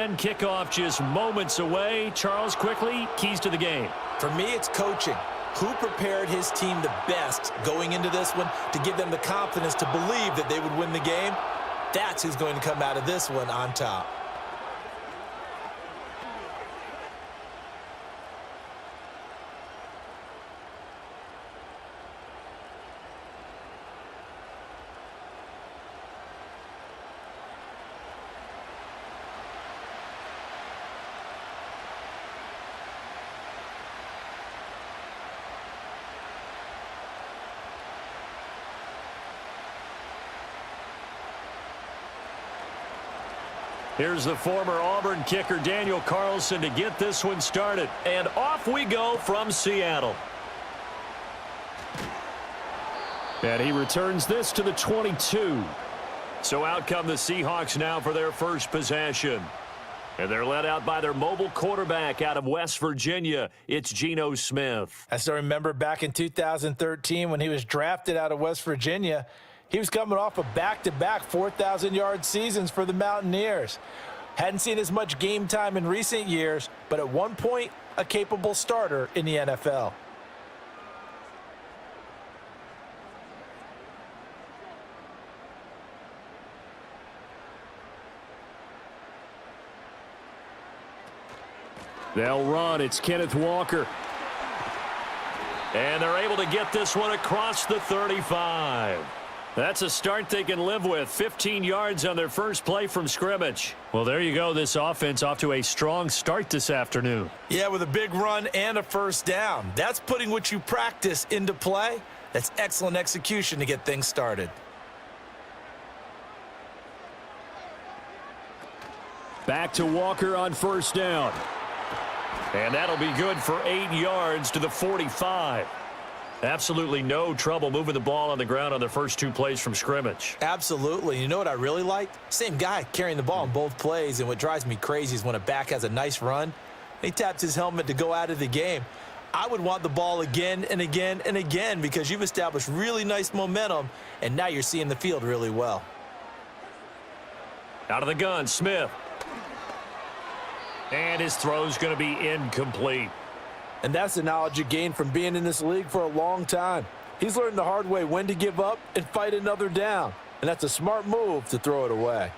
and kickoff just moments away. Charles, quickly, keys to the game. For me, it's coaching. Who prepared his team the best going into this one to give them the confidence to believe that they would win the game? That's who's going to come out of this one on top. Here's the former Auburn kicker, Daniel Carlson, to get this one started. And off we go from Seattle. And he returns this to the 22. So out come the Seahawks now for their first possession. And they're led out by their mobile quarterback out of West Virginia. It's Geno Smith. I still remember back in 2013 when he was drafted out of West Virginia. He was coming off of back-to-back 4,000-yard seasons for the Mountaineers. Hadn't seen as much game time in recent years, but at one point, a capable starter in the NFL. They'll run. It's Kenneth Walker. And they're able to get this one across the 35. That's a start they can live with. 15 yards on their first play from scrimmage. Well, there you go. This offense off to a strong start this afternoon. Yeah, with a big run and a first down. That's putting what you practice into play. That's excellent execution to get things started. Back to Walker on first down. And that'll be good for 8 yards to the 45. Absolutely no trouble moving the ball on the ground on the first two plays from scrimmage. Absolutely. You know what I really like? Same guy carrying the ball in both plays, and what drives me crazy is when a back has a nice run, he taps his helmet to go out of the game. I would want the ball again and again and again because you've established really nice momentum, and now you're seeing the field really well. Out of the gun, Smith. And his throw's going to be incomplete. And that's the knowledge you gain from being in this league for a long time. He's learned the hard way when to give up and fight another down. And that's a smart move to throw it away.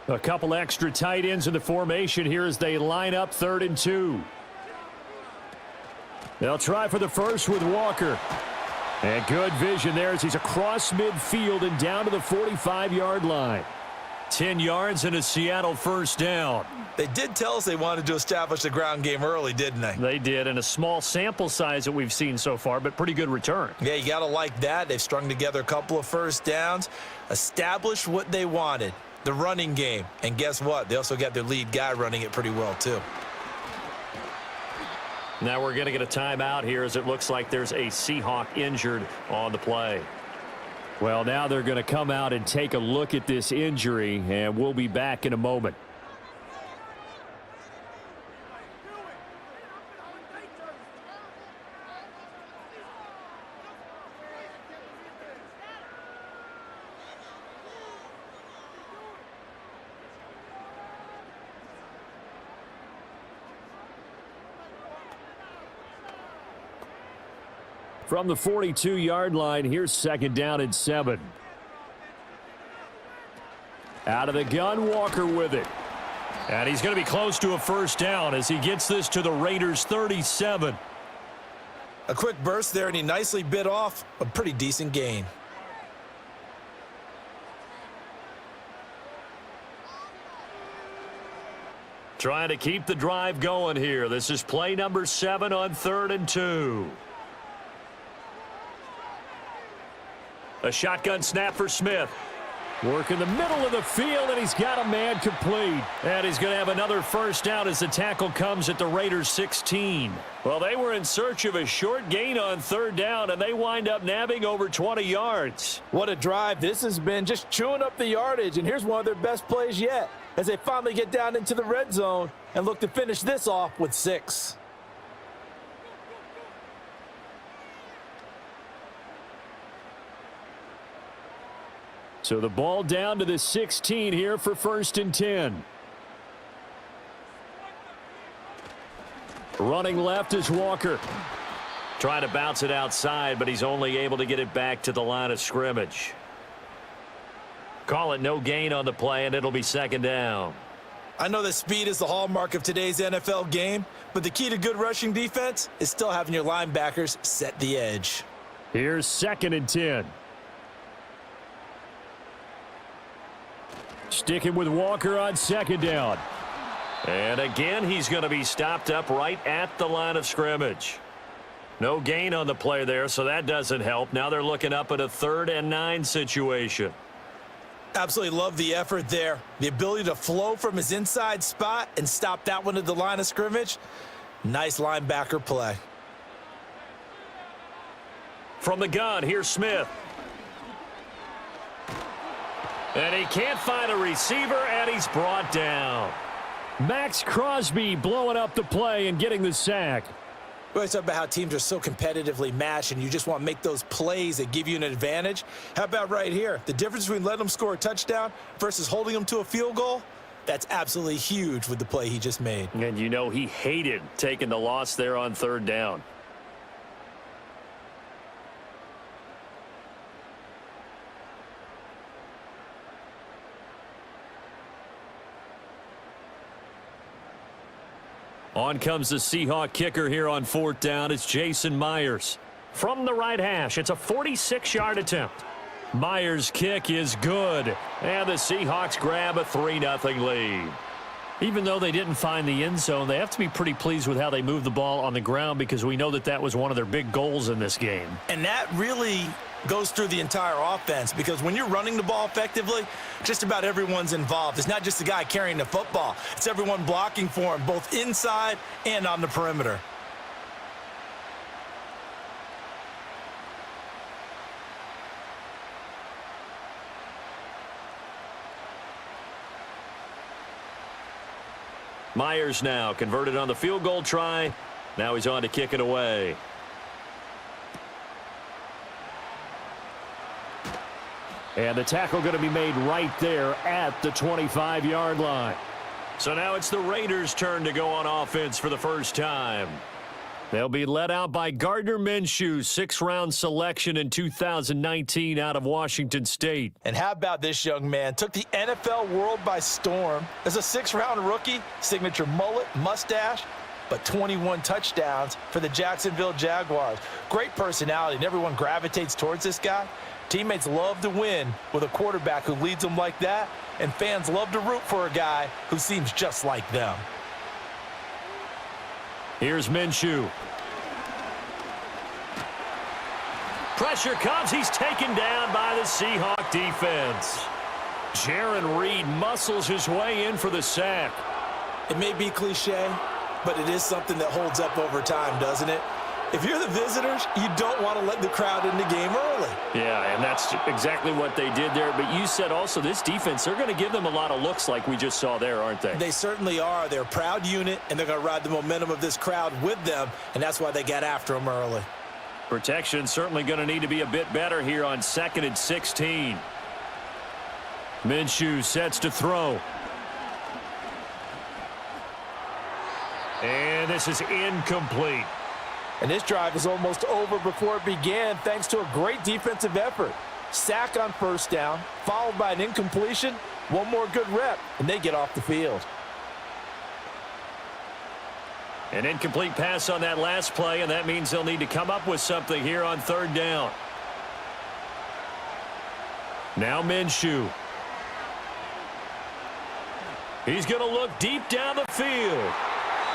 A couple extra tight ends in the formation here as they line up 3rd and 2. They'll try for the first with Walker. And good vision there as he's across midfield and down to the 45-yard line. 10 yards and a Seattle first down. They did tell us they wanted to establish the ground game early, didn't they? They did, and a small sample size that we've seen so far, but pretty good return. Yeah, you got to like that. They've strung together a couple of first downs, established what they wanted, the running game. And guess what? They also got their lead guy running it pretty well, too. Now we're going to get a timeout here as it looks like there's a Seahawk injured on the play. Well, now they're going to come out and take a look at this injury, and we'll be back in a moment. From the 42-yard line, here's 2nd down and 7. Out of the gun, Walker with it. And he's going to be close to a first down as he gets this to the Raiders' 37. A quick burst there, and he nicely bit off a pretty decent gain. Trying to keep the drive going here. This is play number 7 on 3rd and 2. A shotgun snap for Smith. Work in the middle of the field, and he's got a man complete. And he's going to have another first down as the tackle comes at the Raiders' 16. Well, they were in search of a short gain on 3rd down, and they wind up nabbing over 20 yards. What a drive this has been, just chewing up the yardage. And here's one of their best plays yet as they finally get down into the red zone and look to finish this off with 6. So the ball down to the 16 here for 1st and 10. Running left is Walker. Trying to bounce it outside, but he's only able to get it back to the line of scrimmage. Call it no gain on the play, and it'll be 2nd down. I know that speed is the hallmark of today's NFL game, but the key to good rushing defense is still having your linebackers set the edge. Here's 2nd and 10. Sticking with Walker on 2nd down. And again, he's going to be stopped up right at the line of scrimmage. No gain on the play there, so that doesn't help. Now they're looking up at a 3rd and 9 situation. Absolutely love the effort there. The ability to flow from his inside spot and stop that one at the line of scrimmage. Nice linebacker play. From the gun, here's Smith. And he can't find a receiver, and he's brought down. Max Crosby blowing up the play and getting the sack. We always talk about how teams are so competitively matched and you just want to make those plays that give you an advantage. How about right here? The difference between letting them score a touchdown versus holding them to a field goal, that's absolutely huge with the play he just made. And you know he hated taking the loss there on 3rd down. On comes the Seahawk kicker here on 4th down. It's Jason Myers. From the right hash, it's a 46-yard attempt. Myers' kick is good. And the Seahawks grab a 3-0 lead. Even though they didn't find the end zone, they have to be pretty pleased with how they moved the ball on the ground because we know that that was one of their big goals in this game. And that really goes through the entire offense because when you're running the ball effectively, just about everyone's involved. It's not just the guy carrying the football. It's everyone blocking for him, both inside and on the perimeter. Myers now converted on the field goal try. Now he's on to kick it away. And the tackle going to be made right there at the 25-yard line. So now it's the Raiders' turn to go on offense for the first time. They'll be led out by Gardner Minshew, 6th-round selection in 2019 out of Washington State. And how about this young man? Took the NFL world by storm. As a 6th-round rookie, signature mullet, mustache, but 21 touchdowns for the Jacksonville Jaguars. Great personality, and everyone gravitates towards this guy. Teammates love to win with a quarterback who leads them like that, and fans love to root for a guy who seems just like them. Here's Minshew. Pressure comes. He's taken down by the Seahawk defense. Jaron Reed muscles his way in for the sack. It may be cliche, but it is something that holds up over time, doesn't it? If you're the visitors, you don't want to let the crowd in the game early. Yeah, and that's exactly what they did there. But you said also this defense, they're going to give them a lot of looks like we just saw there, aren't they? They certainly are. They're a proud unit, and they're going to ride the momentum of this crowd with them, and that's why they got after them early. Protection certainly going to need to be a bit better here on 2nd and 16. Minshew sets to throw. And this is incomplete. And this drive is almost over before it began thanks to a great defensive effort. Sack on 1st down, followed by an incompletion. One more good rep, and they get off the field. An incomplete pass on that last play, and that means they'll need to come up with something here on 3rd down. Now Minshew. He's going to look deep down the field.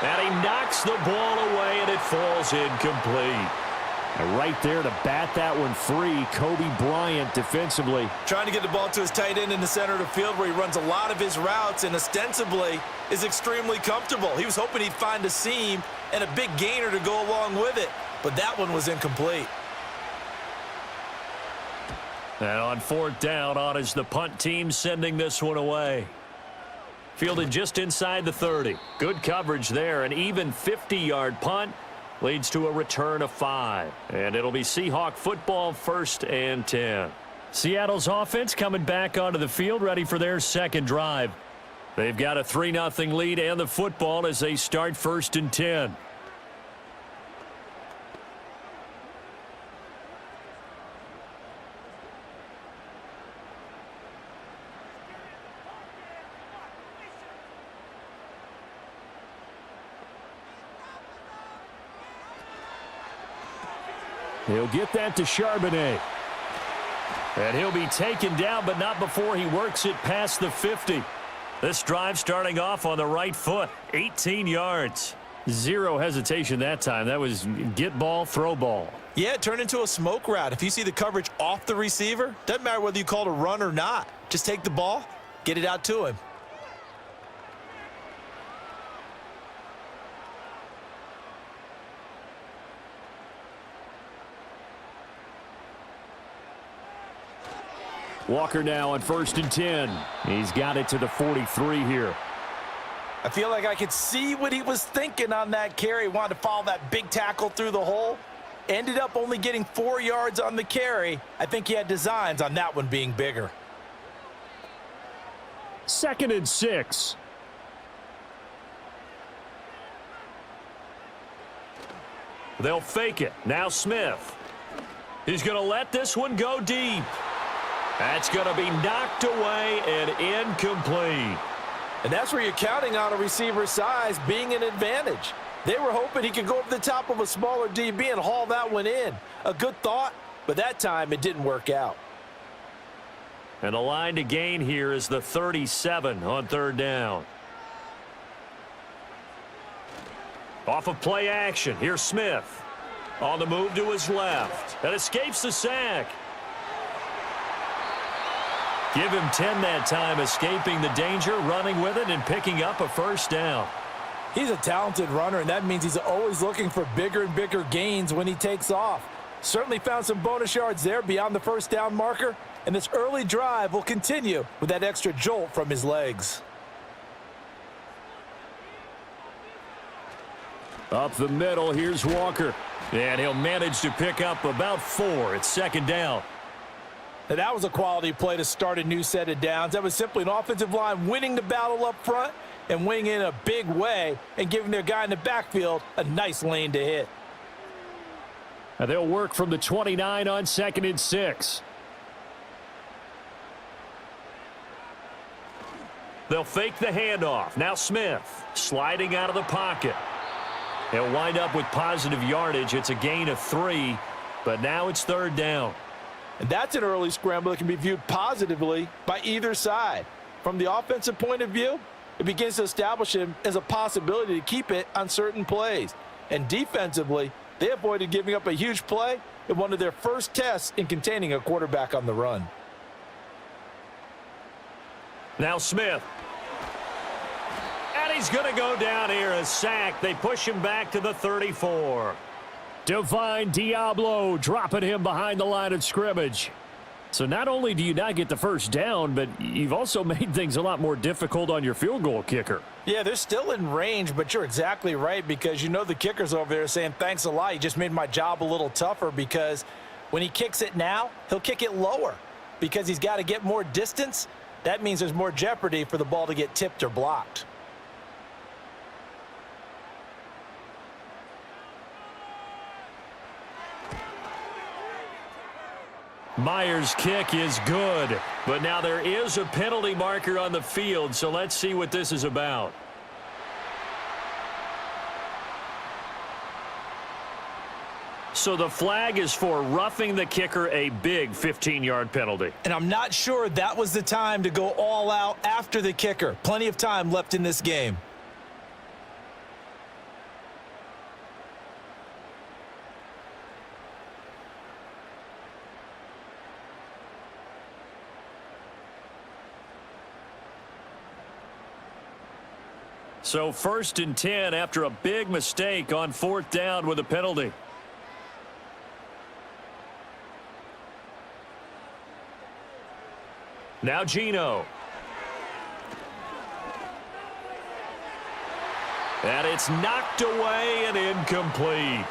And he knocks the ball away, and it falls incomplete. And right there to bat that one free, Kobe Bryant defensively. Trying to get the ball to his tight end in the center of the field where he runs a lot of his routes and ostensibly is extremely comfortable. He was hoping he'd find a seam and a big gainer to go along with it, but that one was incomplete. And on 4th down, on is the punt team sending this one away. Fielded just inside the 30. Good coverage there. An even 50-yard punt leads to a return of 5. And it'll be Seahawk football 1st and 10. Seattle's offense coming back onto the field, ready for their second drive. They've got a 3-0 lead and the football as they start 1st and 10. He'll get that to Charbonnet. And he'll be taken down, but not before he works it past the 50. This drive starting off on the right foot. 18 yards. Zero hesitation that time. That was get ball, throw ball. Yeah, it turned into a smoke route. If you see the coverage off the receiver, doesn't matter whether you call it a run or not. Just take the ball, get it out to him. Walker now on 1st and 10. He's got it to the 43 here. I feel like I could see what he was thinking on that carry. Wanted to follow that big tackle through the hole. Ended up only getting 4 yards on the carry. I think he had designs on that one being bigger. 2nd and 6. They'll fake it. Now Smith. He's going to let this one go deep. That's going to be knocked away and incomplete. And that's where you're counting on a receiver's size being an advantage. They were hoping he could go over the top of a smaller DB and haul that one in. A good thought, but that time it didn't work out. And the line to gain here is the 37 on 3rd down. Off of play action. Here's Smith. On the move to his left. And escapes the sack. Give him 10 that time, escaping the danger, running with it, and picking up a 1st down. He's a talented runner, and that means he's always looking for bigger and bigger gains when he takes off. Certainly found some bonus yards there beyond the 1st down marker, and this early drive will continue with that extra jolt from his legs. Up the middle, here's Walker. And he'll manage to pick up about 4. It's 2nd down. Now, that was a quality play to start a new set of downs. That was simply an offensive line winning the battle up front and winning in a big way and giving their guy in the backfield a nice lane to hit. And they'll work from the 29 on 2nd and 6. They'll fake the handoff. Now Smith sliding out of the pocket. He'll wind up with positive yardage. It's a gain of 3, but now it's 3rd down. And that's an early scramble that can be viewed positively by either side. From the offensive point of view, it begins to establish him as a possibility to keep it on certain plays. And defensively, they avoided giving up a huge play in one of their first tests in containing a quarterback on the run. Now Smith. And he's going to go down here, a sack. They push him back to the 34. Divine Diablo dropping him behind the line of scrimmage. So not only do you not get the 1st down, but you've also made things a lot more difficult on your field goal kicker. Yeah, they're still in range, but you're exactly right because you know the kicker's over there saying, thanks a lot. You just made my job a little tougher because when he kicks it now, he'll kick it lower because he's got to get more distance. That means there's more jeopardy for the ball to get tipped or blocked. Myers' kick is good, but now there is a penalty marker on the field, so let's see what this is about. So the flag is for roughing the kicker, a big 15-yard penalty. And I'm not sure that was the time to go all out after the kicker. Plenty of time left in this game. So 1st and 10 after a big mistake on 4th down with a penalty. Now Geno. And it's knocked away and incomplete.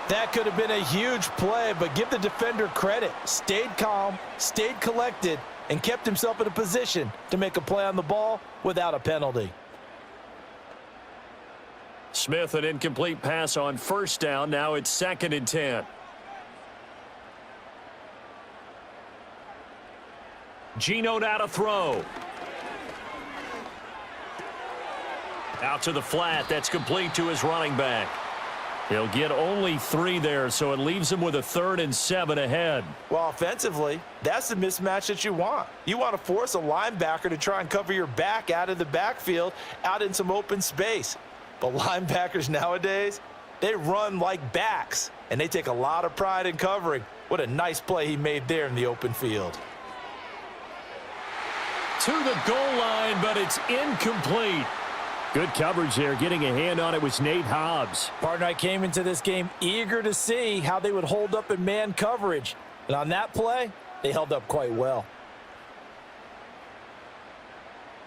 That could have been a huge play, but give the defender credit. Stayed calm, stayed collected, and kept himself in a position to make a play on the ball without a penalty. Smith, an incomplete pass on first down. Now it's 2nd and 10. Geno now to throw. Out to the flat. That's complete to his running back. He'll get only 3 there, so it leaves him with a 3rd and 7 ahead. Well, offensively, that's the mismatch that you want. You want to force a linebacker to try and cover your back out of the backfield, out in some open space. But linebackers nowadays, they run like backs, and they take a lot of pride in covering. What a nice play he made there in the open field. To the goal line, but it's incomplete. Good coverage there. Getting a hand on it was Nate Hobbs. Partner, I came into this game eager to see how they would hold up in man coverage. And on that play, they held up quite well.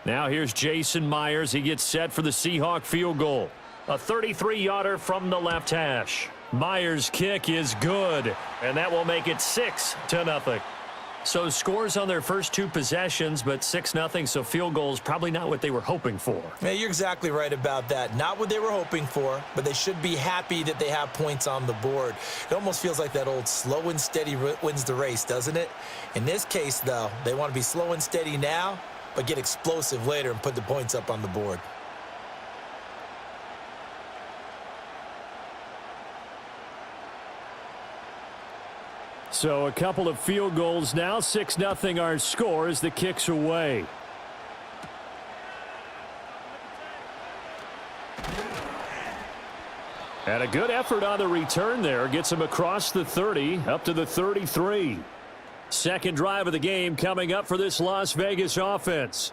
Now here's Jason Myers. He gets set for the Seahawk field goal. A 33-yarder from the left hash. Myers' kick is good, and that will make it 6-0. So scores on their first 2 possessions, but 6-0, so field goals probably not what they were hoping for. Yeah, you're exactly right about that. Not what they were hoping for, but they should be happy that they have points on the board. It almost feels like that old slow and steady wins the race, doesn't it? In this case, though, they want to be slow and steady now, but get explosive later and put the points up on the board. So a couple of field goals now. 6-0 our score as the kick's away. And a good effort on the return there. Gets him across the 30, up to the 33. Second drive of the game coming up for this Las Vegas offense.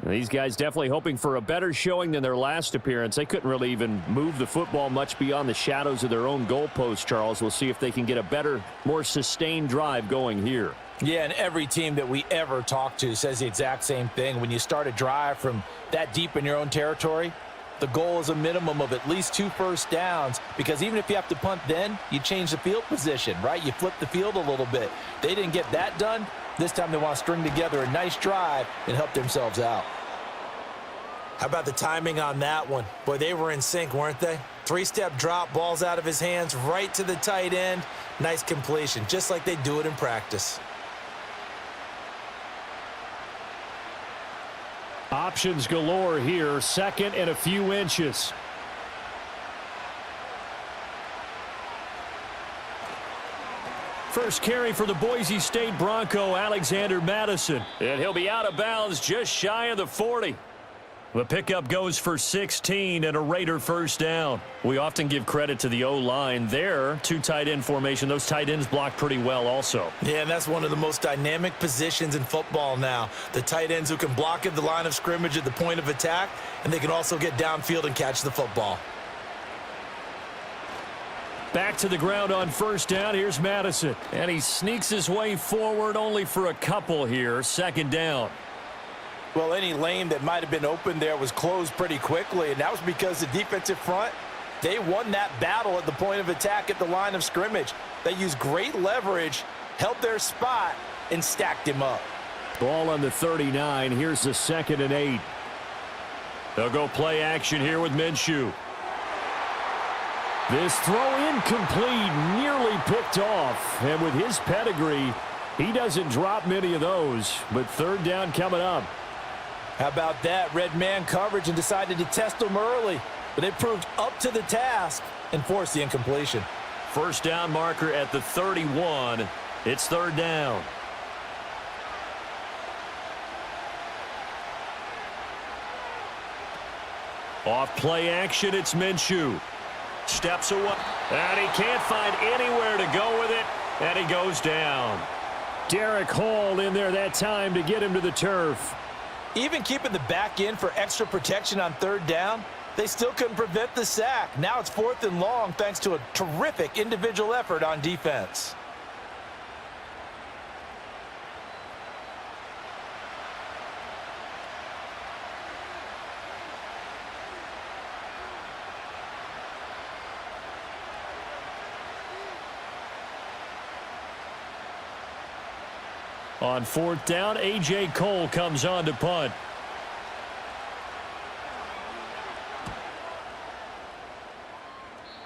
These guys definitely hoping for a better showing than their last appearance. They couldn't really even move the football much beyond the shadows of their own goalpost, Charles. We'll see if they can get a better, more sustained drive going here. Yeah, and every team that we ever talk to says the exact same thing. When you start a drive from that deep in your own territory, the goal is a minimum of at least 2 first downs, because even if you have to punt then, you change the field position, right? You flip the field a little bit. They didn't get that done. This time they want to string together a nice drive and help themselves out. How about the timing on that one? Boy, they were in sync, weren't they? 3-step drop, balls out of his hands, right to the tight end. Nice completion, just like they do it in practice. Options galore here. 2nd and a few inches. First carry for the Boise State Bronco, Alexander Madison. And he'll be out of bounds just shy of the 40. The pickup goes for 16 and a Raider first down. We often give credit to the O-line there. 2 tight end formation. Those tight ends block pretty well also. Yeah, and that's one of the most dynamic positions in football now. The tight ends who can block at the line of scrimmage at the point of attack, and they can also get downfield and catch the football. Back to the ground on first down. Here's Madison. And he sneaks his way forward only for a couple here. 2nd down. Well, any lane that might have been open there was closed pretty quickly, and that was because the defensive front, they won that battle at the point of attack at the line of scrimmage. They used great leverage, held their spot, and stacked him up. Ball on the 39. Here's the 2nd and 8. They'll go play action here with Minshew. This throw incomplete, nearly picked off. And with his pedigree, he doesn't drop many of those. But 3rd down coming up. How about that? Red man coverage and decided to test them early. But they proved up to the task and forced the incompletion. First down marker at the 31. It's 3rd down. Off play action, it's Minshew. Steps away, and he can't find anywhere to go with it, and he goes down. Derek Hall in there that time to get him to the turf. Even keeping the back end for extra protection on 3rd down, they still couldn't prevent the sack. Now it's 4th and long thanks to a terrific individual effort on defense. On fourth down, A.J. Cole comes on to punt.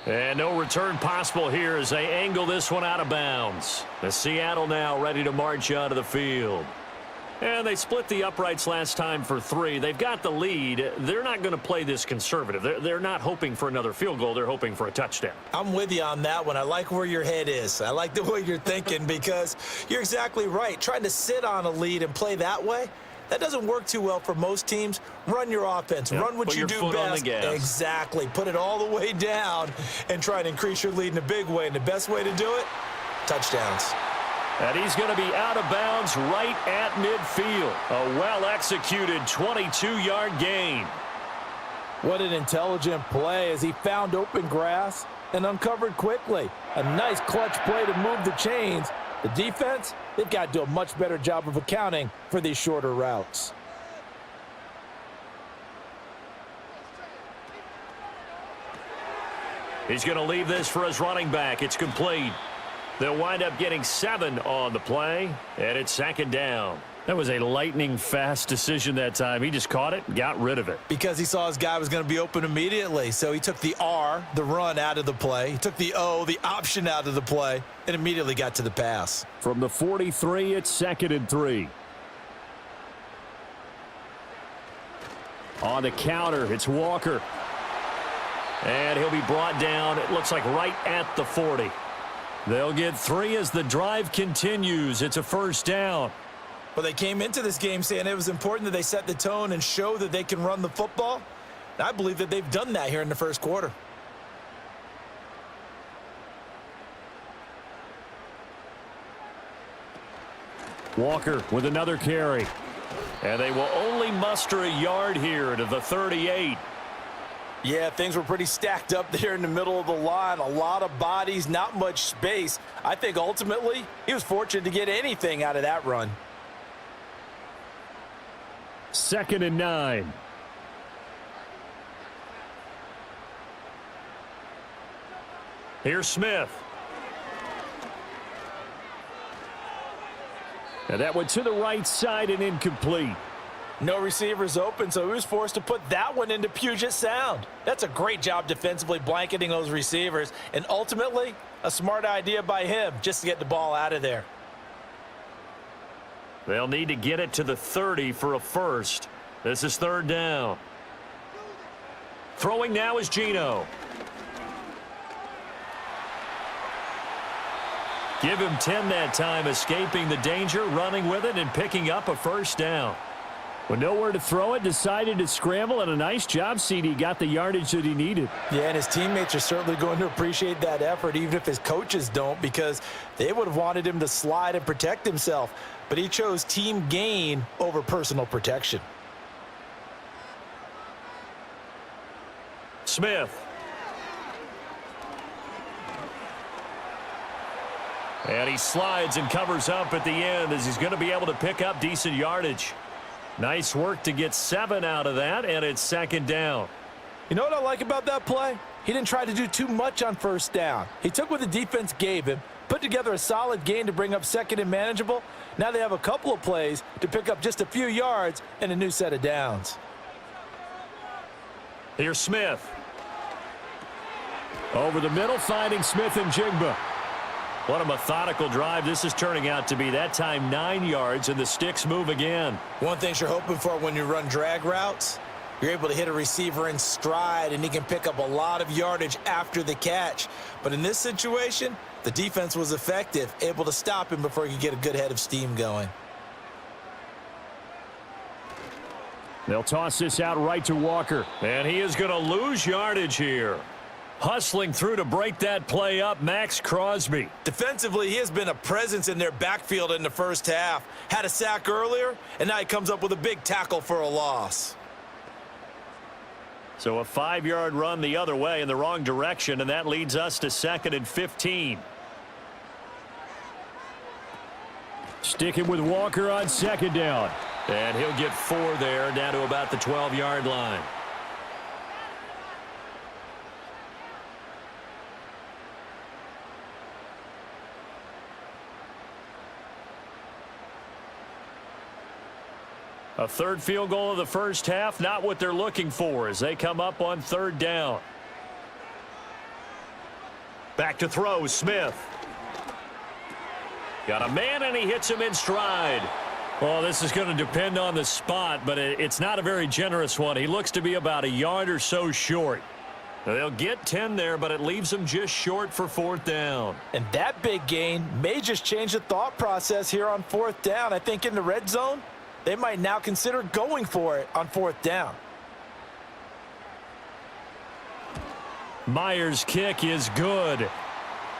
And no return possible here as they angle this one out of bounds. The Seattle now ready to march onto the field. And they split the uprights last time for 3. They've got the lead. They're not going to play this conservative. They're not hoping for another field goal. They're hoping for a touchdown. I'm with you on that one. I like where your head is. I like the way you're thinking because you're exactly right. Trying to sit on a lead and play that way, that doesn't work too well for most teams. Run your offense. Yep. Run what you do Put your foot on best. the gas. Exactly. Put it all the way down and try to increase your lead in a big way. And the best way to do it, touchdowns. And he's going to be out of bounds right at midfield. A well-executed 22-yard gain. What an intelligent play as he found open grass and uncovered quickly. A nice clutch play to move the chains. The defense, they've got to do a much better job of accounting for these shorter routes. He's going to leave this for his running back. It's complete. They'll wind up getting 7 on the play, and it's second down. That was a lightning-fast decision that time. He just caught it and got rid of it. Because he saw his guy was going to be open immediately. So he took the R, the run, out of the play. He took the O, the option, out of the play, and immediately got to the pass. From the 43, it's 2nd and 3. On the counter, it's Walker. And he'll be brought down, it looks like right at the 40. They'll get 3 as the drive continues. It's a first down. Well, they came into this game saying it was important that they set the tone and show that they can run the football. And I believe that they've done that here in the first quarter. Walker with another carry. And they will only muster a yard here to the 38. Yeah, things were pretty stacked up there in the middle of the line. A lot of bodies, not much space. I think ultimately he was fortunate to get anything out of that run. 2nd and 9. Here's Smith. And that went to the right side and incomplete. No receivers open, so he was forced to put that one into Puget Sound. That's a great job defensively blanketing those receivers, and ultimately a smart idea by him just to get the ball out of there. They'll need to get it to the 30 for a first. This is 3rd down. Throwing now is Geno. Give him 10 that time, escaping the danger, running with it, and picking up a first down. With nowhere to throw it, decided to scramble, and a nice job, CD. Got the yardage that he needed. Yeah, and his teammates are certainly going to appreciate that effort, even if his coaches don't, because they would have wanted him to slide and protect himself. But he chose team gain over personal protection. Smith. And he slides and covers up at the end as he's going to be able to pick up decent yardage. Nice work to get 7 out of that, and it's 2nd down. You know what I like about that play? He didn't try to do too much on first down. He took what the defense gave him, put together a solid gain to bring up 2nd and manageable. Now they have a couple of plays to pick up just a few yards and a new set of downs. Here's Smith. Over the middle, finding Smith and Jigba. What a methodical drive this is turning out to be. That time 9 yards, and the sticks move again. One thing you're hoping for when you run drag routes, you're able to hit a receiver in stride, and he can pick up a lot of yardage after the catch. But in this situation, the defense was effective, able to stop him before he could get a good head of steam going. They'll toss this out right to Walker. And he is going to lose yardage here. Hustling through to break that play up, Max Crosby. Defensively, he has been a presence in their backfield in the first half. Had a sack earlier, and now he comes up with a big tackle for a loss. So a 5-yard run the other way in the wrong direction, and that leads us to 2nd and 15. Sticking with Walker on 2nd down. And he'll get 4 there, down to about the 12-yard line. A third field goal of the first half, not what they're looking for as they come up on third down. Back to throw, Smith. Got a man, and he hits him in stride. Well, this is going to depend on the spot, but it's not a very generous one. He looks to be about a yard or so short. They'll get 10 there, but it leaves them just short for fourth down. And that big gain may just change the thought process here on fourth down. I think in the red zone, they might now consider going for it on fourth down. Myers' kick is good.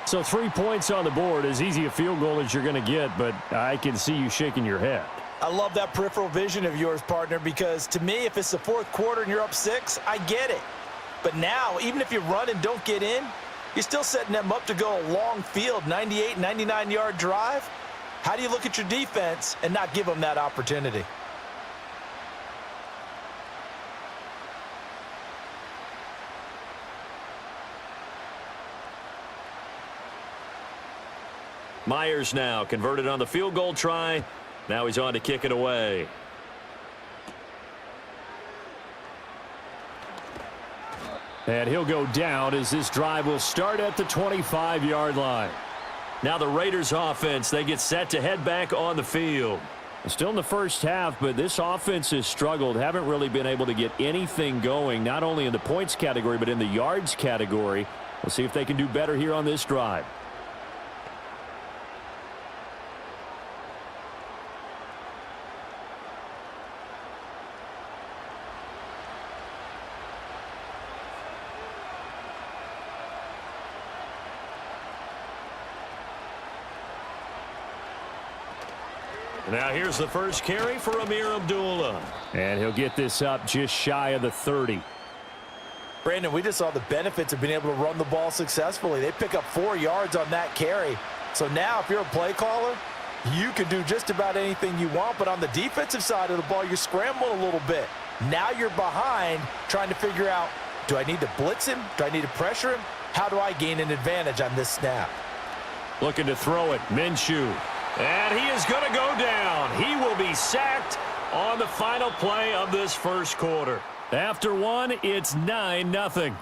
So 3 points on the board, as easy a field goal as you're going to get, but I can see you shaking your head. I love that peripheral vision of yours, partner, because to me, if it's the fourth quarter and you're up 6, I get it. But now, even if you run and don't get in, you're still setting them up to go a long field, 98, 99-yard drive. How do you look at your defense and not give them that opportunity? Myers now converted on the field goal try. Now he's on to kick it away. And he'll go down as this drive will start at the 25-yard line. Now the Raiders offense, they get set to head back on the field. Still in the first half, but this offense has struggled. Haven't really been able to get anything going, not only in the points category, but in the yards category. We'll see if they can do better here on this drive. Now here's the first carry for Amir Abdullah. And he'll get this up just shy of the 30. Brandon, we just saw the benefits of being able to run the ball successfully. They pick up 4 yards on that carry. So now if you're a play caller, you can do just about anything you want. But on the defensive side of the ball, you're scrambling a little bit. Now you're behind trying to figure out, do I need to blitz him? Do I need to pressure him? How do I gain an advantage on this snap? Looking to throw it, Minshew. And he is going to go down. He will be sacked on the final play of this first quarter. After one, it's 9-0.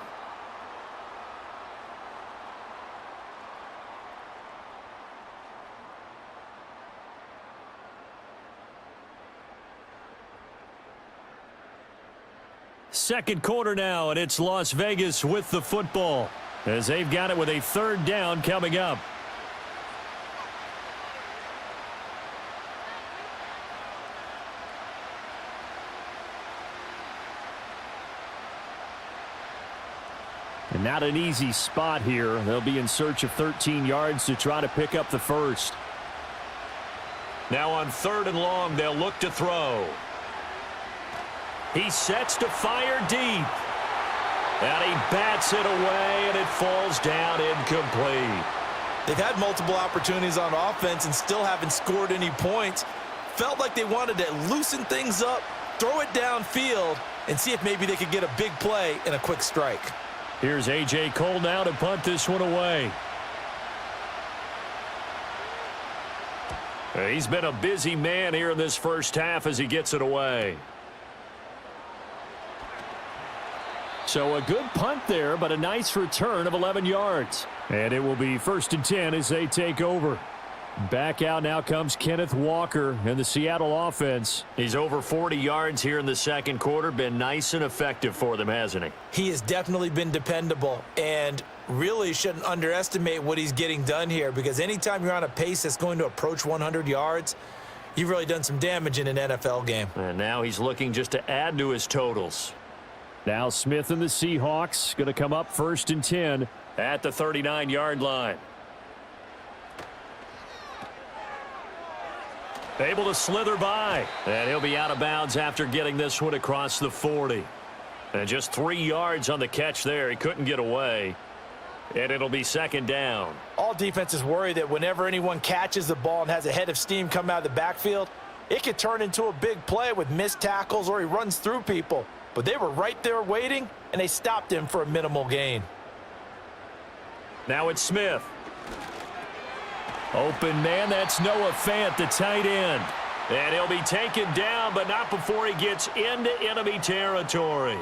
Second quarter now, and it's Las Vegas with the football as they've got it with a third down coming up. And not an easy spot here. They'll be in search of 13 yards to try to pick up the first. Now on third and long, they'll look to throw. He sets to fire deep. And he bats it away, and it falls down incomplete. They've had multiple opportunities on offense and still haven't scored any points. Felt like they wanted to loosen things up, throw it downfield, and see if maybe they could get a big play and a quick strike. Here's A.J. Cole now to punt this one away. He's been a busy man here in this first half as he gets it away. So a good punt there, but a nice return of 11 yards. And it will be 1st and 10 as they take over. Back out now comes Kenneth Walker in the Seattle offense. He's over 40 yards here in the second quarter. Been nice and effective for them, hasn't he? He has definitely been dependable, and really shouldn't underestimate what he's getting done here, because anytime you're on a pace that's going to approach 100 yards, you've really done some damage in an NFL game. And now he's looking just to add to his totals. Now Smith and the Seahawks going to come up 1st and 10 at the 39-yard line. Able to slither by, and he'll be out of bounds after getting this one across the 40. And just 3 yards on the catch there. He couldn't get away, and it'll be 2nd down. All defenses worry that whenever anyone catches the ball and has a head of steam come out of the backfield, it could turn into a big play with missed tackles or he runs through people. But they were right there waiting, and they stopped him for a minimal gain. Now it's Smith. Open man, that's Noah Fant, the tight end. And he'll be taken down, but not before he gets into enemy territory.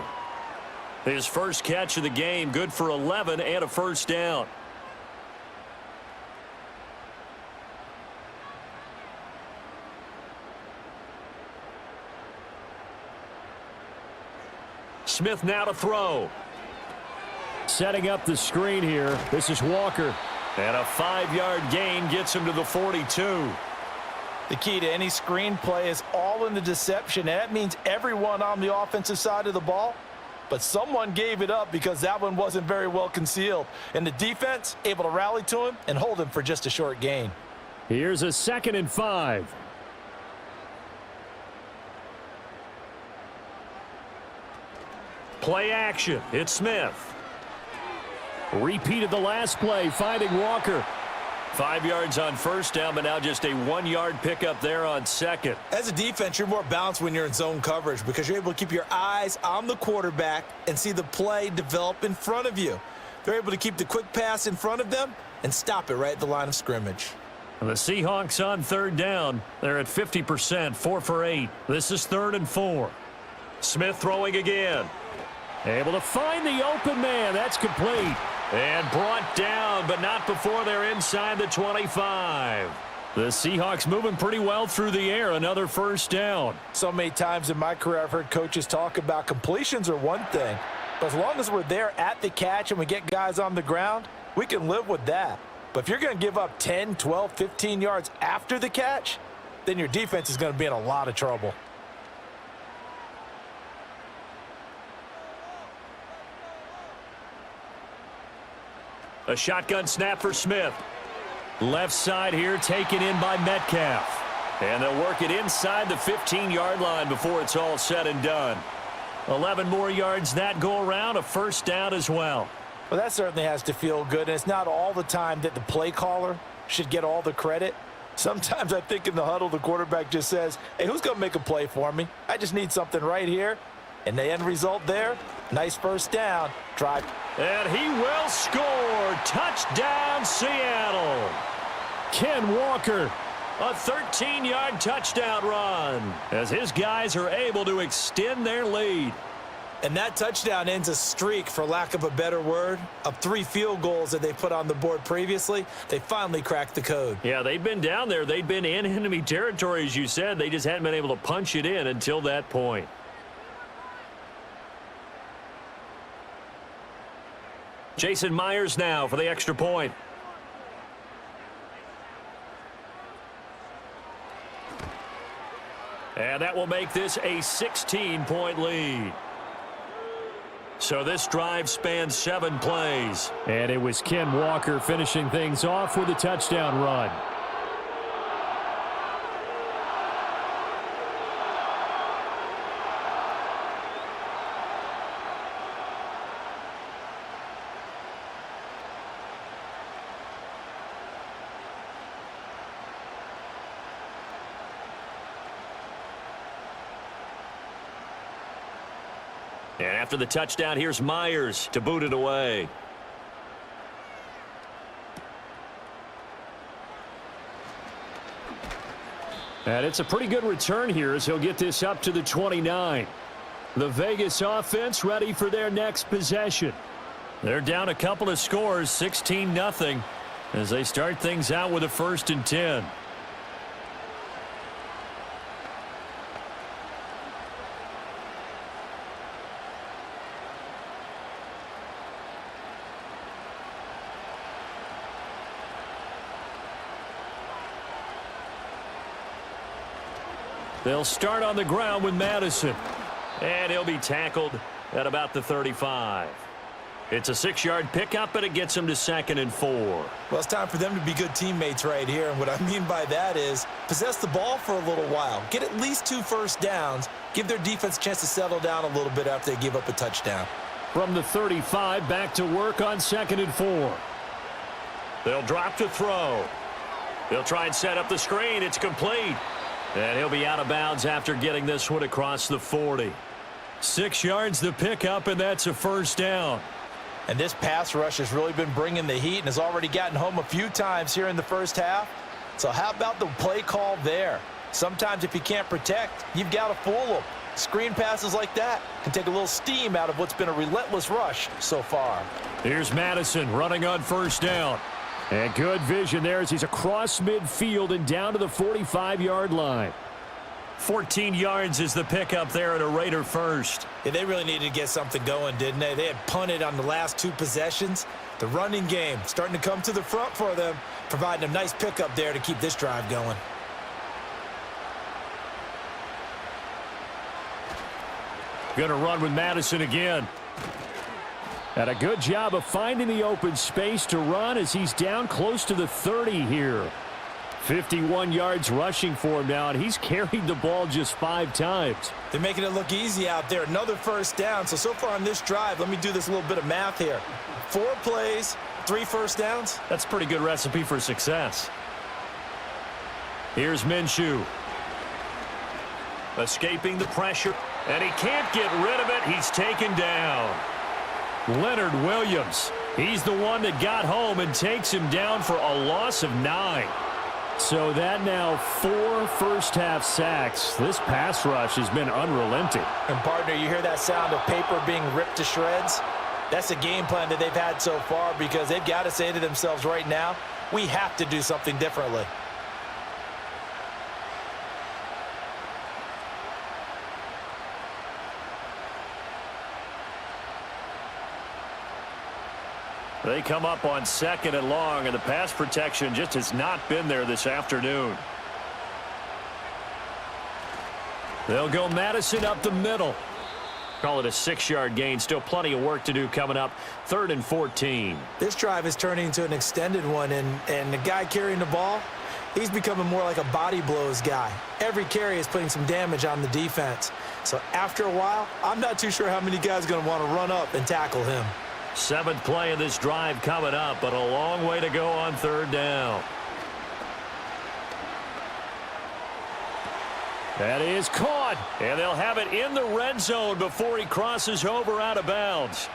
His first catch of the game, good for 11 and a first down. Smith now to throw. Setting up the screen here. This is Walker. And a 5-yard gain gets him to the 42. The key to any screen play is all in the deception. And that means everyone on the offensive side of the ball. But someone gave it up because that one wasn't very well concealed. And the defense able to rally to him and hold him for just a short gain. Here's a 2nd and 5. Play action. It's Smith. Repeated the last play, finding Walker. 5 yards on first down, but now just a 1-yard pickup there on second. As a defense, you're more balanced when you're in zone coverage because you're able to keep your eyes on the quarterback and see the play develop in front of you. They're able to keep the quick pass in front of them and stop it right at the line of scrimmage. And the Seahawks on 3rd down. They're at 50%, 4 for 8. This is 3rd and 4. Smith throwing again. Able to find the open man. That's complete. And brought down, but not before they're inside the 25. The Seahawks moving pretty well through the air. Another first down. So many times in my career I've heard coaches talk about completions are one thing. But as long as we're there at the catch and we get guys on the ground, we can live with that. But if you're going to give up 10, 12, 15 yards after the catch, then your defense is going to be in a lot of trouble. A shotgun snap for Smith. Left side here taken in by Metcalf. And they'll work it inside the 15-yard line before it's all said and done. 11 more yards that go around, a first down as well. Well, that certainly has to feel good, and it's not all the time that the play caller should get all the credit. Sometimes I think in the huddle the quarterback just says, hey, who's going to make a play for me? I just need something right here. And the end result there, nice first down, drive. And he will score. Touchdown, Seattle. Ken Walker, a 13-yard touchdown run as his guys are able to extend their lead. And that touchdown ends a streak, for lack of a better word, of 3 field goals that they put on the board previously. They finally cracked the code. Yeah, they'd been down there. They'd been in enemy territory, as you said. They just hadn't been able to punch it in until that point. Jason Myers now for the extra point. And that will make this a 16-point lead. So this drive spans 7 plays. And it was Ken Walker finishing things off with a touchdown run. And after the touchdown, here's Myers to boot it away. And it's a pretty good return here as he'll get this up to the 29. The Vegas offense ready for their next possession. They're down a couple of scores, 16-0, as they start things out with a 1st and 10. They'll start on the ground with Madison. And he'll be tackled at about the 35. It's a 6-yard pickup, and it gets him to 2nd and 4. Well, it's time for them to be good teammates right here. And what I mean by that is possess the ball for a little while. Get at least 2 first downs. Give their defense a chance to settle down a little bit after they give up a touchdown. From the 35, back to work on 2nd and 4. They'll drop to throw. They'll try and set up the screen. It's complete. And he'll be out of bounds after getting this one across the 40. 6 yards the pickup, and that's a first down. And this pass rush has really been bringing the heat and has already gotten home a few times here in the first half. So how about the play call there? Sometimes if you can't protect, you've got to fool them. Screen passes like that can take a little steam out of what's been a relentless rush so far. Here's Madison running on first down. And good vision there as he's across midfield and down to the 45-yard line. 14 yards is the pickup there at a Raider first. Yeah, they really needed to get something going, didn't they? They had punted on the last 2 possessions. The running game starting to come to the front for them, providing a nice pickup there to keep this drive going. Going to run with Madison again. And a good job of finding the open space to run as he's down close to the 30 here. 51 yards rushing for him now, and he's carried the ball just 5 times. They're making it look easy out there. Another first down. So far on this drive, let me do this little bit of math here. 4 plays, 3 first downs. That's a pretty good recipe for success. Here's Minshew. Escaping the pressure, and he can't get rid of it. He's taken down. Leonard Williams. He's the one that got home and takes him down for a loss of 9. So that now 4 first-half sacks. This pass rush has been unrelenting. And, partner, you hear that sound of paper being ripped to shreds? That's a game plan that they've had so far because they've got to say to themselves right now, we have to do something differently. They come up on 2nd and long, and the pass protection just has not been there this afternoon. They'll go Madison up the middle. Call it a 6-yard gain. Still plenty of work to do coming up. 3rd and 14. This drive is turning into an extended one, and the guy carrying the ball, he's becoming more like a body blows guy. Every carry is putting some damage on the defense. So after a while, I'm not too sure how many guys are going to want to run up and tackle him. 7th play of this drive coming up, but a long way to go on 3rd down. That is caught, and they'll have it in the red zone before he crosses over out of bounds.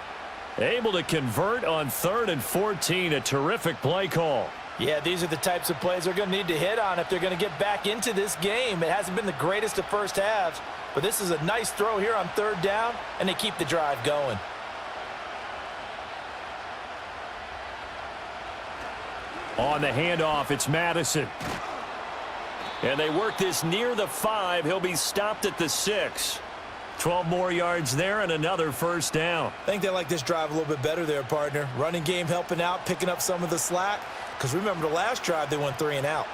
Able to convert on 3rd and 14, a terrific play call. Yeah, these are the types of plays they're going to need to hit on if they're going to get back into this game. It hasn't been the greatest of first halves, but this is a nice throw here on 3rd down, and they keep the drive going. On the handoff, it's Madison. And they work this near the 5. He'll be stopped at the 6. 12 more yards there and another first down. I think they like this drive a little bit better there, partner. Running game helping out, picking up some of the slack. Because remember the last drive, they went 3 and out.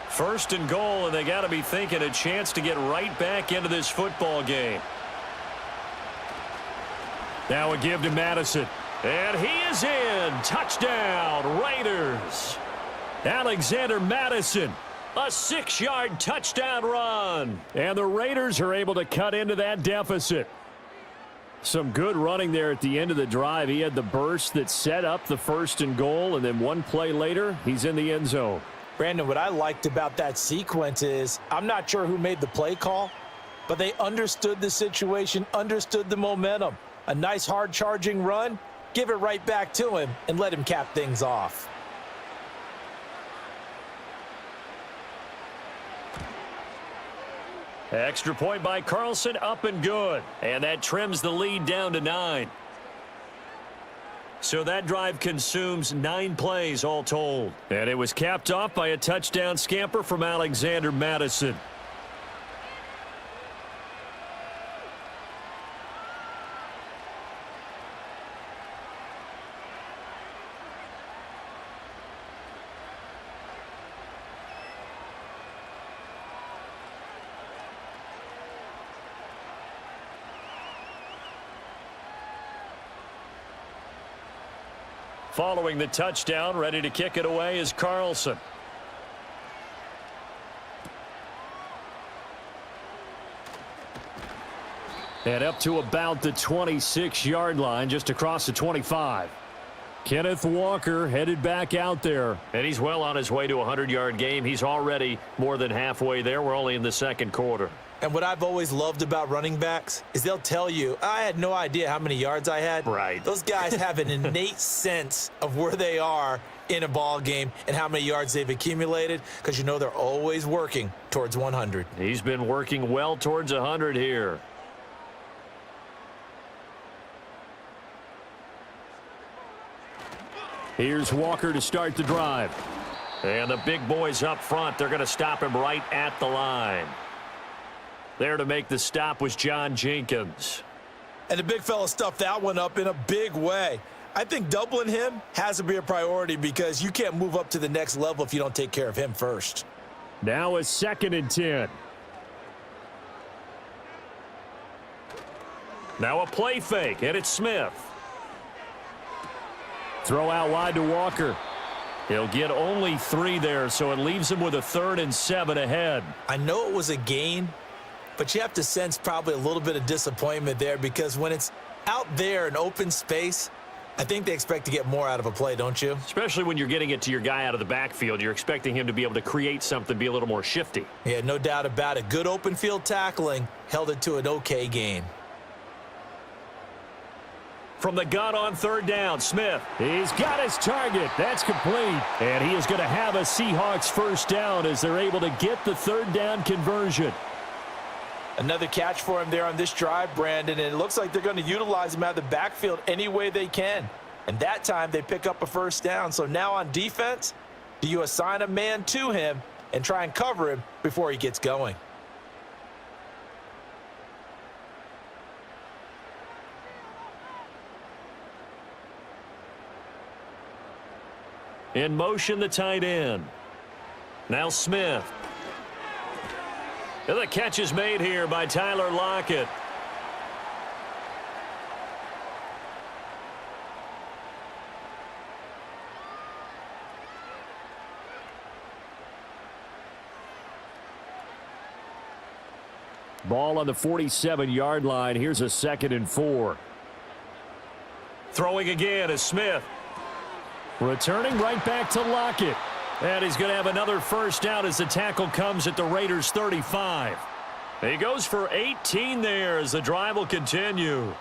1st and goal, and they got to be thinking a chance to get right back into this football game. Now a give to Madison. And he is in. Touchdown, Raiders. Alexander Madison, a 6-yard touchdown run. And the Raiders are able to cut into that deficit. Some good running there at the end of the drive. He had the burst that set up the 1st and goal, and then 1 play later, he's in the end zone. Brandon, what I liked about that sequence is I'm not sure who made the play call, but they understood the situation, understood the momentum. A nice hard-charging run. Give it right back to him and let him cap things off. Extra point by Carlson, up and good. And that trims the lead down to 9. So that drive consumes 9 plays all told. And it was capped off by a touchdown scamper from Alexander Madison. Following the touchdown, ready to kick it away is Carlson. And up to about the 26-yard line, just across the 25. Kenneth Walker headed back out there. And he's well on his way to a 100-yard game. He's already more than halfway there. We're only in the 2nd quarter. And what I've always loved about running backs is they'll tell you, I had no idea how many yards I had. Right. Those guys have an innate sense of where they are in a ball game and how many yards they've accumulated, because you know they're always working towards 100. He's been working well towards 100 here. Here's Walker to start the drive. And the big boys up front, they're going to stop him right at the line. There to make the stop was John Jenkins. And the big fella stuffed that one up in a big way. I think doubling him has to be a priority because you can't move up to the next level if you don't take care of him first. Now a 2nd and 10. Now a play fake, and it's Smith. Throw out wide to Walker. He'll get only 3 there, so it leaves him with a 3rd and 7 ahead. I know it was a gain, but you have to sense probably a little bit of disappointment there because when it's out there in open space, I think they expect to get more out of a play, don't you? Especially when you're getting it to your guy out of the backfield. You're expecting him to be able to create something, be a little more shifty. Yeah, no doubt about it. Good open field tackling held it to an okay gain. From the gun on 3rd down, Smith. He's got his target. That's complete. And he is going to have a Seahawks 1st down as they're able to get the 3rd down conversion. Another catch for him there on this drive, Brandon, and it looks like they're going to utilize him out of the backfield any way they can. And that time they pick up a 1st down. So now on defense, do you assign a man to him and try and cover him before he gets going? In motion, the tight end. Now Smith. And the catch is made here by Tyler Lockett. Ball on the 47-yard line. Here's a 2nd and 4. Throwing again is Smith. Returning right back to Lockett. And he's going to have another 1st down as the tackle comes at the Raiders' 35. He goes for 18 there as the drive will continue.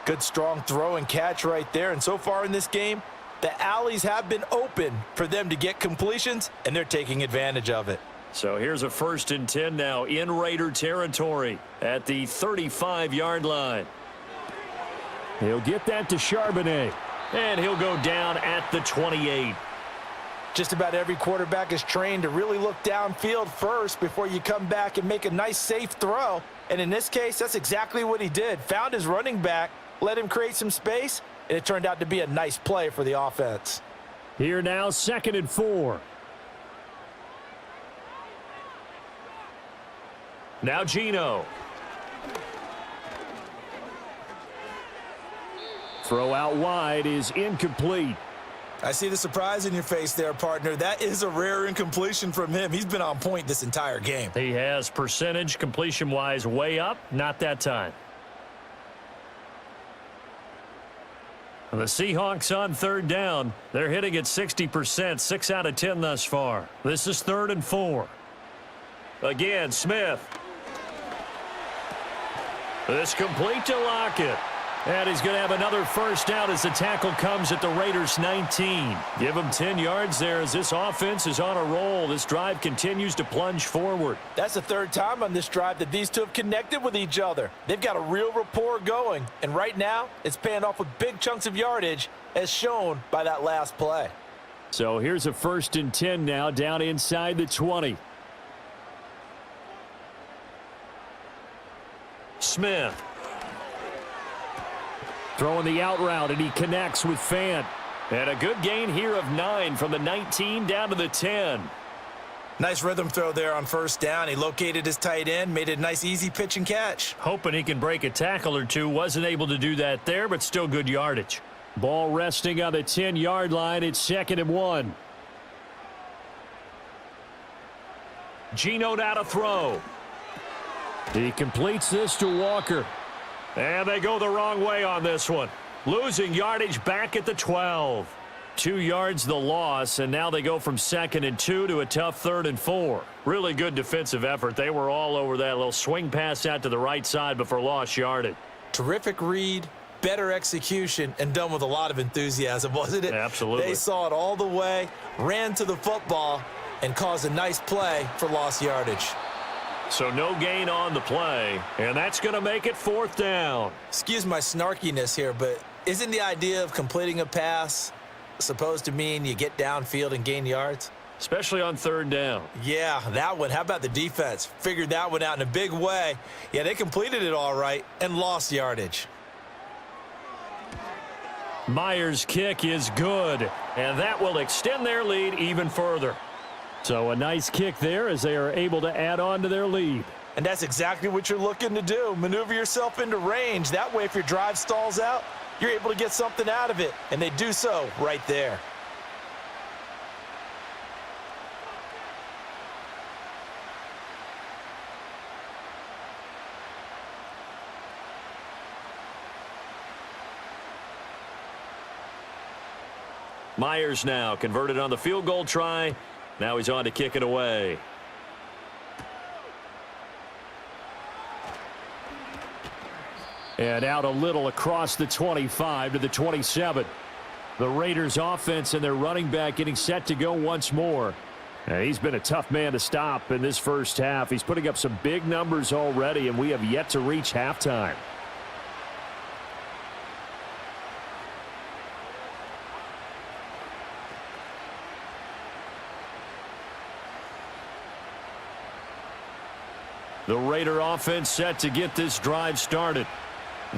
Good strong throw and catch right there. And so far in this game, the alleys have been open for them to get completions, and they're taking advantage of it. So here's a 1st and 10 now in Raider territory at the 35-yard line. He'll get that to Charbonnet. And he'll go down at the 28. Just about every quarterback is trained to really look downfield first before you come back and make a nice, safe throw. And in this case, that's exactly what he did. Found his running back, let him create some space, and it turned out to be a nice play for the offense. Here now, 2nd and 4. Now Geno. Throw out wide is incomplete. I see the surprise in your face there, partner. That is a rare incompletion from him. He's been on point this entire game. He has percentage completion-wise way up. Not that time. The Seahawks on 3rd down. They're hitting at 60%, 6 out of 10 thus far. This is 3rd and 4. Again, Smith. This complete to Lockett. And he's going to have another 1st down as the tackle comes at the Raiders' 19. Give him 10 yards there as this offense is on a roll. This drive continues to plunge forward. That's the 3rd time on this drive that these two have connected with each other. They've got a real rapport going. And right now, it's paying off with big chunks of yardage as shown by that last play. So here's a 1st and 10 now down inside the 20. Smith. Throwing the out route, and he connects with Fant. And a good gain here of 9 from the 19 down to the 10. Nice rhythm throw there on 1st down. He located his tight end, made it a nice, easy pitch and catch. Hoping he can break a tackle or two. Wasn't able to do that there, but still good yardage. Ball resting on the 10-yard line. It's 2nd and 1. Geno now to throw. He completes this to Walker. And they go the wrong way on this one. Losing yardage back at the 12. 2 yards the loss, and now they go from 2nd and 2 to a tough 3rd and 4. Really good defensive effort. They were all over that little swing pass out to the right side before lost yardage. Terrific read, better execution, and done with a lot of enthusiasm, wasn't it? Absolutely. They saw it all the way, ran to the football, and caused a nice play for lost yardage. So no gain on the play, and that's going to make it 4th down. Excuse my snarkiness here, but isn't the idea of completing a pass supposed to mean you get downfield and gain yards? Especially on 3rd down. Yeah, that one. How about the defense? Figured that one out in a big way. Yeah, they completed it all right and lost yardage. Myers' kick is good, and that will extend their lead even further. So a nice kick there as they are able to add on to their lead. And that's exactly what you're looking to do. Maneuver yourself into range. That way, if your drive stalls out, you're able to get something out of it. And they do so right there. Myers now converted on the field goal try. Now he's on to kick it away. And out a little across the 25 to the 27. The Raiders offense and their running back getting set to go once more. And he's been a tough man to stop in this first half. He's putting up some big numbers already, and we have yet to reach halftime. The Raider offense set to get this drive started.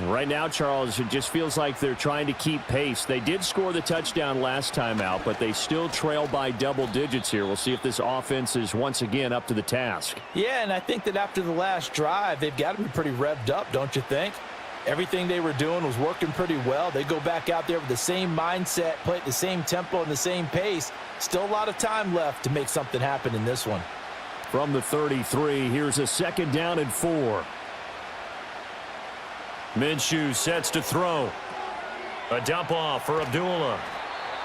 Right now, Charles, it just feels like they're trying to keep pace. They did score the touchdown last time out, but they still trail by double digits here. We'll see if this offense is once again up to the task. Yeah, and I think that after the last drive, they've got to be pretty revved up, don't you think? Everything they were doing was working pretty well. They go back out there with the same mindset, play at the same tempo and the same pace. Still a lot of time left to make something happen in this one. From the 33, here's a 2nd down and 4. Minshew sets to throw. A dump off for Abdullah.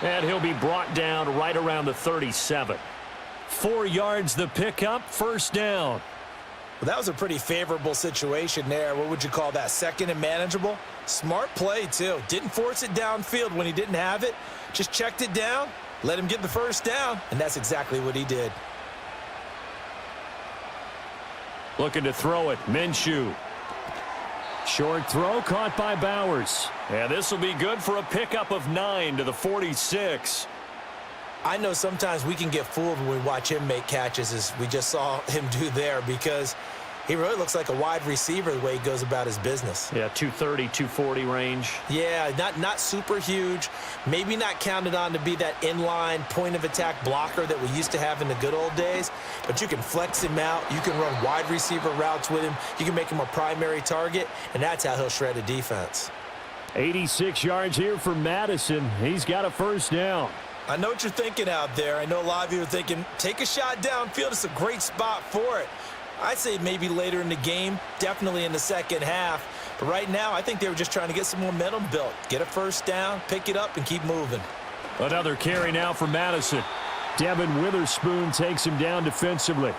And he'll be brought down right around the 37. 4 yards the pickup, 1st down. Well, that was a pretty favorable situation there. What would you call that? 2nd and manageable? Smart play, too. Didn't force it downfield when he didn't have it. Just checked it down, let him get the 1st down, and that's exactly what he did. Looking to throw it, Minshew. Short throw caught by Bowers. And this will be good for a pickup of 9 to the 46. I know sometimes we can get fooled when we watch him make catches, as we just saw him do there, because he really looks like a wide receiver the way he goes about his business. Yeah, 230, 240 range. Yeah, not super huge. Maybe not counted on to be that inline point-of-attack blocker that we used to have in the good old days, but you can flex him out. You can run wide receiver routes with him. You can make him a primary target, and that's how he'll shred a defense. 86 yards here for Madison. He's got a 1st down. I know what you're thinking out there. I know a lot of you are thinking, take a shot downfield. It's a great spot for it. I'd say maybe later in the game, definitely in the 2nd half. But right now, I think they were just trying to get some momentum built. Get a 1st down, pick it up, and keep moving. Another carry now for Madison. Devin Witherspoon takes him down defensively.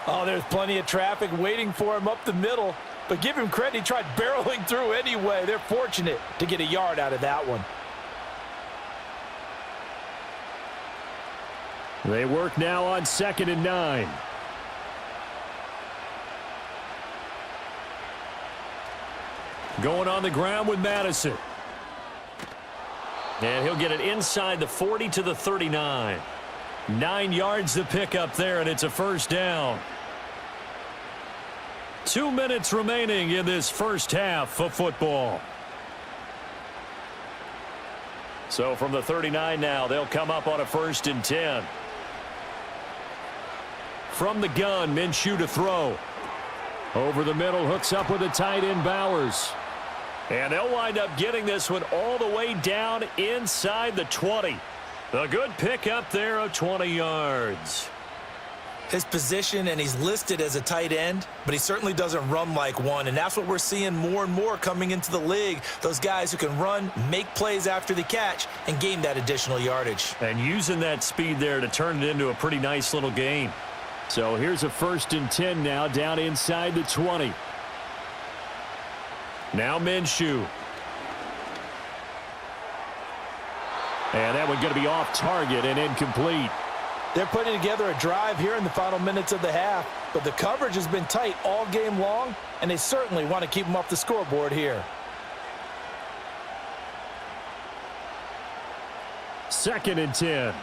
Oh, there's plenty of traffic waiting for him up the middle. But give him credit, he tried barreling through anyway. They're fortunate to get a yard out of that one. They work now on 2nd and 9. Going on the ground with Madison. And he'll get it inside the 40 to the 39. 9 yards to pick up there, and it's a 1st down. 2 minutes remaining in this first half of football. So from the 39 now, they'll come up on a 1st and 10. From the gun, Minshew to throw. Over the middle, hooks up with the tight end Bowers. And they'll wind up getting this one all the way down inside the 20. A good pickup there of 20 yards. His position, and he's listed as a tight end, but he certainly doesn't run like one, and that's what we're seeing more and more coming into the league. Those guys who can run, make plays after the catch, and gain that additional yardage. And using that speed there to turn it into a pretty nice little gain. So here's a 1st and 10 now, down inside the 20. Now Minshew. And that one going to be off target and incomplete. They're putting together a drive here in the final minutes of the half, but the coverage has been tight all game long, and they certainly want to keep them off the scoreboard here. 2nd and 10.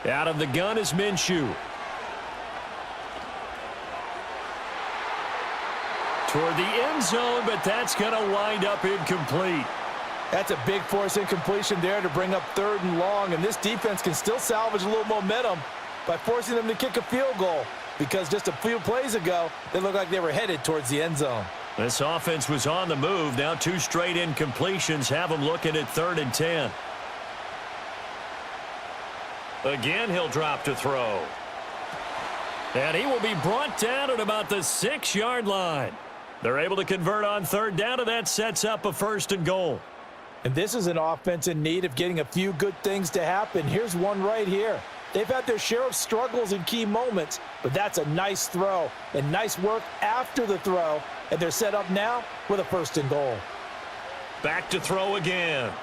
Out of the gun is Minshew. Toward the end zone, but that's going to wind up incomplete. That's a big force incompletion there to bring up 3rd and long, and this defense can still salvage a little momentum by forcing them to kick a field goal, because just a few plays ago, they looked like they were headed towards the end zone. This offense was on the move. Now 2 straight incompletions have them looking at 3rd and 10. Again, he'll drop to throw. And he will be brought down at about the 6-yard line. They're able to convert on 3rd down, and that sets up a 1st and goal. And this is an offense in need of getting a few good things to happen. Here's one right here. They've had their share of struggles in key moments, but that's a nice throw and nice work after the throw, and they're set up now with a 1st and goal. Back to throw again.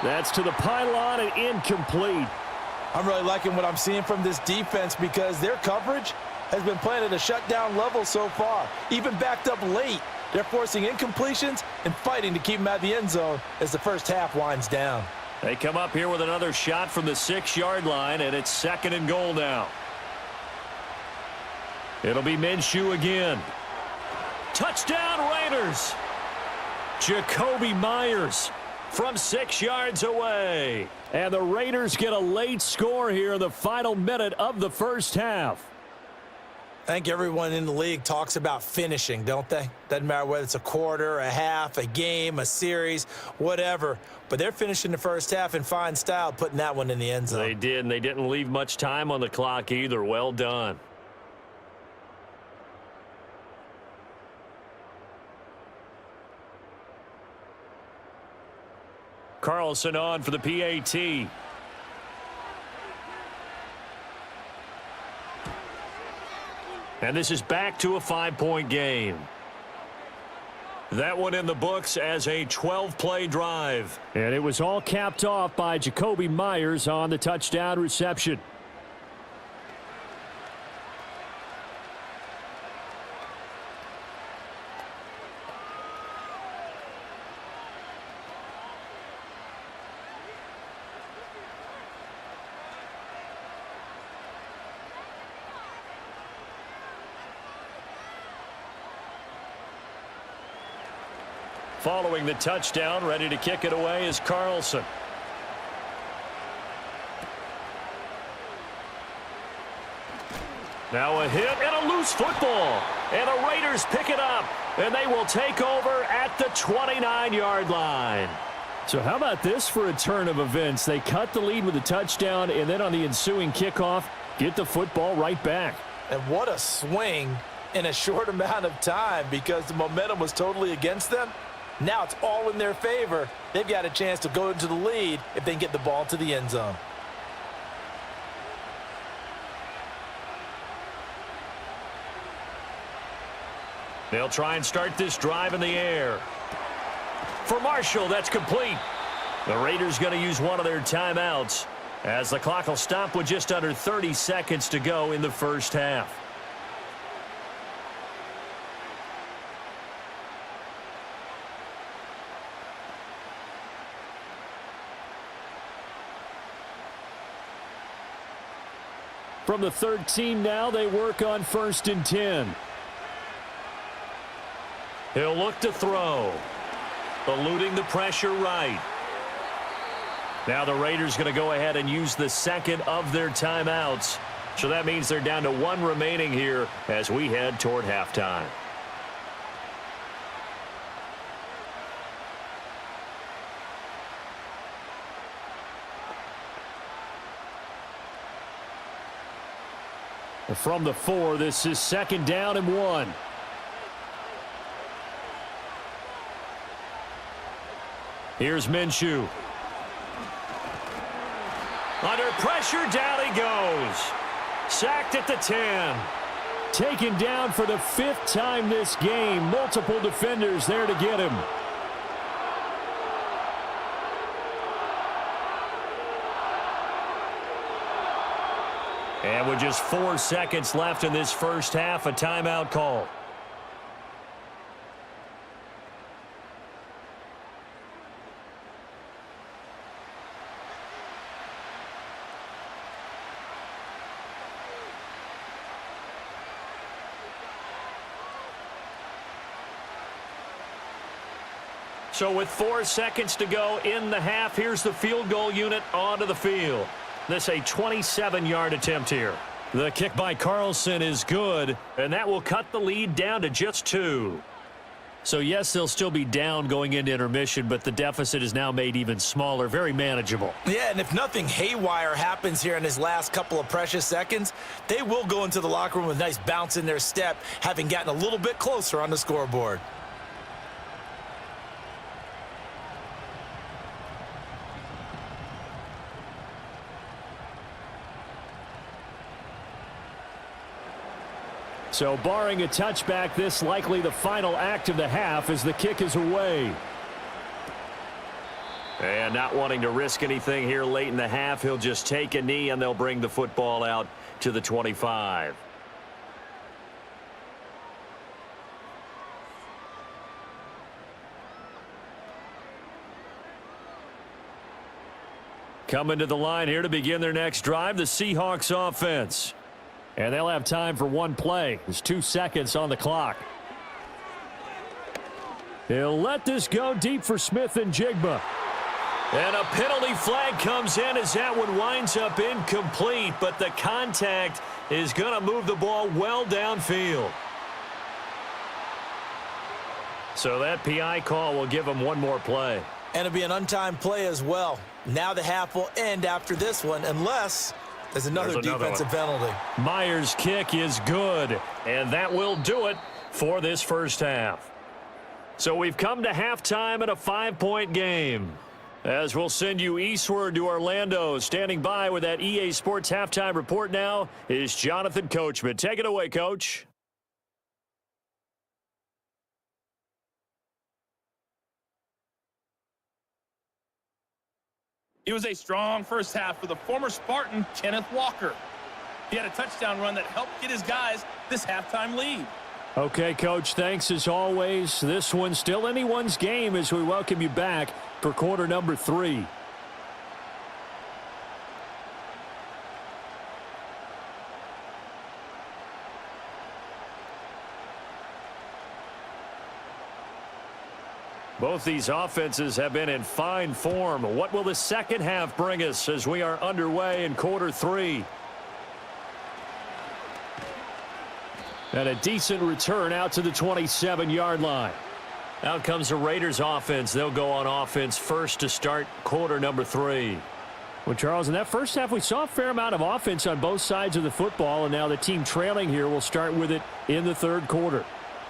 That's to the pylon and incomplete. I'm really liking what I'm seeing from this defense because their coverage has been playing at a shutdown level so far. Even backed up late, they're forcing incompletions and fighting to keep them out of the end zone as the first half winds down. They come up here with another shot from the 6-yard line, and it's 2nd and goal now. It'll be Minshew again. Touchdown Raiders! Jacoby Myers from 6 yards away. And the Raiders get a late score here in the final minute of the first half. I think everyone in the league talks about finishing, don't they? Doesn't matter whether it's a quarter, a half, a game, a series, whatever. But they're finishing the first half in fine style, putting that one in the end zone. They did, and they didn't leave much time on the clock either. Well done. Carlson on for the PAT. And this is back to a 5-point game. That one in the books as a 12-play drive. And it was all capped off by Jacoby Myers on the touchdown reception. Following the touchdown, ready to kick it away is Carlson. Now a hit and a loose football. And the Raiders pick it up. And they will take over at the 29-yard line. So how about this for a turn of events? They cut the lead with a touchdown, and then on the ensuing kickoff, get the football right back. And what a swing in a short amount of time because the momentum was totally against them. Now it's all in their favor. They've got a chance to go into the lead if they can get the ball to the end zone. They'll try and start this drive in the air. For Marshall, that's complete. The Raiders going to use one of their timeouts as the clock will stop with just under 30 seconds to go in the first half. From the 13 now, they work on 1st and 10. He'll look to throw. Eluding the pressure right. Now the Raiders going to go ahead and use the second of their timeouts. So that means they're down to 1 remaining here as we head toward halftime. From the 4, this is 2nd down and 1. Here's Minshew. Under pressure, down he goes. Sacked at the 10. Taken down for the 5th time this game. Multiple defenders there to get him. And with just 4 seconds left in this first half, a timeout call. So with 4 seconds to go in the half, here's the field goal unit onto the field. This a 27-yard attempt here. The kick by Carlson is good, and that will cut the lead down to just 2. So yes, they'll still be down going into intermission, but the deficit is now made even smaller, very manageable. Yeah, and if nothing haywire happens here in his last couple of precious seconds, they will go into the locker room with a nice bounce in their step, having gotten a little bit closer on the scoreboard. So barring a touchback, this likely the final act of the half as the kick is away. And not wanting to risk anything here late in the half, he'll just take a knee and they'll bring the football out to the 25. Coming to the line here to begin their next drive, the Seahawks offense. And they'll have time for one play. There's 2 seconds on the clock. He'll let this go deep for Smith and Jigba. And a penalty flag comes in as that one winds up incomplete, but the contact is going to move the ball well downfield. So that PI call will give him one more play. And it'll be an untimed play as well. Now the half will end after this one, unless there's another defensive penalty. Myers' kick is good, and that will do it for this first half. So we've come to halftime in a 5-point game. As we'll send you eastward to Orlando, standing by with that EA Sports halftime report now is Jonathan Coachman. Take it away, Coach. It was a strong first half for the former Spartan, Kenneth Walker. He had a touchdown run that helped get his guys this halftime lead. Okay, Coach, thanks as always. This one's still anyone's game as we welcome you back for quarter number 3. Both these offenses have been in fine form. What will the second half bring us as we are underway in quarter 3? And a decent return out to the 27-yard line. Out comes the Raiders offense. They'll go on offense first to start quarter number 3. Well, Charles, in that first half, we saw a fair amount of offense on both sides of the football, and now the team trailing here will start with it in the third quarter.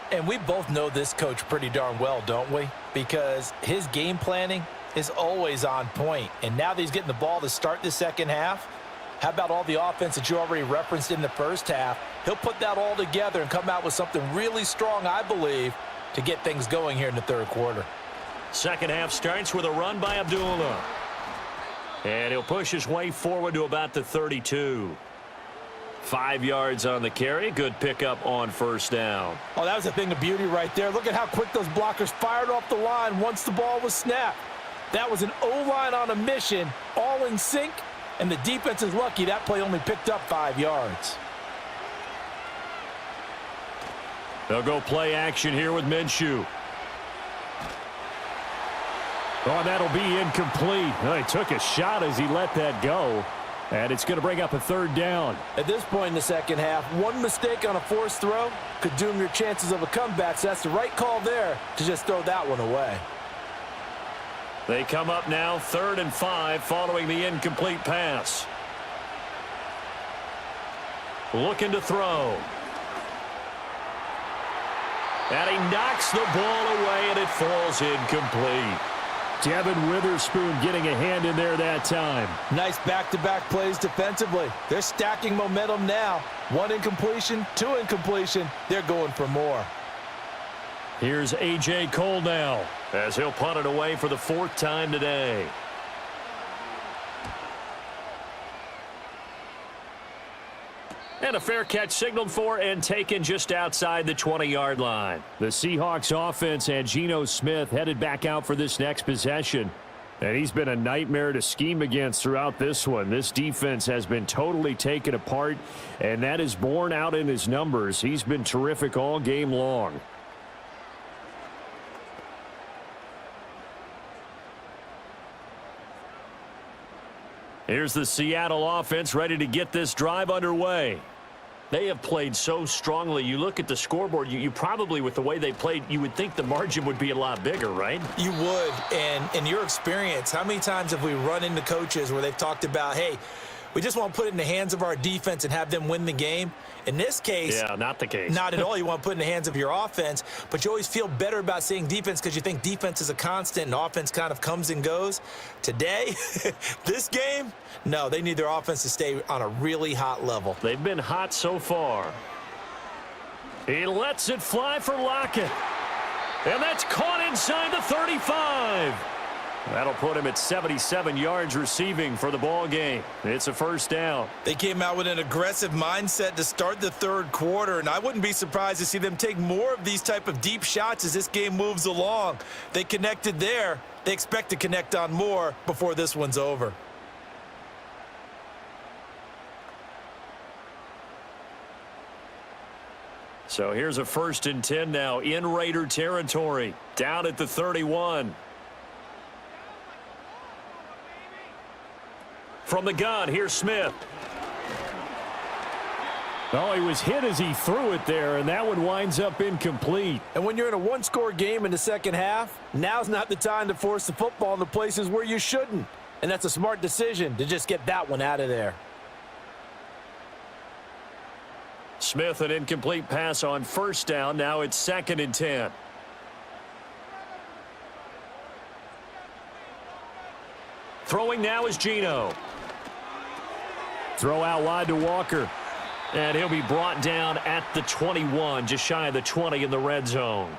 And we both know this coach pretty darn well, don't we? Because his game planning is always on point. And now that he's getting the ball to start the second half, how about all the offense that you already referenced in the first half? He'll put that all together and come out with something really strong, I believe, to get things going here in the third quarter. Second half starts with a run by Abdullah. And he'll push his way forward to about the 32. 5 yards on the carry. Good pickup on first down. Oh, that was a thing of beauty right there. Look at how quick those blockers fired off the line once the ball was snapped. That was an O-line on a mission, all in sync, and the defense is lucky that play only picked up 5 yards. They'll go play action here with Minshew. Oh, that'll be incomplete. Oh, he took a shot as he let that go. And it's going to bring up a third down. At this point in the second half, one mistake on a forced throw could doom your chances of a comeback. So that's the right call there to just throw that one away. They come up now 3rd and 5 following the incomplete pass. Looking to throw. And he knocks the ball away and it falls incomplete. Devin Witherspoon getting a hand in there that time. Nice back-to-back plays defensively. They're stacking momentum now. One incompletion, two incompletion. They're going for more. Here's A.J. Cole now as he'll punt it away for the 4th time today. And a fair catch signaled for and taken just outside the 20-yard line. The Seahawks offense and Geno Smith headed back out for this next possession. And he's been a nightmare to scheme against throughout this one. This defense has been totally taken apart, and that is borne out in his numbers. He's been terrific all game long. Here's the Seattle offense ready to get this drive underway. They have played so strongly. You look at the scoreboard, you probably, with the way they played, you would think the margin would be a lot bigger, right? You would. And in your experience, how many times have we run into coaches where they've talked about, hey, we just want to put it in the hands of our defense and have them win the game? In this case, yeah, not the case. Not at all. You want to put it in the hands of your offense, but you always feel better about saying defense because you think defense is a constant and offense kind of comes and goes. Today, this game, no, they need their offense to stay on a really hot level. They've been hot so far. He lets it fly for Lockett. And that's caught inside the 35. That'll put him at 77 yards receiving for the ball game. It's a first down. They came out with an aggressive mindset to start the third quarter, and I wouldn't be surprised to see them take more of these type of deep shots as this game moves along. They connected there. They expect to connect on more before this one's over. So here's a 1st and 10 now in Raider territory. Down at the 31. From the gun, here's Smith. Oh, he was hit as he threw it there, and that one winds up incomplete. And when you're in a one-score game in the second half, now's not the time to force the football in the places where you shouldn't. And that's a smart decision to just get that one out of there. Smith, an incomplete pass on 1st down. Now it's 2nd and 10. Throwing now is Geno. Throw out wide to Walker. And he'll be brought down at the 21, just shy of the 20 in the red zone.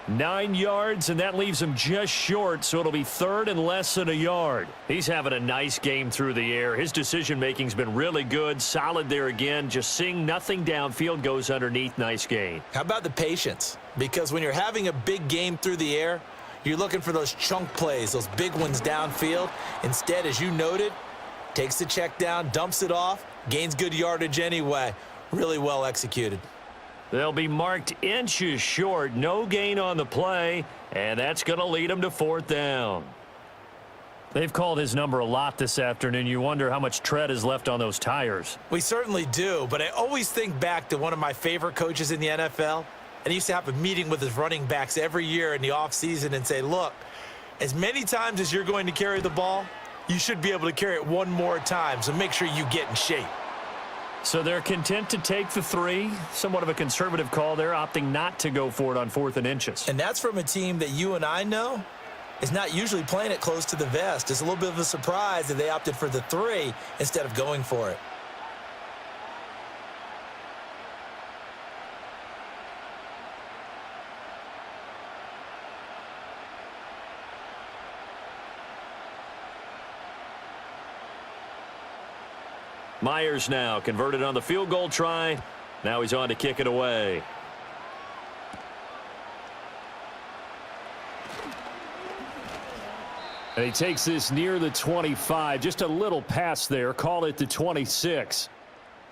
9 yards, and that leaves him just short, so it'll be 3rd and less than a yard. He's having a nice game through the air. His decision-making's been really good, solid there again. Just seeing nothing downfield, goes underneath. Nice gain. How about the patience? Because when you're having a big game through the air, you're looking for those chunk plays, those big ones downfield. Instead, as you noted, takes the check down, dumps it off, gains good yardage anyway. Really well executed. They'll be marked inches short. No gain on the play, and that's going to lead them to 4th down. They've called his number a lot this afternoon. You wonder how much tread is left on those tires. We certainly do, but I always think back to one of my favorite coaches in the NFL, and he used to have a meeting with his running backs every year in the offseason and say, look, as many times as you're going to carry the ball, you should be able to carry it one more time, so make sure you get in shape. So they're content to take the 3. Somewhat of a conservative call there, opting not to go for it on 4th and inches. And that's from a team that you and I know is not usually playing it close to the vest. It's a little bit of a surprise that they opted for the 3 instead of going for it. Myers now converted on the field goal try. Now he's on to kick it away. And he takes this near the 25. Just a little pass there. Call it the 26.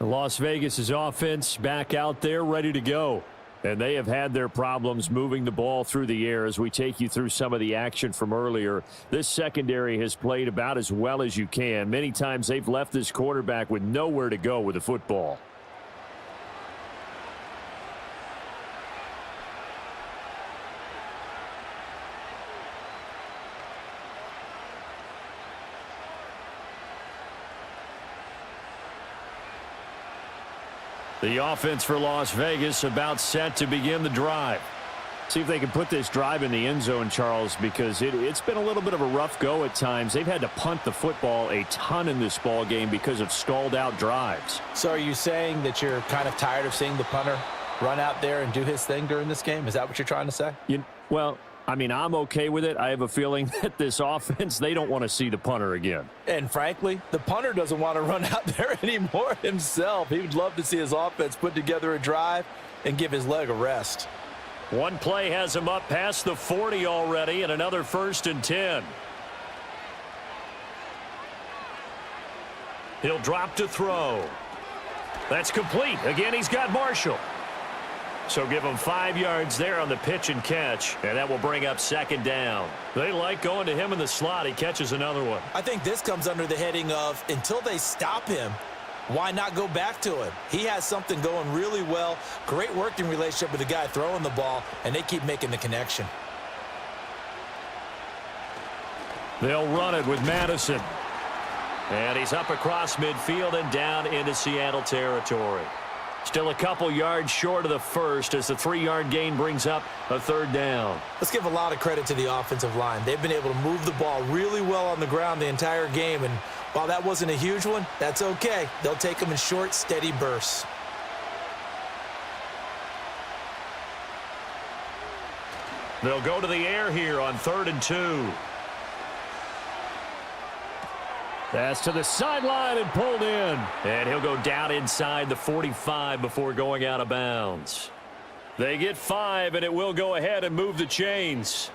Las Vegas' offense back out there ready to go. And they have had their problems moving the ball through the air as we take you through some of the action from earlier. This secondary has played about as well as you can. Many times they've left this quarterback with nowhere to go with the football. The offense for Las Vegas about set to begin the drive. See if they can put this drive in the end zone, Charles, because it's been a little bit of a rough go at times. They've had to punt the football a ton in this ball game because of stalled out drives. So are you saying that you're kind of tired of seeing the punter run out there and do his thing during this game? Is that what you're trying to say? Well, I mean, I'm okay with it. I have a feeling that this offense, they don't want to see the punter again. And frankly, the punter doesn't want to run out there anymore himself. He would love to see his offense put together a drive and give his leg a rest. One play has him up past the 40 already, and another 1st and 10. He'll drop to throw. That's complete. Again, he's got Marshall. So give him 5 yards there on the pitch and catch, and that will bring up 2nd down. They like going to him in the slot. He catches another one. I think this comes under the heading of until they stop him, why not go back to him? He has something going really well. Great working relationship with the guy throwing the ball, and they keep making the connection. They'll run it with Madison. And he's up across midfield and down into Seattle territory. Still a couple yards short of the first as the 3-yard gain brings up a 3rd down. Let's give a lot of credit to the offensive line. They've been able to move the ball really well on the ground the entire game, and while that wasn't a huge one, that's okay. They'll take them in short, steady bursts. They'll go to the air here on 3rd and 2. That's to the sideline and pulled in. And he'll go down inside the 45 before going out of bounds. They get 5, and it will go ahead and move the chains.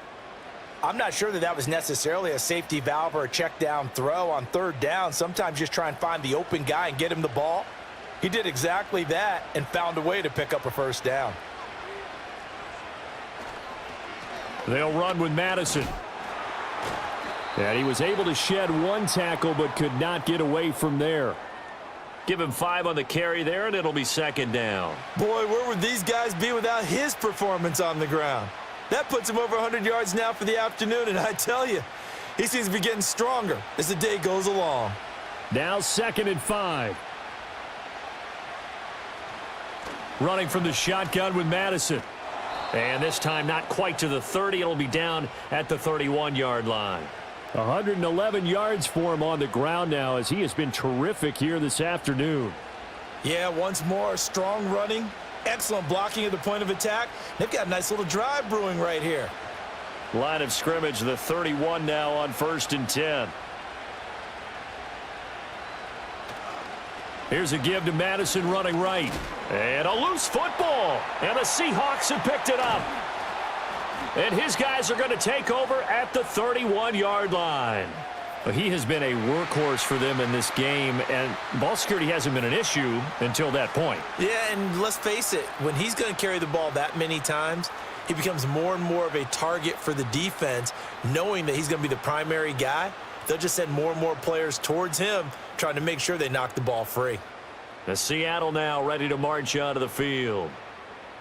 I'm not sure that was necessarily a safety valve or a check down throw on 3rd down. Sometimes just try and find the open guy and get him the ball. He did exactly that and found a way to pick up a 1st down. They'll run with Madison. And he was able to shed 1 tackle but could not get away from there. Give him 5 on the carry there, and it'll be 2nd down. Boy, where would these guys be without his performance on the ground? That puts him over 100 yards now for the afternoon, and I tell you, he seems to be getting stronger as the day goes along. Now 2nd and 5. Running from the shotgun with Madison. And this time not quite to the 30. It'll be down at the 31-yard line. 111 yards for him on the ground now as he has been terrific here this afternoon. Yeah, once more, strong running, excellent blocking at the point of attack. They've got a nice little drive brewing right here. Line of scrimmage, the 31 now on 1st and 10. Here's a give to Madison running right. And a loose football. And the Seahawks have picked it up. And his guys are going to take over at the 31-yard line. He has been a workhorse for them in this game, and ball security hasn't been an issue until that point. Yeah, and let's face it, when he's going to carry the ball that many times, he becomes more and more of a target for the defense, knowing that he's going to be the primary guy. They'll just send more and more players towards him, trying to make sure they knock the ball free. The Seattle now ready to march onto the field.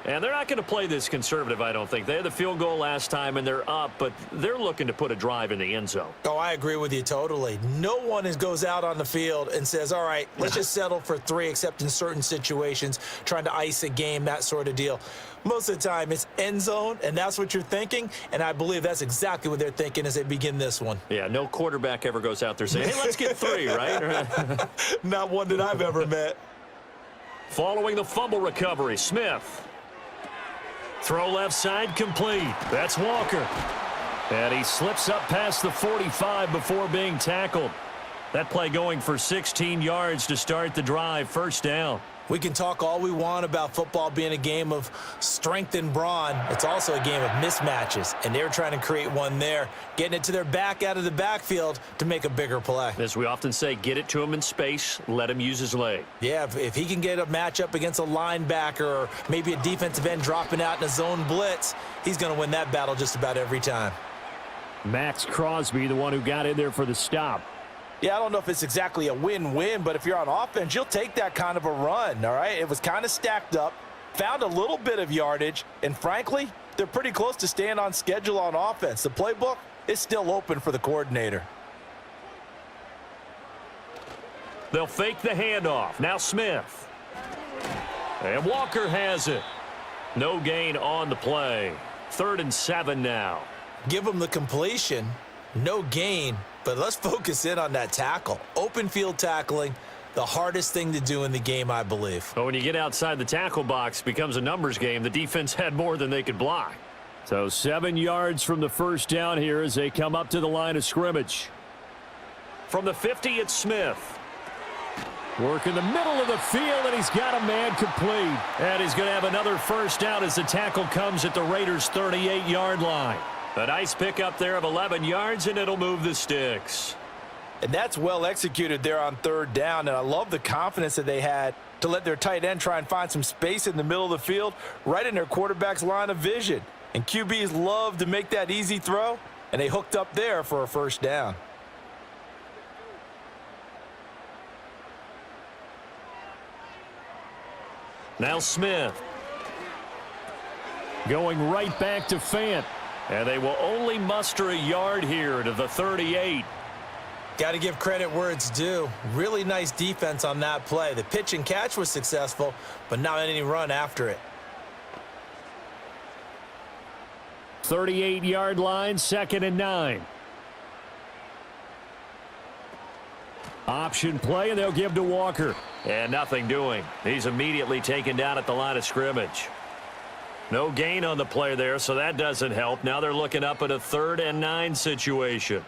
And they're not going to play this conservative, I don't think. They had the field goal last time, and they're up, but they're looking to put a drive in the end zone. Oh, I agree with you totally. No one goes out on the field and says, all right, let's just settle for 3, except in certain situations, trying to ice a game, that sort of deal. Most of the time, it's end zone, and that's what you're thinking, and I believe that's exactly what they're thinking as they begin this one. Yeah, no quarterback ever goes out there saying, hey, let's get 3, right? Not one that I've ever met. Following the fumble recovery, Smith. Throw left side complete. That's Walker. And he slips up past the 45 before being tackled. That play going for 16 yards to start the drive. 1st down. We can talk all we want about football being a game of strength and brawn. It's also a game of mismatches, and they're trying to create one there, getting it to their back out of the backfield to make a bigger play. As we often say, get it to him in space, let him use his leg. Yeah, if he can get a matchup against a linebacker or maybe a defensive end dropping out in a zone blitz, he's going to win that battle just about every time. Max Crosby, the one who got in there for the stop. Yeah, I don't know if it's exactly a win-win, but if you're on offense, you'll take that kind of a run, all right? It was kind of stacked up, found a little bit of yardage, and frankly, they're pretty close to staying on schedule on offense. The playbook is still open for the coordinator. They'll fake the handoff. Now Smith. And Walker has it. No gain on the play. 3rd and 7 now. Give him the completion. No gain, but let's focus in on that tackle. Open field tackling, the hardest thing to do in the game, I believe. But when you get outside the tackle box, it becomes a numbers game. The defense had more than they could block. So 7 yards from the first down here as they come up to the line of scrimmage. From the 50, it's Smith. Work in the middle of the field, and he's got a man complete. And he's going to have another first down as the tackle comes at the Raiders' 38-yard line. A nice pickup there of 11 yards, and it'll move the sticks. And that's well executed there on 3rd down, and I love the confidence that they had to let their tight end try and find some space in the middle of the field, right in their quarterback's line of vision. And QBs love to make that easy throw, and they hooked up there for a first down. Now Smith. Going right back to Fant. And they will only muster a yard here to the 38. Got to give credit where it's due. Really nice defense on that play. The pitch and catch was successful, but not any run after it. 38-yard line, 2nd and 9. Option play, and they'll give to Walker. And nothing doing. He's immediately taken down at the line of scrimmage. No gain on the play there, so that doesn't help. Now they're looking up at a 3rd and 9 situation.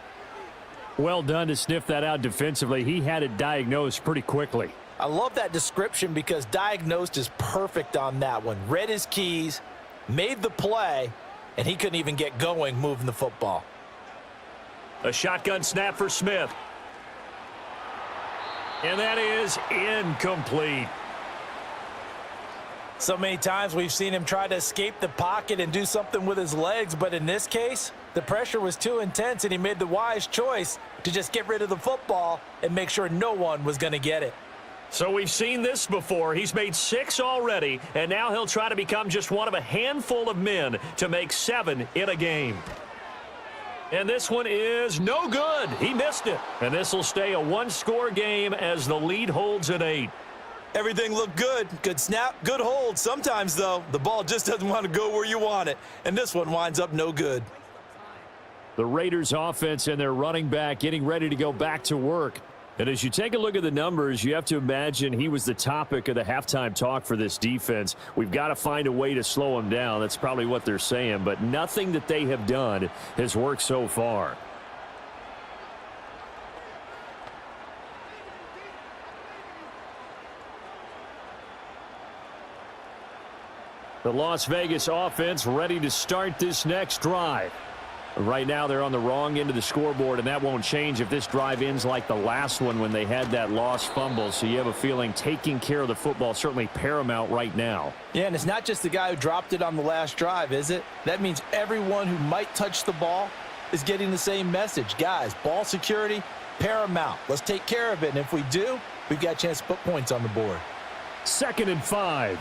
Well done to sniff that out defensively. He had it diagnosed pretty quickly. I love that description because diagnosed is perfect on that one. Read his keys, made the play, and he couldn't even get going moving the football. A shotgun snap for Smith. And that is incomplete. So many times we've seen him try to escape the pocket and do something with his legs, but in this case, the pressure was too intense and he made the wise choice to just get rid of the football and make sure no one was going to get it. So we've seen this before. He's made 6 already, and now he'll try to become just one of a handful of men to make 7 in a game. And this one is no good. He missed it. And this will stay a 1-score game as the lead holds at 8. Everything looked good. Good snap, good hold. Sometimes, though, the ball just doesn't want to go where you want it. And this one winds up no good. The Raiders offense and their running back getting ready to go back to work. And as you take a look at the numbers, you have to imagine he was the topic of the halftime talk for this defense. We've got to find a way to slow him down. That's probably what they're saying. But nothing that they have done has worked so far. The Las Vegas offense ready to start this next drive. Right now they're on the wrong end of the scoreboard, and that won't change if this drive ends like the last one when they had that lost fumble. So you have a feeling taking care of the football certainly paramount right now. Yeah, and it's not just the guy who dropped it on the last drive, is it? That means everyone who might touch the ball is getting the same message. Guys, ball security, paramount. Let's take care of it, and if we do, we've got a chance to put points on the board. 2nd and 5.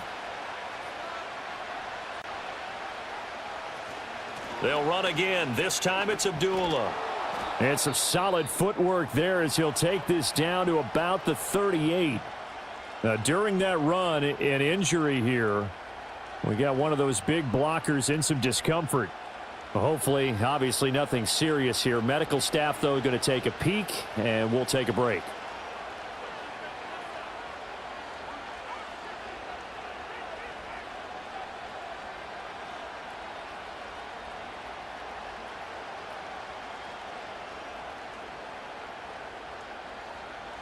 They'll run again. This time it's Abdullah. And some solid footwork there as he'll take this down to about the 38. Now, during that run, an injury here. We got one of those big blockers in some discomfort. Hopefully, obviously nothing serious here. Medical staff, though, going to take a peek, and we'll take a break.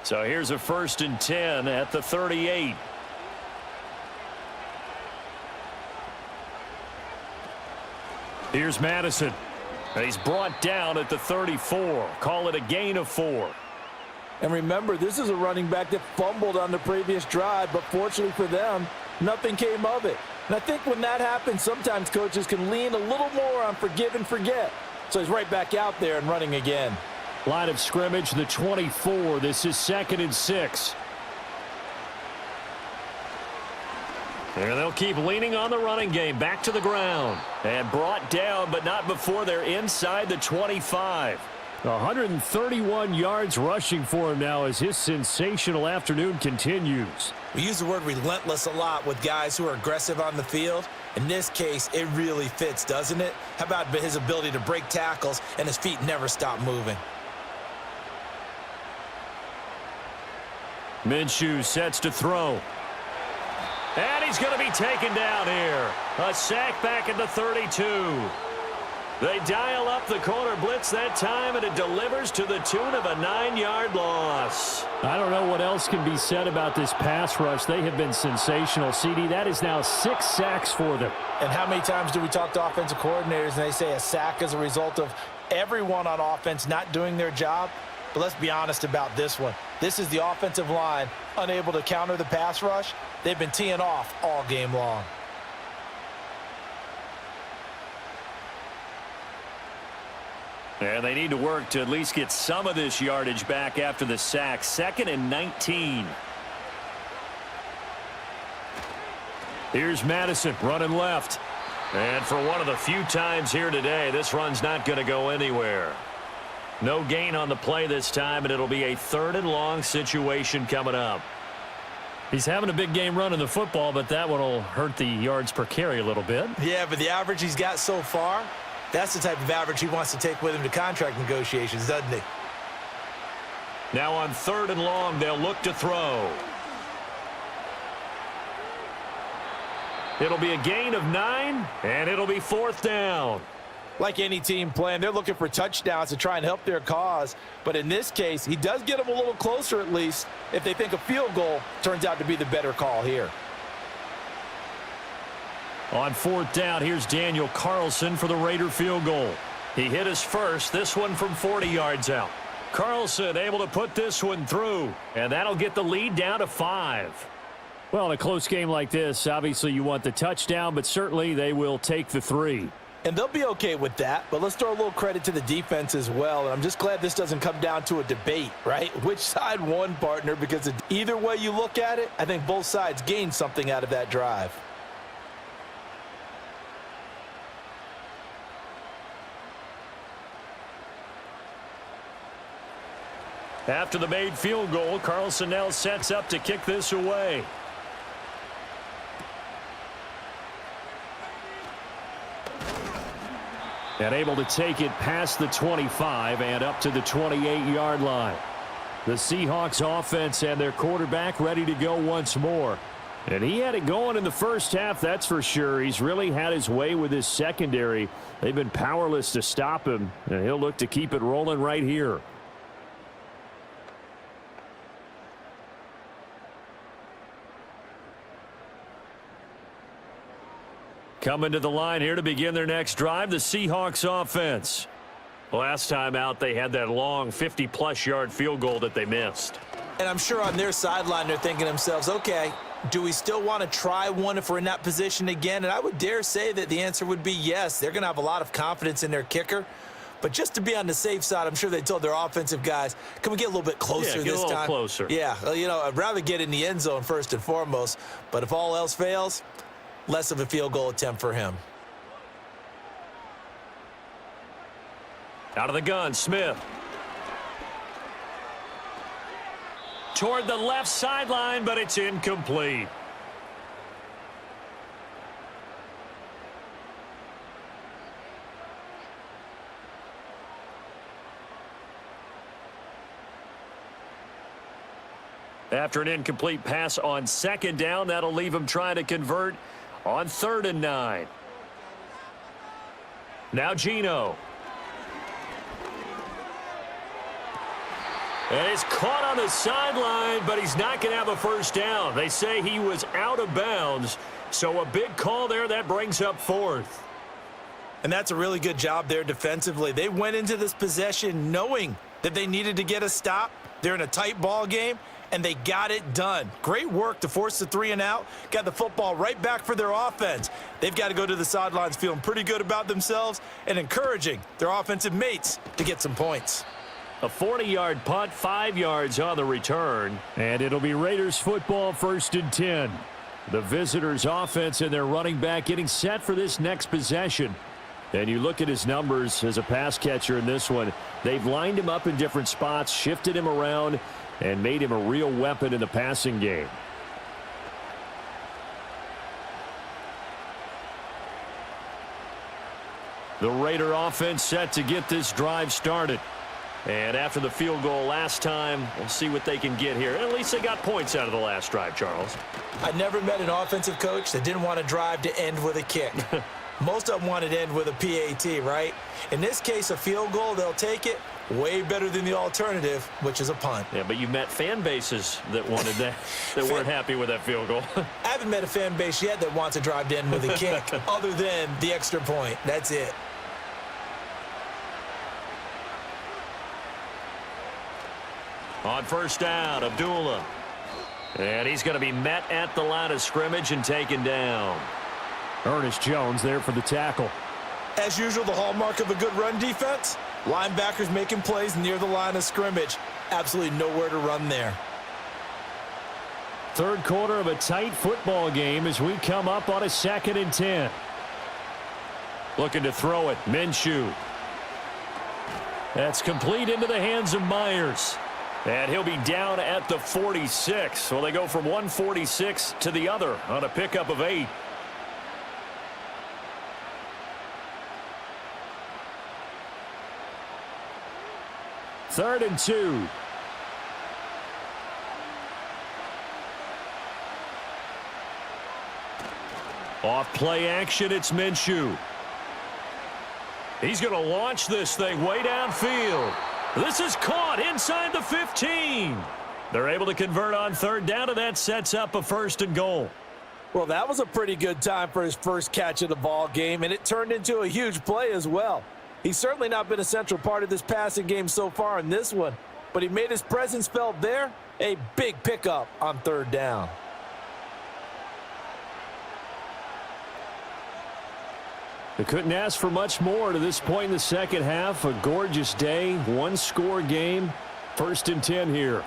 So here's a 1st and 10 at the 38. Here's Madison. And he's brought down at the 34. Call it a gain of 4. And remember, this is a running back that fumbled on the previous drive, but fortunately for them, nothing came of it. And I think when that happens, sometimes coaches can lean a little more on forgive and forget. So he's right back out there and running again. Line of scrimmage, the 24. This is 2nd and 6. And they'll keep leaning on the running game. Back to the ground. And brought down, but not before they're inside the 25. 131 yards rushing for him now as his sensational afternoon continues. We use the word relentless a lot with guys who are aggressive on the field. In this case, it really fits, doesn't it? How about his ability to break tackles and his feet never stop moving? Minshew sets to throw. And he's going to be taken down here. A sack back at the 32. They dial up the corner blitz that time, and it delivers to the tune of a 9-yard loss. I don't know what else can be said about this pass rush. They have been sensational, CD. That is now 6 sacks for them. And how many times do we talk to offensive coordinators and they say a sack is a result of everyone on offense not doing their job? But let's be honest about this one. This is the offensive line unable to counter the pass rush. They've been teeing off all game long. And they need to work to at least get some of this yardage back after the sack. 2nd and 19. Here's Madison running left. And for one of the few times here today, this run's not going to go anywhere. No gain on the play this time, and it'll be a 3rd and long situation coming up. He's having a big game running the football, but that one will hurt the yards per carry a little bit. Yeah, but the average he's got so far, that's the type of average he wants to take with him to contract negotiations, doesn't he? Now on 3rd and long, they'll look to throw. It'll be a gain of 9, and it'll be 4th down. Like any team playing, they're looking for touchdowns to try and help their cause. But in this case, he does get them a little closer at least if they think a field goal turns out to be the better call here. On 4th down, here's Daniel Carlson for the Raider field goal. He hit his first, this one from 40 yards out. Carlson able to put this one through, and that'll get the lead down to 5. Well, in a close game like this, obviously you want the touchdown, but certainly they will take the 3. And they'll be okay with that, but let's throw a little credit to the defense as well. And I'm just glad this doesn't come down to a debate, right? Which side won, partner? Because either way you look at it, I think both sides gained something out of that drive. After the made field goal, Carlson now sets up to kick this away. And able to take it past the 25 and up to the 28-yard line. The Seahawks offense and their quarterback ready to go once more. And he had it going in the first half, that's for sure. He's really had his way with his secondary. They've been powerless to stop him, and he'll look to keep it rolling right here. Coming to the line here to begin their next drive, the Seahawks offense. Last time out, they had that long 50-plus yard field goal that they missed. And I'm sure on their sideline they're thinking to themselves, okay, do we still want to try one if we're in that position again? And I would dare say that the answer would be yes. They're going to have a lot of confidence in their kicker. But just to be on the safe side, I'm sure they told their offensive guys, can we get a little bit closer this time? Yeah, get a little closer. Yeah, you know, I'd rather get in the end zone first and foremost. But if all else fails, less of a field goal attempt for him. Out of the gun, Smith. Toward the left sideline, but it's incomplete. After an incomplete pass on 2nd down, that'll leave him trying to convert on 3rd and 9. Now Geno. And he's caught on the sideline, but he's not going to have a first down. They say he was out of bounds, so a big call there. That brings up 4th. And that's a really good job there defensively. They went into this possession knowing that they needed to get a stop. They're in a tight ball game, and they got it done. Great work to force the 3 and out. Got the football right back for their offense. They've got to go to the sidelines feeling pretty good about themselves and encouraging their offensive mates to get some points. A 40-yard punt, 5 yards on the return. And it'll be Raiders football, 1st and 10. The visitors' offense and their running back getting set for this next possession. And you look at his numbers as a pass catcher in this one. They've lined him up in different spots, shifted him around, and made him a real weapon in the passing game. The Raider offense set to get this drive started. And after the field goal last time, we'll see what they can get here. At least they got points out of the last drive, Charles. I never met an offensive coach that didn't want a drive to end with a kick. Most of them wanted to end with a PAT, right? In this case, a field goal, they'll take it. Way better than the alternative, which is a punt. Yeah, but you met fan bases that wanted that, that weren't happy with that field goal. I haven't met a fan base yet that wants a drive to end with a kick, other than the extra point. That's it. On first down, Abdullah. And he's going to be met at the line of scrimmage and taken down. Ernest Jones there for the tackle. As usual, the hallmark of a good run defense, linebackers making plays near the line of scrimmage. Absolutely nowhere to run there. Third quarter of a tight football game as we come up on a 2nd and 10. Looking to throw it, Minshew. That's complete into the hands of Myers. And he'll be down at the 46. Well, they go from 146 to the other on a pickup of 8. Third and 2. Off play action, it's Minshew. He's going to launch this thing way downfield. This is caught inside the 15. They're able to convert on third down, and that sets up a 1st and goal. Well, that was a pretty good time for his first catch of the ball game, and it turned into a huge play as well. He's certainly not been a central part of this passing game so far in this one, but he made his presence felt there. A big pickup on third down. They couldn't ask for much more to this point in the second half. A gorgeous day, one-score game. 1st and 10 here.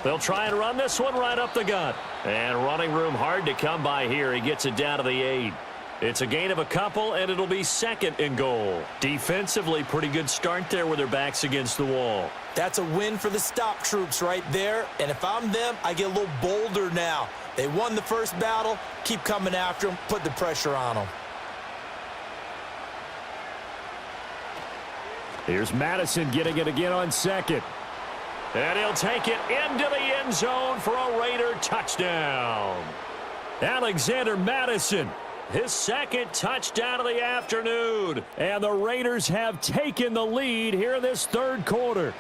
They'll try and run this one right up the gut. And running room hard to come by here. He gets it down to the 8. It's a gain of a couple, and it'll be 2nd and goal. Defensively, pretty good start there with their backs against the wall. That's a win for the stop troops right there. And if I'm them, I get a little bolder now. They won the first battle. Keep coming after them. Put the pressure on them. Here's Madison getting it again on 2nd. And he'll take it into the end zone for a Raider touchdown. Alexander Madison, his 2nd touchdown of the afternoon. And the Raiders have taken the lead here in this 3rd quarter.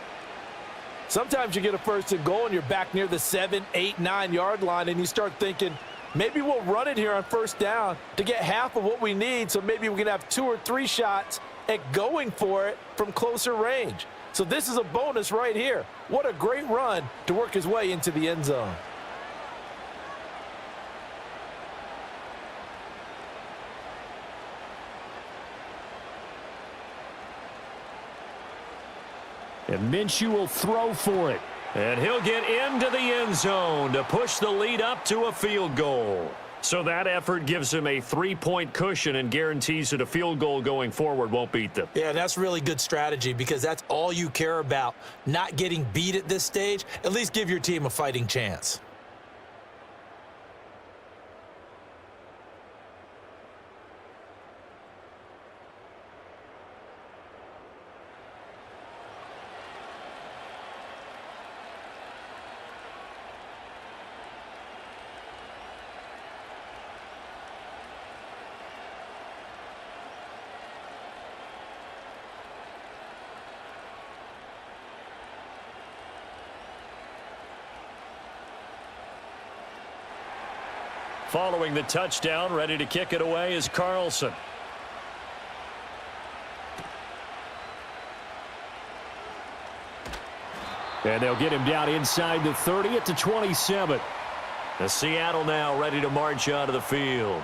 Sometimes you get a 1st and goal and you're back near the 7, 8, 9 yard line, and you start thinking, maybe we'll run it here on first down to get half of what we need, so maybe we can have 2 or 3 shots at going for it from closer range. So this is a bonus right here. What a great run to work his way into the end zone. And Minshew will throw for it. And he'll get into the end zone to push the lead up to a field goal. So that effort gives him a 3-point cushion and guarantees that a field goal going forward won't beat them. Yeah, that's really good strategy because that's all you care about. Not getting beat at this stage. At least give your team a fighting chance. Following the touchdown, ready to kick it away is Carlson. And they'll get him down inside the 30 at the 27. The Seattle now ready to march onto the field.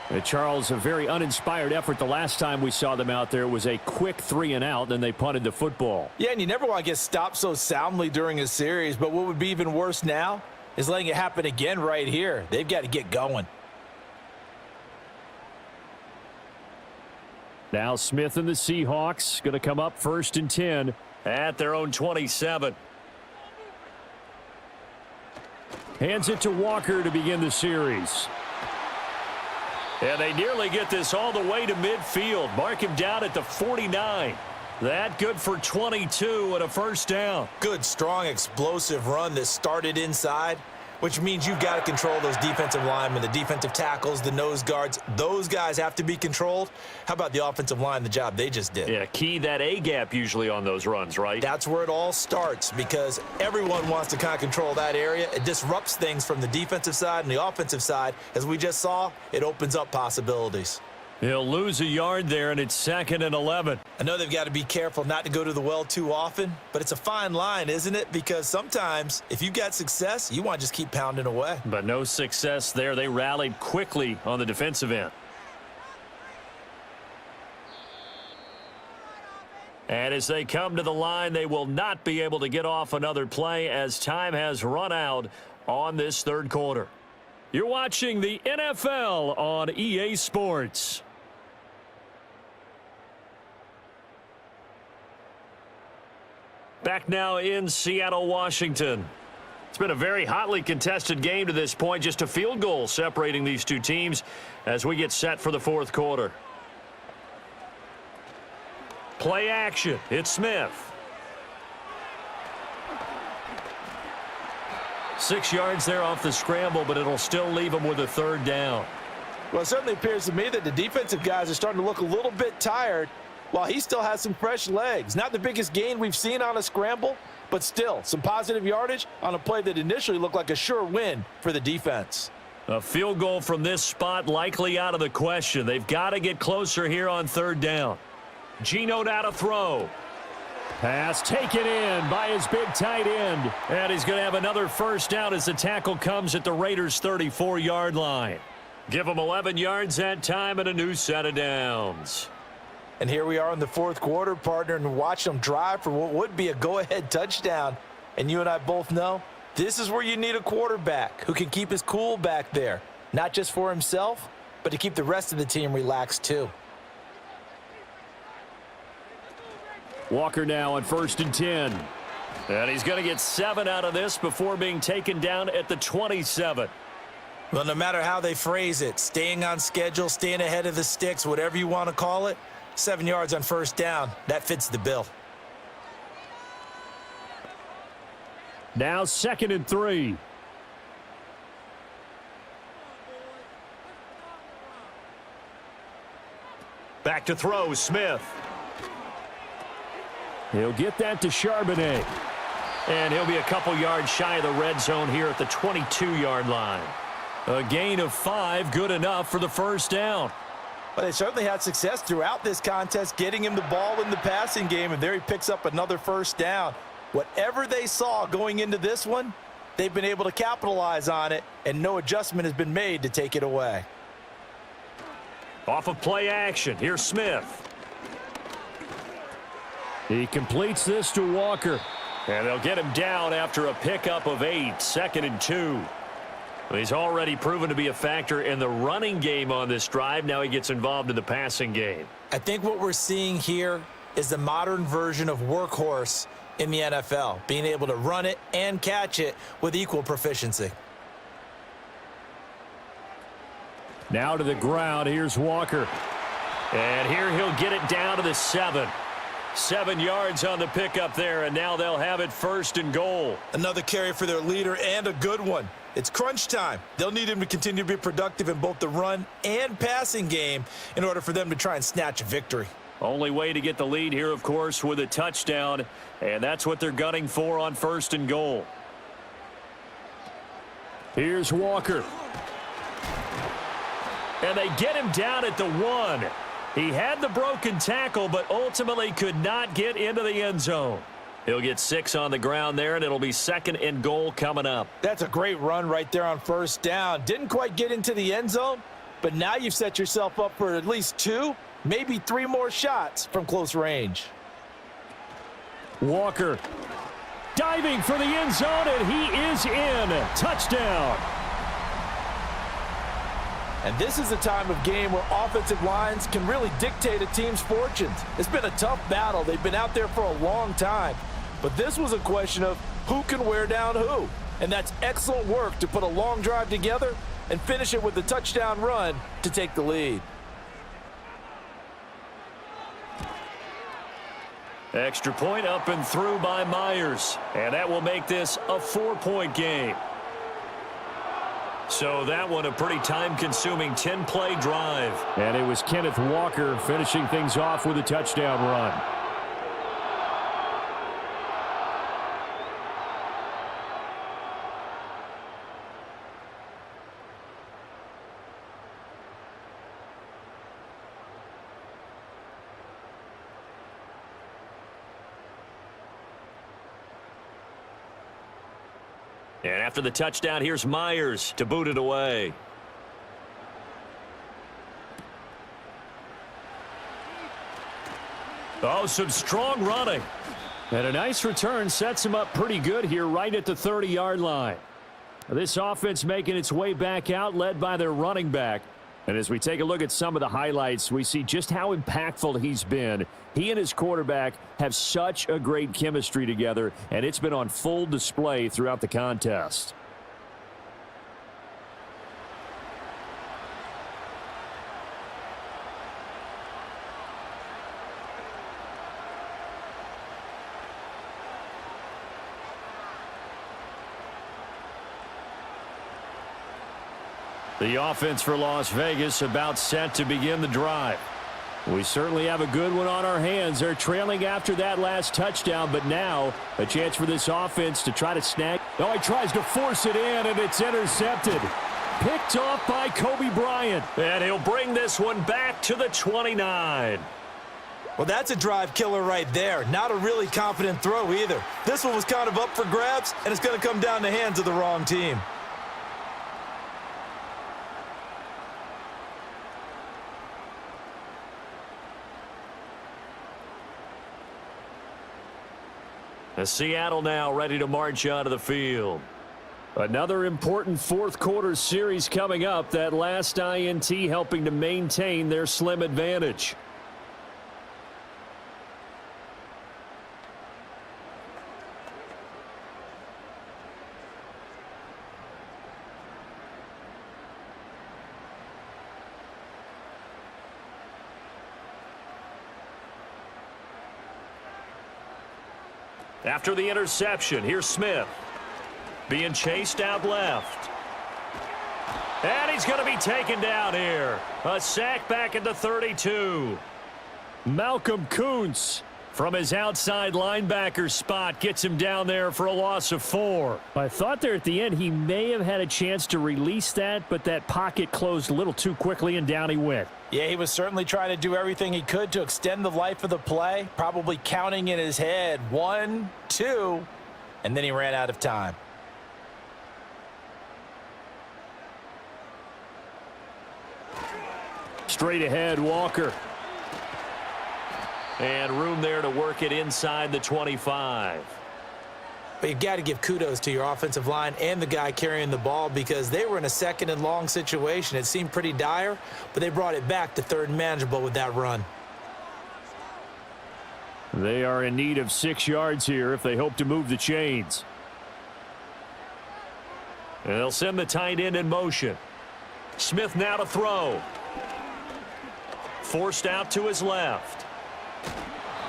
And Charles, a very uninspired effort the last time we saw them out there. It was a quick 3 and out, then they punted the football. Yeah, and you never want to get stopped so soundly during a series, but what would be even worse now is letting it happen again right here. They've got to get going. Now Smith and the Seahawks going to come up 1st and 10 at their own 27. Hands it to Walker to begin the series. And they nearly get this all the way to midfield. Mark him down at the 49. That good for 22 and a first down. Good, strong, explosive run that started inside, which means you've got to control those defensive linemen, the defensive tackles, the nose guards. Those guys have to be controlled. How about the offensive line, the job they just did? Yeah, key that A-gap usually on those runs, right? That's where it all starts because everyone wants to kind of control that area. It disrupts things from the defensive side and the offensive side. As we just saw, it opens up possibilities. He'll lose a yard there, and it's 2nd and 11. I know they've got to be careful not to go to the well too often, but it's a fine line, isn't it? Because sometimes if you've got success, you want to just keep pounding away. But no success there. They rallied quickly on the defensive end. And as they come to the line, they will not be able to get off another play as time has run out on this 3rd quarter. You're watching the NFL on EA Sports. Back now in Seattle, Washington. It's been a very hotly contested game to this point. Just a field goal separating these two teams as we get set for the 4th quarter. Play action. It's Smith. 6 yards there off the scramble, but it'll still leave him with a 3rd down. Well, it certainly appears to me that the defensive guys are starting to look a little bit tired while he still has some fresh legs. Not the biggest gain we've seen on a scramble, but still some positive yardage on a play that initially looked like a sure win for the defense. A field goal from this spot likely out of the question. They've got to get closer here on 3rd down. Geno now to throw. Pass taken in by his big tight end. And he's going to have another first down as the tackle comes at the Raiders' 34-yard line. Give them 11 yards that time and a new set of downs. And here we are in the 4th quarter, partner, and watch them drive for what would be a go-ahead touchdown. And you and I both know this is where you need a quarterback who can keep his cool back there, not just for himself, but to keep the rest of the team relaxed too. Walker now on 1st and 10. And he's going to get 7 out of this before being taken down at the 27. Well, no matter how they phrase it, staying on schedule, staying ahead of the sticks, whatever you want to call it, 7 yards on 1st down, that fits the bill. Now 2nd and 3. Back to throw, Smith. He'll get that to Charbonnet. And he'll be a couple yards shy of the red zone here at the 22-yard line. A gain of 5, good enough for the first down. Well, they certainly had success throughout this contest, getting him the ball in the passing game, and there he picks up another first down. Whatever they saw going into this one, they've been able to capitalize on it, and no adjustment has been made to take it away. Off of play action, here's Smith. He completes this to Walker. And they'll get him down after a pickup of 8, 2nd and 2. He's already proven to be a factor in the running game on this drive. Now he gets involved in the passing game. I think what we're seeing here is the modern version of workhorse in the NFL, being able to run it and catch it with equal proficiency. Now to the ground. Here's Walker. And here he'll get it down to the 7. 7 yards on the pickup there, and now they'll have it 1st and goal. Another carry for their leader and a good one. It's crunch time. They'll need him to continue to be productive in both the run and passing game in order for them to try and snatch a victory. Only way to get the lead here, of course, with a touchdown, and that's what they're gunning for on 1st and goal. Here's Walker. And they get him down at the 1. He had the broken tackle, but ultimately could not get into the end zone. He'll get 6 on the ground there, and it'll be 2nd and goal coming up. That's a great run right there on 1st down. Didn't quite get into the end zone, but now you've set yourself up for at least 2, maybe 3 more shots from close range. Walker diving for the end zone, and he is in. Touchdown. And this is a time of game where offensive lines can really dictate a team's fortunes. It's been a tough battle. They've been out there for a long time. But this was a question of who can wear down who. And that's excellent work to put a long drive together and finish it with a touchdown run to take the lead. Extra point up and through by Myers. And that will make this a 4-point game. So that one a pretty time-consuming 10-play drive. And it was Kenneth Walker finishing things off with a touchdown run. And after the touchdown, here's Myers to boot it away. Oh, some strong running. And a nice return sets him up pretty good here right at the 30-yard line. This offense making its way back out, led by their running back. And as we take a look at some of the highlights, we see just how impactful he's been. He and his quarterback have such a great chemistry together, and it's been on full display throughout the contest. The offense for Las Vegas about set to begin the drive. We certainly have a good one on our hands. They're trailing after that last touchdown, but now a chance for this offense to try to snag. Oh, he tries to force it in, and it's intercepted. Picked off by Kobe Bryant. And he'll bring this one back to the 29. Well, that's a drive killer right there. Not a really confident throw either. This one was kind of up for grabs, and it's going to come down the hands of the wrong team. Seattle now ready to march onto the field. Another important fourth quarter series coming up. That last INT helping to maintain their slim advantage. After the interception, here's Smith. Being chased out left. And he's going to be taken down here. A sack back at the 32. Malcolm Kuntz from his outside linebacker spot gets him down there for a loss of 4. I thought there at the end he may have had a chance to release that, but that pocket closed a little too quickly and down he went. Yeah, he was certainly trying to do everything he could to extend the life of the play, probably counting in his head 1, 2, and then he ran out of time. Straight ahead, Walker. And room there to work it inside the 25. But you got to give kudos to your offensive line and the guy carrying the ball because they were in a second and long situation. It seemed pretty dire, but they brought it back to third and manageable with that run. They are in need of 6 yards here if they hope to move the chains. And they'll send the tight end in motion. Smith now to throw. Forced out to his left.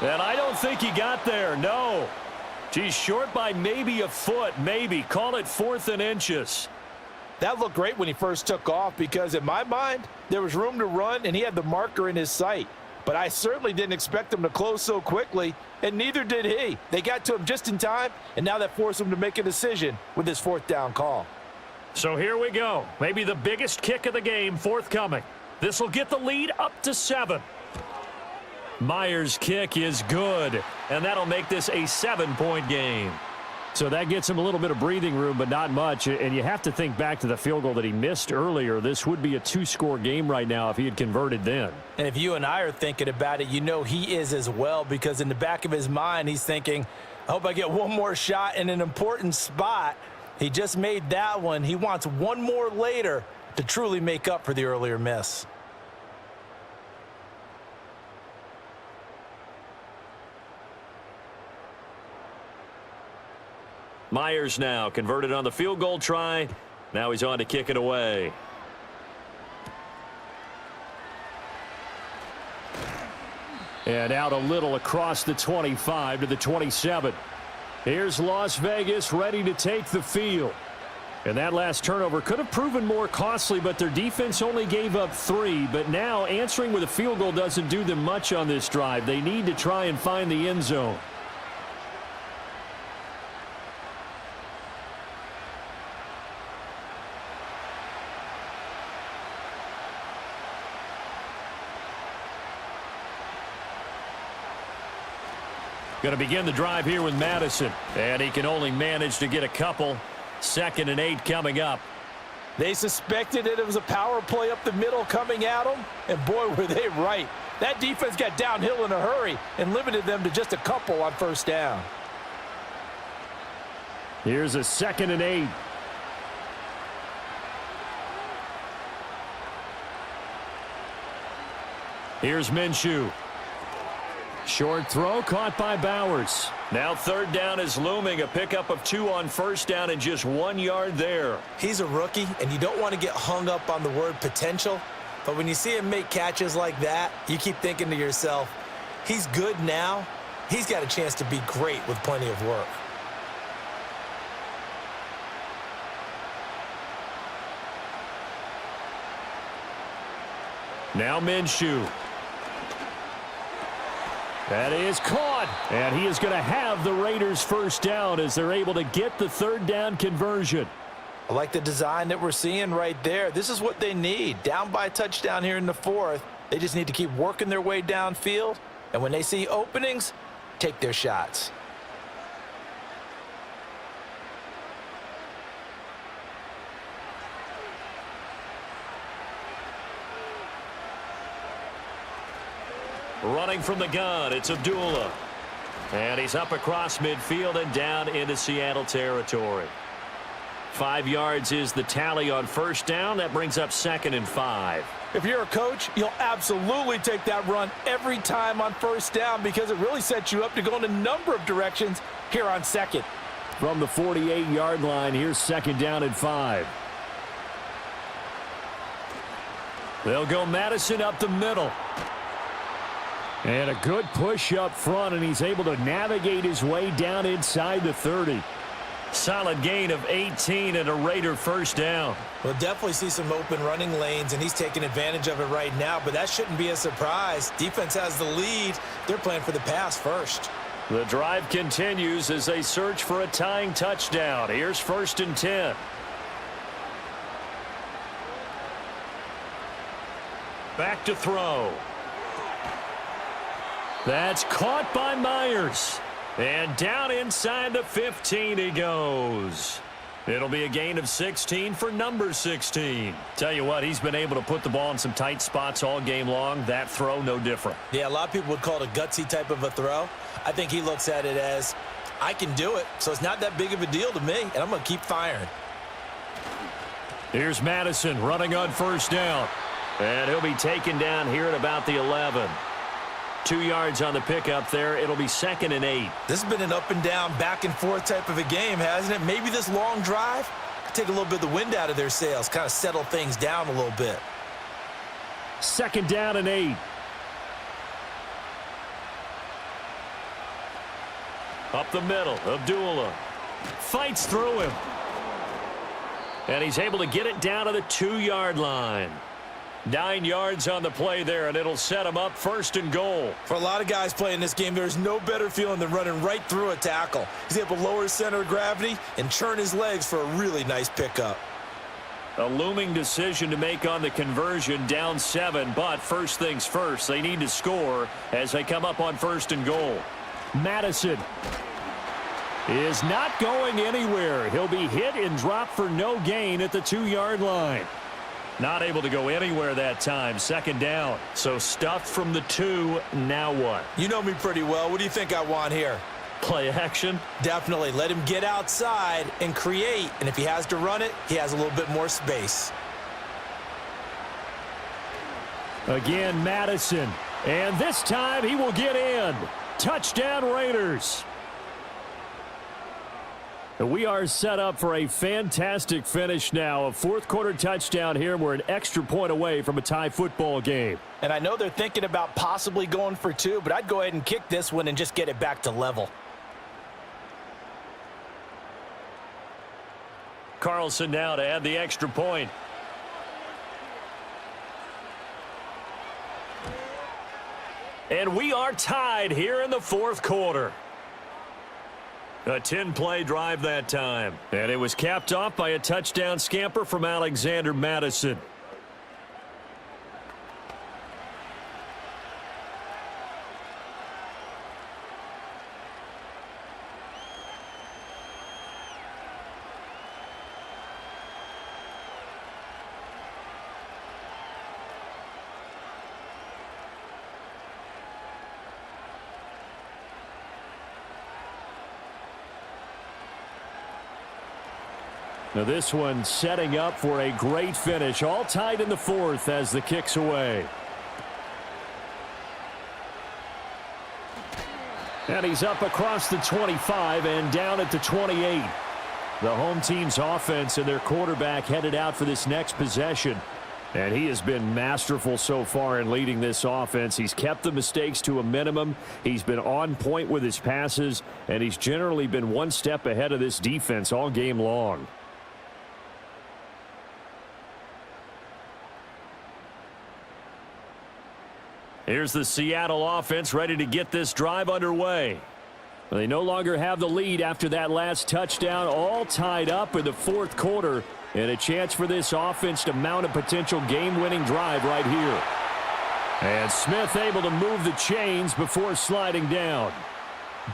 And I don't think he got there, no. He's short by maybe a foot, maybe. Call it 4th and inches. That looked great when he first took off because in my mind, there was room to run and he had the marker in his sight. But I certainly didn't expect him to close so quickly, and neither did he. They got to him just in time, and now that forced him to make a decision with his 4th down call. So here we go. Maybe the biggest kick of the game forthcoming. This will get the lead up to 7. Myers' kick is good, and that'll make this a 7-point game. So that gets him a little bit of breathing room, but not much. And you have to think back to the field goal that he missed earlier. This would be a 2-score game right now if he had converted then. And if you and I are thinking about it, you know he is as well, because in the back of his mind, he's thinking, I hope I get one more shot in an important spot. He just made that one. He wants one more later to truly make up for the earlier miss. Myers now converted on the field goal try. Now he's on to kick it away. And out a little across the 25 to the 27. Here's Las Vegas ready to take the field. And that last turnover could have proven more costly, but their defense only gave up 3. But now answering with a field goal doesn't do them much on this drive. They need to try and find the end zone. Going to begin the drive here with Madison. And he can only manage to get a couple. 2nd and 8 coming up. They suspected it was a power play up the middle coming at them, and boy, were they right. That defense got downhill in a hurry and limited them to just a couple on first down. Here's a 2nd and 8. Here's Minshew. Short throw caught by Bowers. Now 3rd down is looming. A pickup of 2 on first down and just 1 yard there. He's a rookie, and you don't want to get hung up on the word potential. But when you see him make catches like that, you keep thinking to yourself, he's good now. He's got a chance to be great with plenty of work. Now Minshew. That is caught, and he is going to have the Raiders first down as they're able to get the 3rd down conversion. I like the design that we're seeing right there. This is what they need. Down by a touchdown here in the 4th. They just need to keep working their way downfield, and when they see openings, take their shots. Running from the gun, it's Abdullah. And he's up across midfield and down into Seattle territory. 5 yards is the tally on first down. That brings up 2nd and 5. If you're a coach, you'll absolutely take that run every time on first down because it really sets you up to go in a number of directions here on 2nd. From the 48-yard line, here's 2nd down and 5. They'll go Madison up the middle. And a good push up front, and he's able to navigate his way down inside the 30. Solid gain of 18 and a Raider first down. We'll definitely see some open running lanes, and he's taking advantage of it right now, but that shouldn't be a surprise. Defense has the lead. They're playing for the pass first. The drive continues as they search for a tying touchdown. Here's 1st and 10. Back to throw. That's caught by Myers. And down inside the 15 he goes. It'll be a gain of 16 for number 16. Tell you what, he's been able to put the ball in some tight spots all game long. That throw, no different. Yeah, a lot of people would call it a gutsy type of a throw. I think he looks at it as, I can do it, so it's not that big of a deal to me, and I'm going to keep firing. Here's Madison running on first down. And he'll be taken down here at about the 11. 2 yards on the pickup there. It'll be 2nd and 8. This has been an up and down, back and forth type of a game, hasn't it? Maybe this long drive could take a little bit of the wind out of their sails, kind of settle things down a little bit. 2nd down and 8. Up the middle, Abdullah fights through him. And he's able to get it down to the 2-yard line. 9 yards on the play there, and it'll set him up 1st and goal. For a lot of guys playing this game, there's no better feeling than running right through a tackle. He's able to lower his center of gravity and churn his legs for a really nice pickup. A looming decision to make on the conversion, down 7, but first things first, they need to score as they come up on 1st and goal. Madison is not going anywhere. He'll be hit and dropped for no gain at the 2-yard line. Not able to go anywhere that time. 2nd down. So stuffed from the 2. Now what? You know me pretty well. What do you think I want here? Play action? Definitely. Let him get outside and create. And if he has to run it, he has a little bit more space. Again, Madison. And this time he will get in. Touchdown, Raiders. We are set up for a fantastic finish now. A fourth-quarter touchdown here. We're an extra point away from a tie football game. And I know they're thinking about possibly going for two, but I'd go ahead and kick this one and just get it back to level. Carlson now to add the extra point. And we are tied here in the fourth quarter. A 10-play drive that time. And it was capped off by a touchdown scamper from Alexander Madison. Now this one setting up for a great finish. All tied in the fourth as the kick's away. And he's up across the 25 and down at the 28. The home team's offense and their quarterback headed out for this next possession. And he has been masterful so far in leading this offense. He's kept the mistakes to a minimum. He's been on point with his passes. And he's generally been one step ahead of this defense all game long. Here's the Seattle offense ready to get this drive underway. They no longer have the lead after that last touchdown, all tied up in the fourth quarter, and a chance for this offense to mount a potential game-winning drive right here. And Smith able to move the chains before sliding down.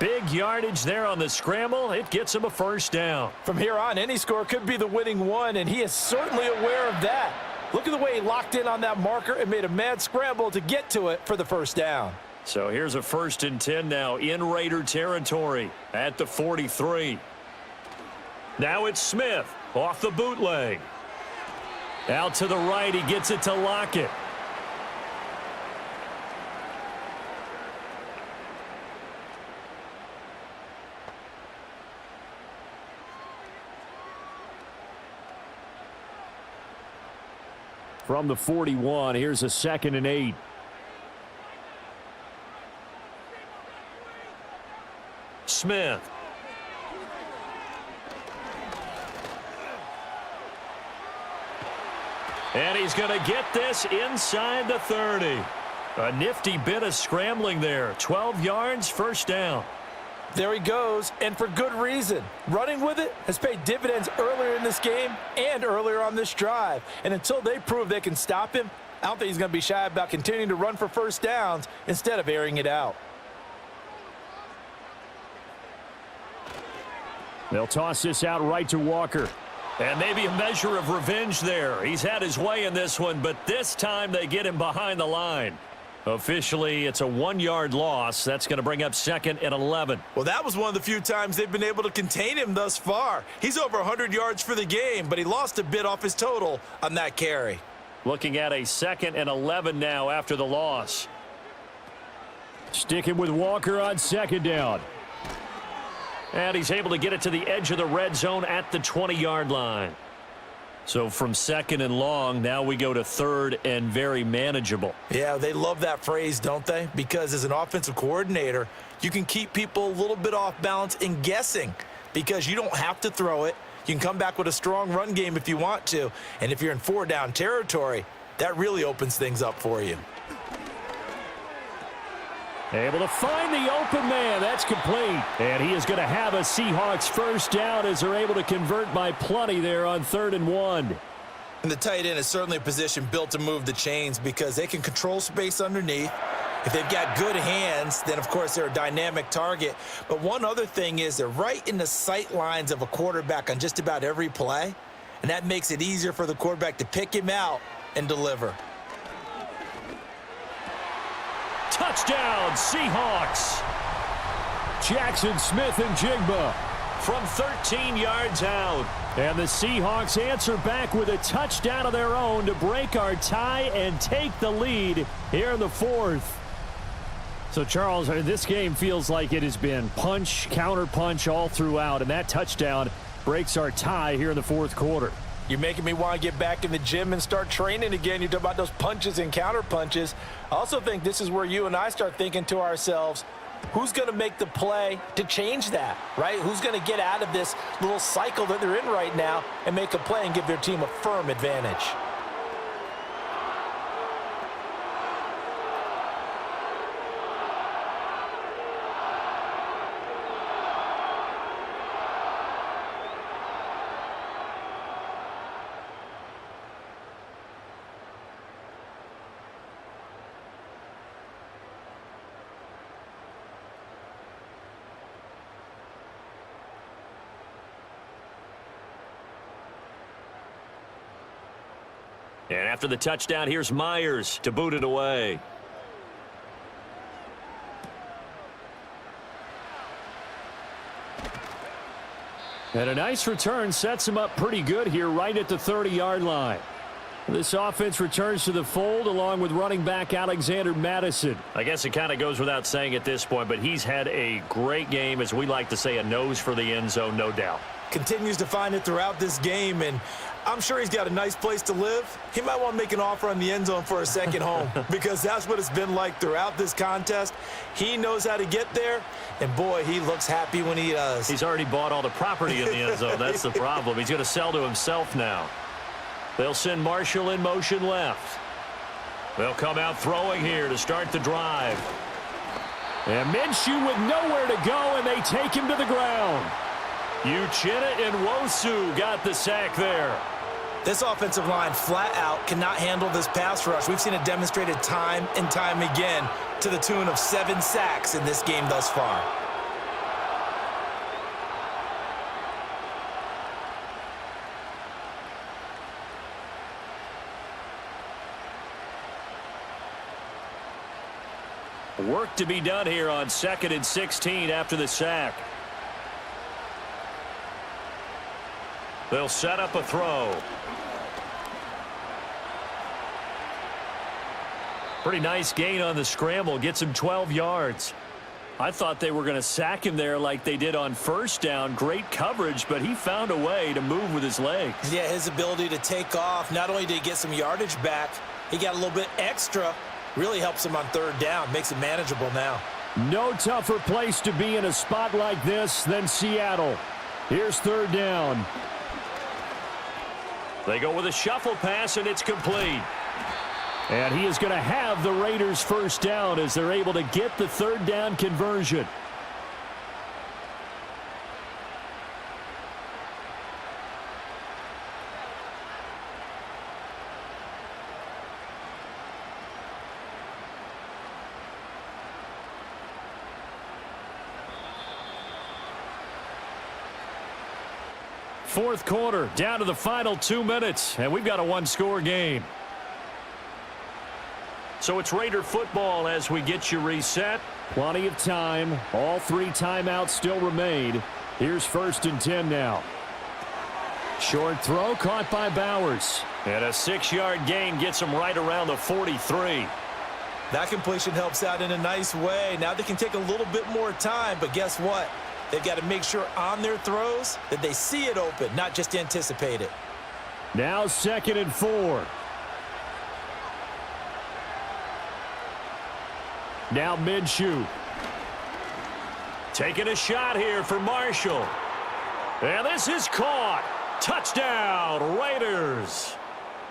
Big yardage there on the scramble. It gets him a first down. From here on, any score could be the winning one, and he is certainly aware of that. Look at the way he locked in on that marker and made a mad scramble to get to it for the first down. So here's a 1st and 10 now in Raider territory at the 43. Now it's Smith off the bootleg. Out to the right, he gets it to Lockett. From the 41, here's a 2nd and 8. Smith. And he's going to get this inside the 30. A nifty bit of scrambling there. 12 yards, first down. There he goes, and for good reason. Running with it has paid dividends earlier in this game and earlier on this drive. And until they prove they can stop him, I don't think he's going to be shy about continuing to run for first downs instead of airing it out. They'll toss this out right to Walker. And maybe a measure of revenge there. He's had his way in this one, but this time they get him behind the line. Officially, it's a 1-yard loss. That's going to bring up 2nd and 11. Well, that was one of the few times they've been able to contain him thus far. He's over 100 yards for the game, but he lost a bit off his total on that carry. Looking at a 2nd and 11 now after the loss. Sticking with Walker on 2nd down. And he's able to get it to the edge of the red zone at the 20-yard line. So from 2nd and long, now we go to 3rd and very manageable. Yeah, they love that phrase, don't they? Because as an offensive coordinator, you can keep people a little bit off balance and guessing because you don't have to throw it. You can come back with a strong run game if you want to. And if you're in 4-down territory, that really opens things up for you. Able to find the open man. That's complete. And he is going to have a Seahawks first down as they're able to convert by plenty there on 3rd and 1. And the tight end is certainly a position built to move the chains because they can control space underneath. If they've got good hands, then, of course, they're a dynamic target. But one other thing is they're right in the sight lines of a quarterback on just about every play. And that makes it easier for the quarterback to pick him out and deliver. Touchdown, Seahawks. Jackson Smith and Jigba from 13 yards out. And the Seahawks answer back with a touchdown of their own to break our tie and take the lead here in the fourth. So, Charles, this game feels like it has been punch, counter-punch all throughout, and that touchdown breaks our tie here in the fourth quarter. You're making me want to get back in the gym and start training again. You talk about those punches and counter punches. I also think this is where you and I start thinking to ourselves, who's going to make the play to change that, right? Who's going to get out of this little cycle that they're in right now and make a play and give their team a firm advantage? And after the touchdown, here's Myers to boot it away. And a nice return sets him up pretty good here right at the 30-yard line. This offense returns to the fold along with running back Alexander Madison. I guess it kind of goes without saying at this point, but he's had a great game, as we like to say, a nose for the end zone, no doubt. Continues to find it throughout this game, and I'm sure he's got a nice place to live. He might want to make an offer on the end zone for a second home because that's what it's been like throughout this contest. He knows how to get there, and boy, he looks happy when he does. He's already bought all the property in the end zone. That's the problem. He's going to sell to himself now. They'll send Marshall in motion left. They'll come out throwing here to start the drive. And Minshew with nowhere to go, and they take him to the ground. Uchenna and Wosu got the sack there. This offensive line flat out cannot handle this pass rush. We've seen it demonstrated time and time again to the tune of 7 sacks in this game thus far. Work to be done here on 2nd and 16 after the sack. They'll set up a throw. Pretty nice gain on the scramble. Gets him 12 yards. I thought they were going to sack him there like they did on first down. Great coverage, but he found a way to move with his legs. Yeah, his ability to take off. Not only did he get some yardage back, he got a little bit extra. Really helps him on 3rd down. Makes it manageable now. No tougher place to be in a spot like this than Seattle. Here's 3rd down. They go with a shuffle pass, and it's complete. And he is going to have the Raiders' first down as they're able to get the 3rd down conversion. Fourth quarter, down to the final 2 minutes, and we've got a 1-score game. So it's Raider football as we get you reset. Plenty of time. All 3 timeouts still remain. Here's 1st and 10 now. Short throw caught by Bowers. And a 6-yard gain gets him right around the 43. That completion helps out in a nice way. Now they can take a little bit more time, but guess what? They've got to make sure on their throws that they see it open, not just anticipate it. Now 2nd and 4. Now Minshew. Taking a shot here for Marshall. And this is caught. Touchdown, Raiders.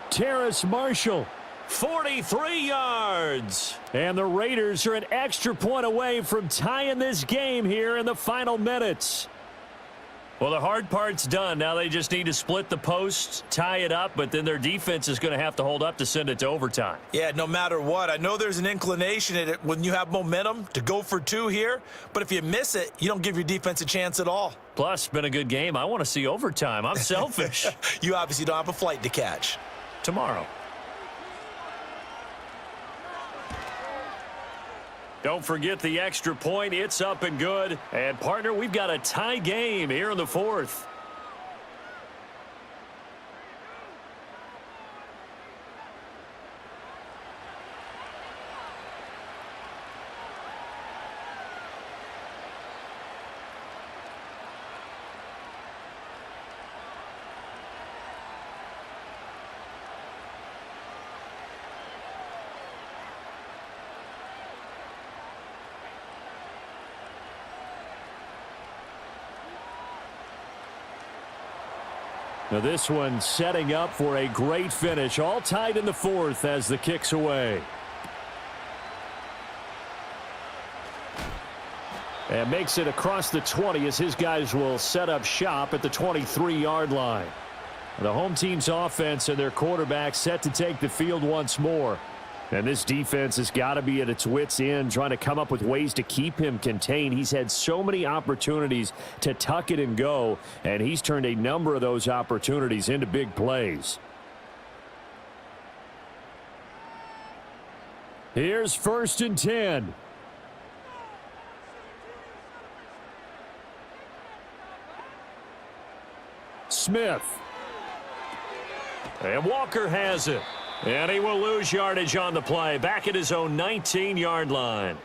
Terrace Marshall. 43 yards. And the Raiders are an extra point away from tying this game here in the final minutes. Well, the hard part's done. Now they just need to split the posts, tie it up, but then their defense is going to have to hold up to send it to overtime. Yeah, no matter what. I know there's an inclination in it when you have momentum to go for 2 here, but if you miss it, you don't give your defense a chance at all. Plus, been a good game. I want to see overtime. I'm selfish. You obviously don't have a flight to catch. Tomorrow. Don't forget the extra point. It's up and good. And, partner, we've got a tie game here in the fourth. Now this one setting up for a great finish. All tied in the fourth as the kick's away. And makes it across the 20 as his guys will set up shop at the 23-yard line. The home team's offense and their quarterback set to take the field once more. And this defense has got to be at its wits' end, trying to come up with ways to keep him contained. He's had so many opportunities to tuck it and go, and he's turned a number of those opportunities into big plays. Here's 1st and 10. Smith. And Walker has it. And he will lose yardage on the play. Back at his own 19-yard line.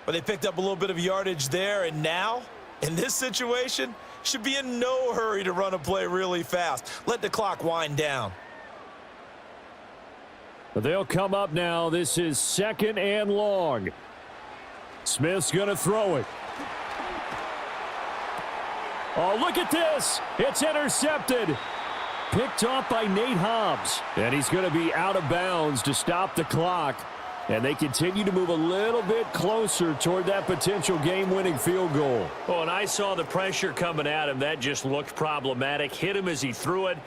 But they picked up a little bit of yardage there, and now, in this situation, should be in no hurry to run a play really fast. Let the clock wind down. But they'll come up now. This is 2nd and long. Smith's going to throw it. Oh, look at this. It's intercepted. Picked off by Nate Hobbs. And he's going to be out of bounds to stop the clock. And they continue to move a little bit closer toward that potential game-winning field goal. Oh, and I saw the pressure coming at him. That just looked problematic. Hit him as he threw it,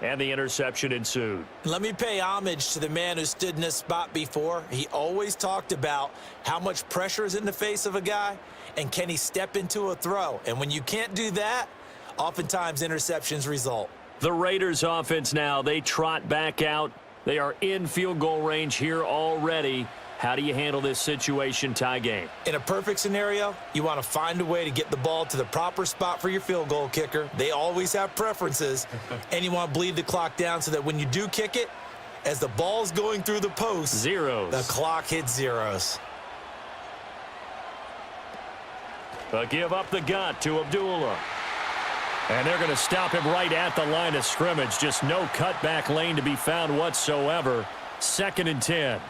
and the interception ensued. Let me pay homage to the man who stood in this spot before. He always talked about how much pressure is in the face of a guy, and can he step into a throw. And when you can't do that, oftentimes interceptions result. The Raiders offense now, they trot back out. They are in field goal range here already. How do you handle this situation? Tie game. In a perfect scenario, you want to find a way to get the ball to the proper spot for your field goal kicker. They always have preferences. And you want to bleed the clock down so that when you do kick it, as the ball's going through the post, zeros. The clock hits zeros. But give up the gut to Abdullah. And they're going to stop him right at the line of scrimmage. Just no cutback lane to be found whatsoever. 2nd and 10.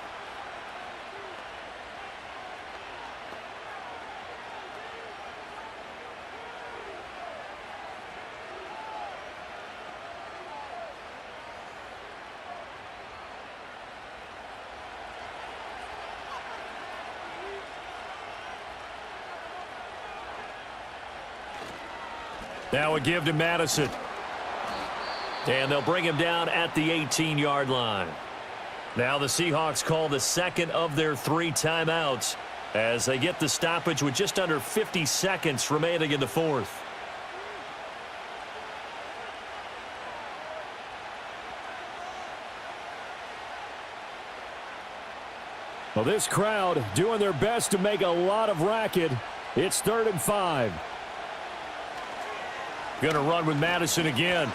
Now a give to Madison. And they'll bring him down at the 18-yard line. Now the Seahawks call the 2nd of their 3 timeouts as they get the stoppage with just under 50 seconds remaining in the 4th. Well, this crowd doing their best to make a lot of racket. It's 3rd and 5. Going to run with Madison again.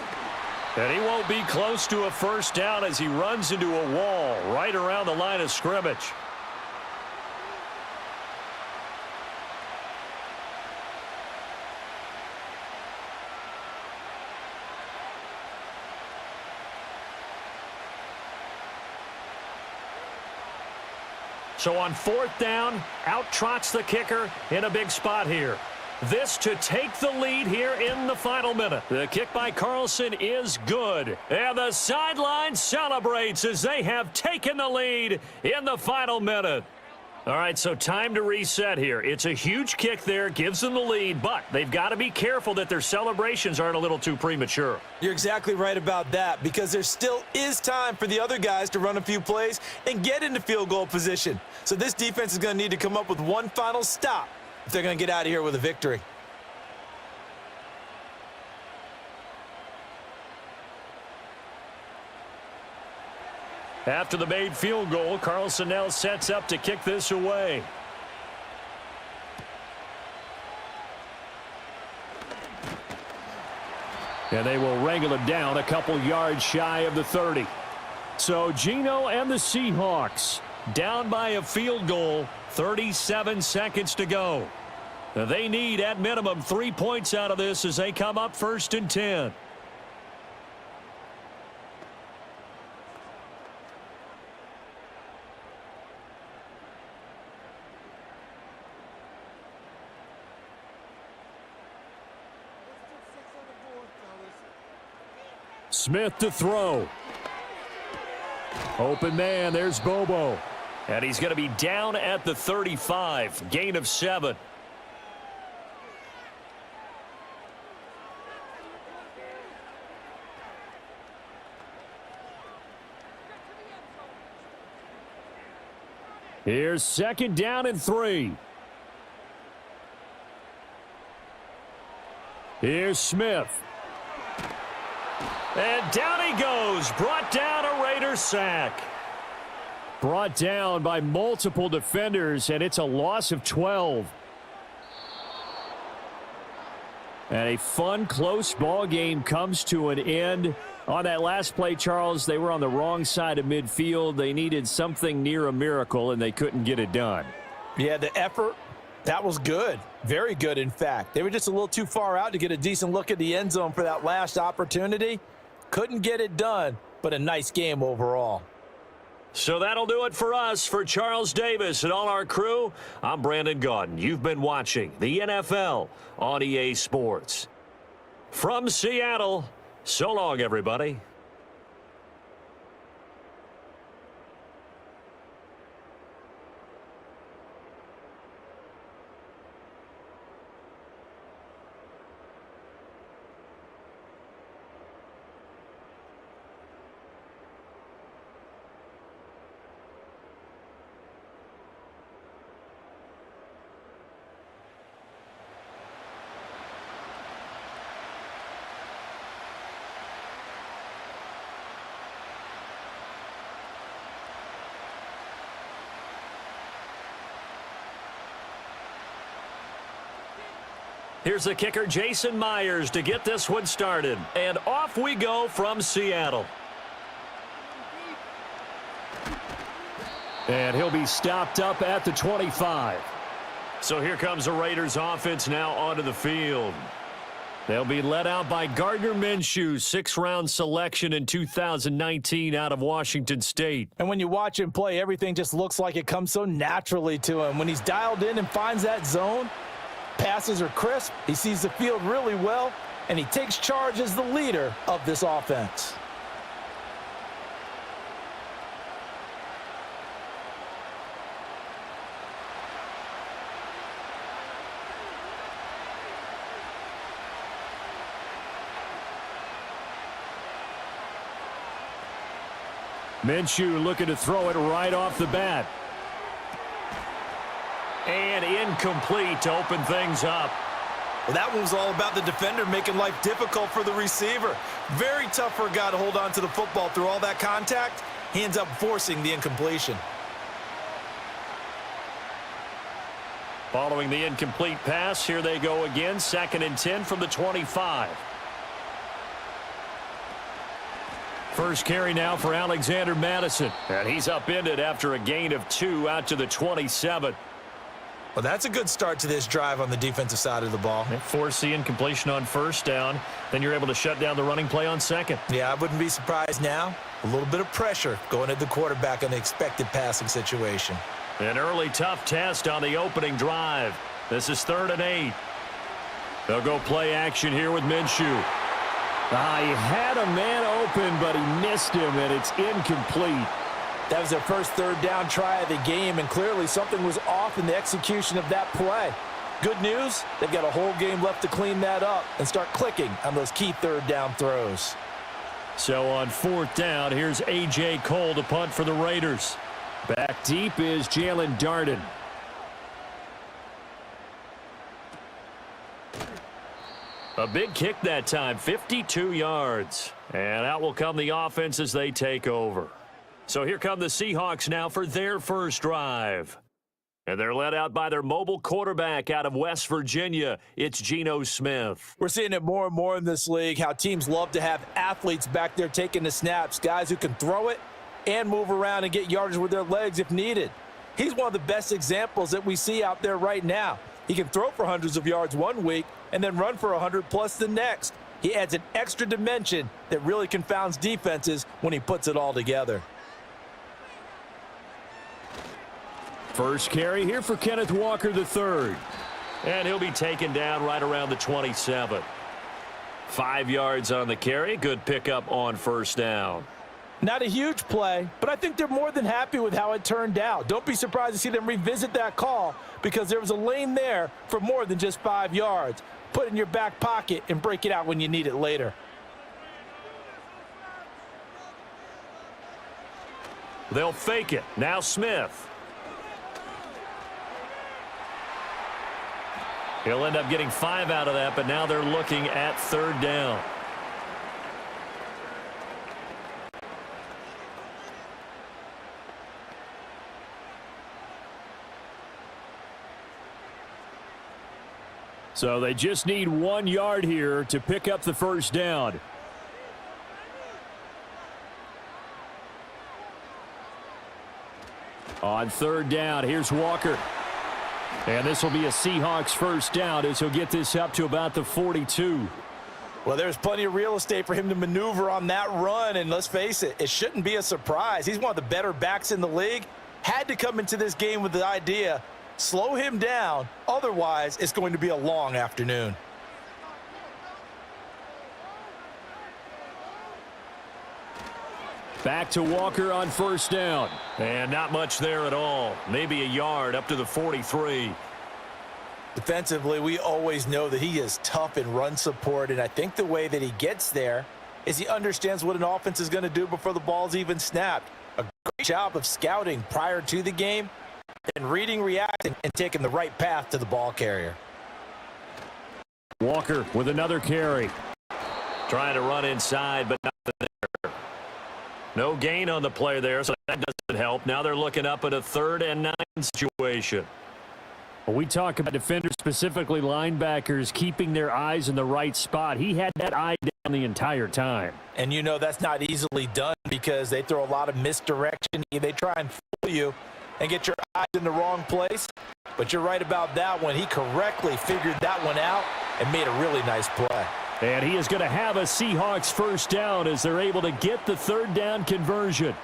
And he won't be close to a first down as he runs into a wall right around the line of scrimmage. So on 4th down, out trots the kicker in a big spot here. This to take the lead here in the final minute. The kick by Carlson is good. And the sideline celebrates as they have taken the lead in the final minute. All right, so time to reset here. It's a huge kick there, gives them the lead, but they've got to be careful that their celebrations aren't a little too premature. You're exactly right about that, because there still is time for the other guys to run a few plays and get into field goal position. So this defense is going to need to come up with one final stop if they're going to get out of here with a victory. After the made field goal, Carlson now sets up to kick this away. And they will wrangle it down a couple yards shy of the 30. So Geno and the Seahawks down by a field goal, 37 seconds to go. They need at minimum 3 points out of this as they come up 1st and 10. Smith to throw. Open man, there's Bobo. And he's going to be down at the 35, gain of 7. Here's 2nd down and 3. Here's Smith. And down he goes, brought down, a Raider sack. Brought down by multiple defenders, and it's a loss of 12. And a fun, close ball game comes to an end. On that last play, Charles, they were on the wrong side of midfield. They needed something near a miracle, and they couldn't get it done. Yeah, the effort, that was good. Very good, in fact. They were just a little too far out to get a decent look at the end zone for that last opportunity. Couldn't get it done, but a nice game overall. So that'll do it for us. For Charles Davis and all our crew, I'm Brandon Gaudin. You've been watching the NFL on EA Sports. From Seattle, so long, everybody. Here's the kicker, Jason Myers, to get this one started. And off we go from Seattle. And he'll be stopped up at the 25. So here comes the Raiders offense now onto the field. They'll be led out by Gardner Minshew, 6th-round selection in 2019 out of Washington State. And when you watch him play, everything just looks like it comes so naturally to him. When he's dialed in and finds that zone, passes are crisp, he sees the field really well, and he takes charge as the leader of this offense. Minshew looking to throw it right off the bat. And incomplete to open things up. Well, that one was all about the defender making life difficult for the receiver. Very tough for a guy to hold on to the football through all that contact. He ends up forcing the incompletion. Following the incomplete pass, here they go again. 2nd and 10 from the 25. First carry now for Alexander Madison. And he's upended after a gain of 2 out to the 27. Well, that's a good start to this drive on the defensive side of the ball. Force the incompletion on 1st down. Then you're able to shut down the running play on 2nd. Yeah, I wouldn't be surprised now. A little bit of pressure going at the quarterback in the expected passing situation. An early tough test on the opening drive. This is 3rd and 8. They'll go play action here with Minshew. He had a man open, but he missed him, and it's incomplete. That was their first 3rd down try of the game, and clearly something was off in the execution of that play. Good news, they've got a whole game left to clean that up and start clicking on those key 3rd down throws. So on 4th down, here's A.J. Cole to punt for the Raiders. Back deep is Jalen Darden. A big kick that time, 52 yards. And out will come the offense as they take over. So here come the Seahawks now for their first drive. And they're led out by their mobile quarterback out of West Virginia. It's Geno Smith. We're seeing it more and more in this league, how teams love to have athletes back there taking the snaps, guys who can throw it and move around and get yardage with their legs if needed. He's one of the best examples that we see out there right now. He can throw for hundreds of yards one week and then run for 100+ the next. He adds an extra dimension that really confounds defenses when he puts it all together. First carry here for Kenneth Walker III. And he'll be taken down right around the 27. 5 yards on the carry. Good pickup on first down. Not a huge play, but I think they're more than happy with how it turned out. Don't be surprised to see them revisit that call because there was a lane there for more than just 5 yards. Put it in your back pocket and break it out when you need it later. They'll fake it. Now Smith. He'll end up getting 5 out of that, but now they're looking at third down. So they just need 1 yard here to pick up the first down. On third down, here's Walker. And this will be a Seahawks first down as he'll get this up to about the 42. Well, there's plenty of real estate for him to maneuver on that run, and let's face it, it shouldn't be a surprise. He's one of the better backs in the league. Had to come into this game with the idea, slow him down, otherwise it's going to be a long afternoon. Back to Walker on first down. And not much there at all. Maybe a yard up to the 43. Defensively, we always know that he is tough in run support, and I think the way that he gets there is he understands what an offense is going to do before the ball's even snapped. A great job of scouting prior to the game and reading, reacting, and taking the right path to the ball carrier. Walker with another carry. Trying to run inside, but nothing there. No gain on the play there, so that doesn't help. Now they're looking up at a 3rd and 9 situation. When we talk about defenders, specifically linebackers, keeping their eyes in the right spot. He had that eye down the entire time. And you know that's not easily done because they throw a lot of misdirection. They try and fool you and get your eyes in the wrong place. But you're right about that one. He correctly figured that one out and made a really nice play. And he is going to have a Seahawks first down as they're able to get the third down conversion.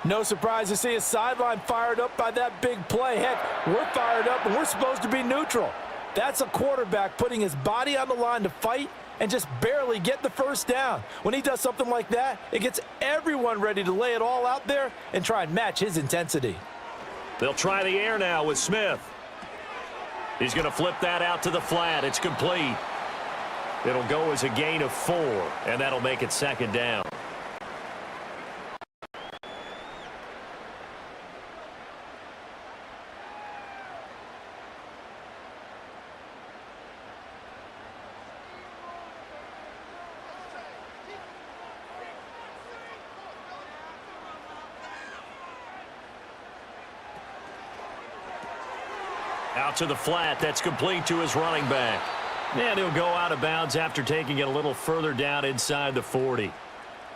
No surprise to see his sideline fired up by that big play. Heck, we're fired up and we're supposed to be neutral. That's a quarterback putting his body on the line to fight and just barely get the first down. When he does something like that, it gets everyone ready to lay it all out there and try and match his intensity. They'll try the air now with Smith. He's going to flip that out to the flat. It's complete. It'll go as a gain of 4, and that'll make it second down. Out to the flat. That's complete to his running back. And he'll go out of bounds after taking it a little further down inside the 40.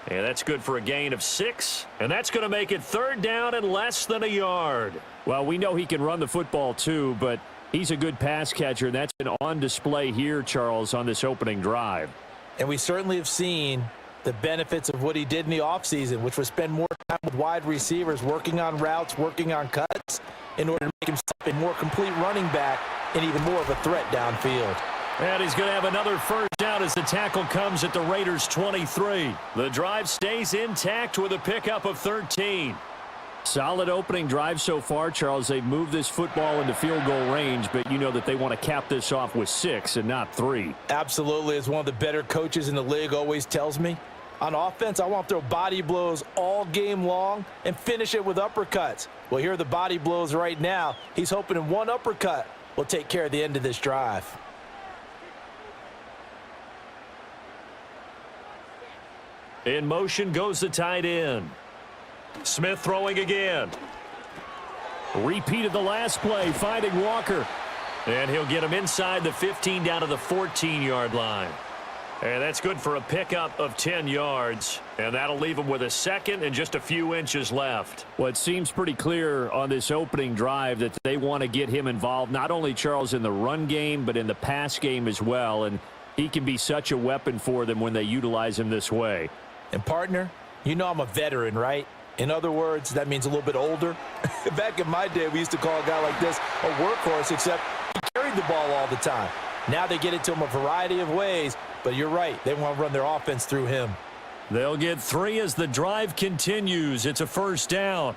And that's good for a gain of 6. And that's going to make it third down and less than a yard. Well, we know he can run the football too, but he's a good pass catcher. And that's been on display here, Charles, on this opening drive. And we certainly have seen the benefits of what he did in the offseason, which was spend more time with wide receivers, working on routes, working on cuts, in order to make himself a more complete running back and even more of a threat downfield. And he's going to have another first down as the tackle comes at the Raiders' 23. The drive stays intact with a pickup of 13. Solid opening drive so far, Charles. They've moved this football into field goal range, but you know that they want to cap this off with 6 and not 3. Absolutely. As one of the better coaches in the league always tells me, on offense, I want to throw body blows all game long and finish it with uppercuts. Well, here are the body blows right now. He's hoping in one uppercut will take care of the end of this drive. In motion goes the tight end. Smith throwing again. Repeat of the last play, finding Walker. And he'll get him inside the 15 down to the 14-yard line. And that's good for a pickup of 10 yards. And that'll leave him with a second and just a few inches left. Well, it seems pretty clear on this opening drive that they want to get him involved, not only, Charles, in the run game, but in the pass game as well. And he can be such a weapon for them when they utilize him this way. And, partner, you know I'm a veteran, right? In other words, that means a little bit older. Back in my day, we used to call a guy like this a workhorse, except he carried the ball all the time. Now they get it to him a variety of ways, but you're right. They want to run their offense through him. They'll get 3 as the drive continues. It's a first down.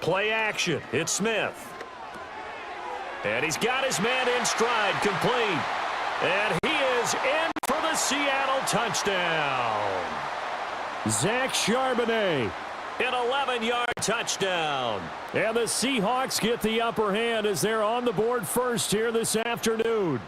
Play action. It's Smith. And he's got his man in stride, complete. And he is in for the Seattle touchdown. Zach Charbonnet, an 11-yard touchdown. And the Seahawks get the upper hand as they're on the board first here this afternoon.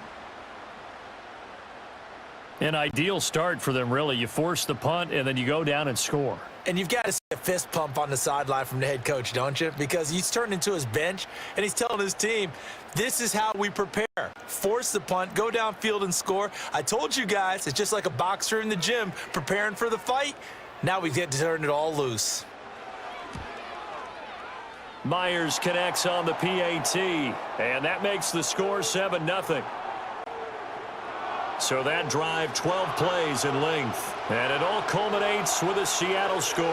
An ideal start for them, really. You force the punt, and then you go down and score. And you've got to see a fist pump on the sideline from the head coach, don't you? Because he's turned into his bench, and he's telling his team, this is how we prepare. Force the punt, go downfield and score. I told you guys, it's just like a boxer in the gym preparing for the fight. Now we get to turn it all loose. Myers connects on the PAT, and that makes the score 7-0. So that drive, 12 plays in length. And it all culminates with a Seattle score.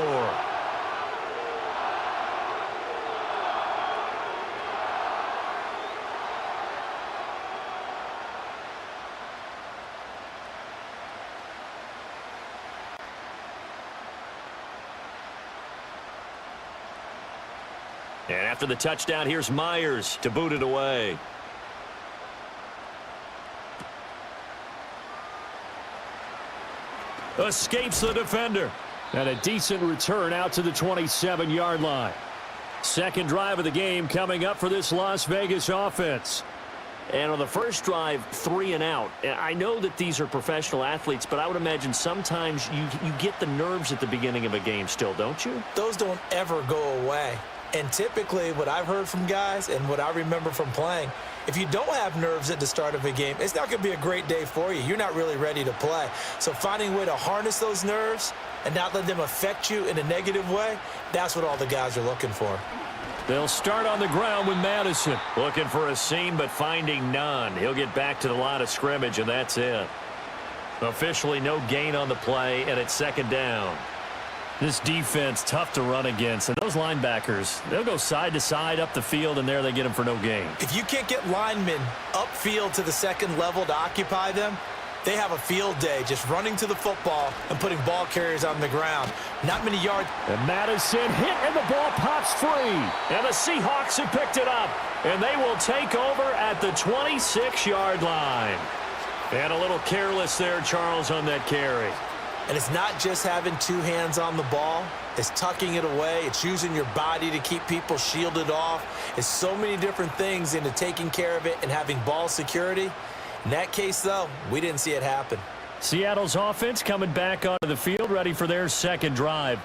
And after the touchdown, here's Myers to boot it away. Escapes the defender. And a decent return out to the 27-yard line. Second drive of the game coming up for this Las Vegas offense. And on the first drive, 3 and out. I know that these are professional athletes, but I would imagine sometimes you get the nerves at the beginning of a game still, don't you? Those don't ever go away. And typically what I've heard from guys and what I remember from playing, if you don't have nerves at the start of a game, it's not going to be a great day for you. You're not really ready to play. So finding a way to harness those nerves and not let them affect you in a negative way, that's what all the guys are looking for. They'll start on the ground with Madison. Looking for a seam, but finding none. He'll get back to the line of scrimmage, and that's it. Officially no gain on the play, and it's second down. This defense, tough to run against. And those linebackers, they'll go side to side up the field, and there they get them for no gain. If you can't get linemen upfield to the second level to occupy them, they have a field day just running to the football and putting ball carriers on the ground. Not many yards. And Madison hit, and the ball pops free. And the Seahawks have picked it up. And they will take over at the 26-yard line. And a little careless there, Charles, on that carry. And it's not just having 2 hands on the ball. It's tucking it away. It's using your body to keep people shielded off. It's so many different things into taking care of it and having ball security. In that case, though, we didn't see it happen. Seattle's offense coming back onto the field, ready for their second drive.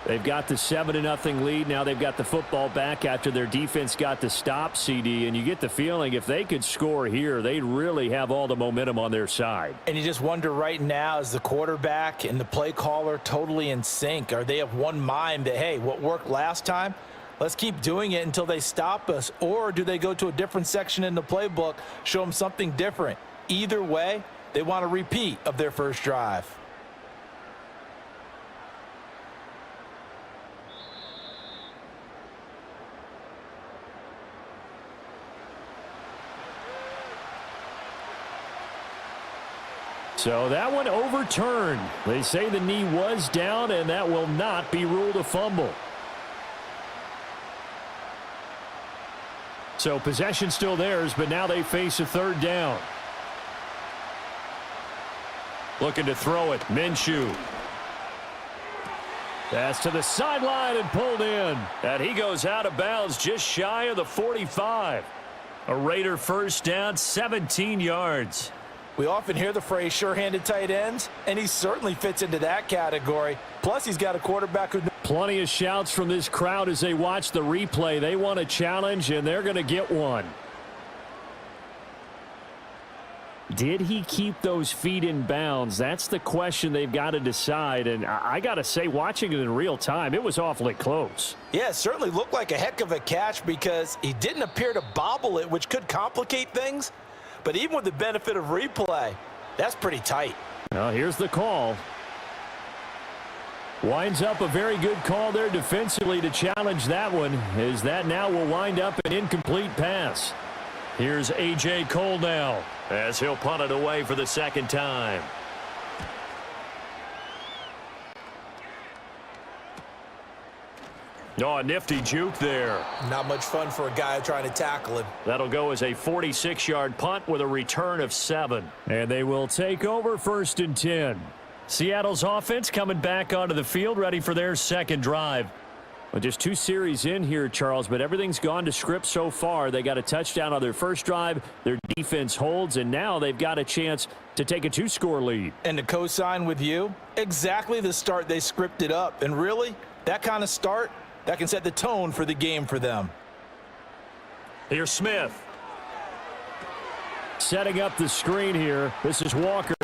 They've got the 7-0 lead. Now they've got the football back after their defense got the stop, CD. And you get the feeling if they could score here, they'd really have all the momentum on their side. And you just wonder right now, is the quarterback and the play caller totally in sync? Are they of one mind that, hey, what worked last time, let's keep doing it until they stop us? Or do they go to a different section in the playbook, show them something different? Either way, they want a repeat of their first drive. So that one overturned. They say the knee was down, and that will not be ruled a fumble. So possession still theirs, but now they face a third down. Looking to throw it. Minshew. That's to the sideline and pulled in. And he goes out of bounds just shy of the 45. A Raider first down, 17 yards. We often hear the phrase sure-handed tight ends, and he certainly fits into that category. Plus, he's got a quarterback who... Plenty of shouts from this crowd as they watch the replay. They want a challenge, and they're going to get one. Did he keep those feet in bounds? That's the question they've got to decide. And I got to say, watching it in real time, it was awfully close. Yeah, it certainly looked like a heck of a catch because he didn't appear to bobble it, which could complicate things. But even with the benefit of replay, that's pretty tight. Well, here's the call. Winds up a very good call there defensively to challenge that one, as that now will wind up an incomplete pass. Here's A.J. Cole now, as he'll punt it away for the second time. Oh, a nifty juke there. Not much fun for a guy trying to tackle him. That'll go as a 46-yard punt with a return of 7. And they will take over 1st and 10. Seattle's offense coming back onto the field, ready for their second drive. Well, just 2 series in here, Charles, but everything's gone to script so far. They got a touchdown on their first drive. Their defense holds, and now they've got a chance to take a 2-score lead. And to co-sign with you, exactly the start they scripted up. And really, that kind of start, that can set the tone for the game for them. Here's Smith. Setting up the screen here. This is Walker.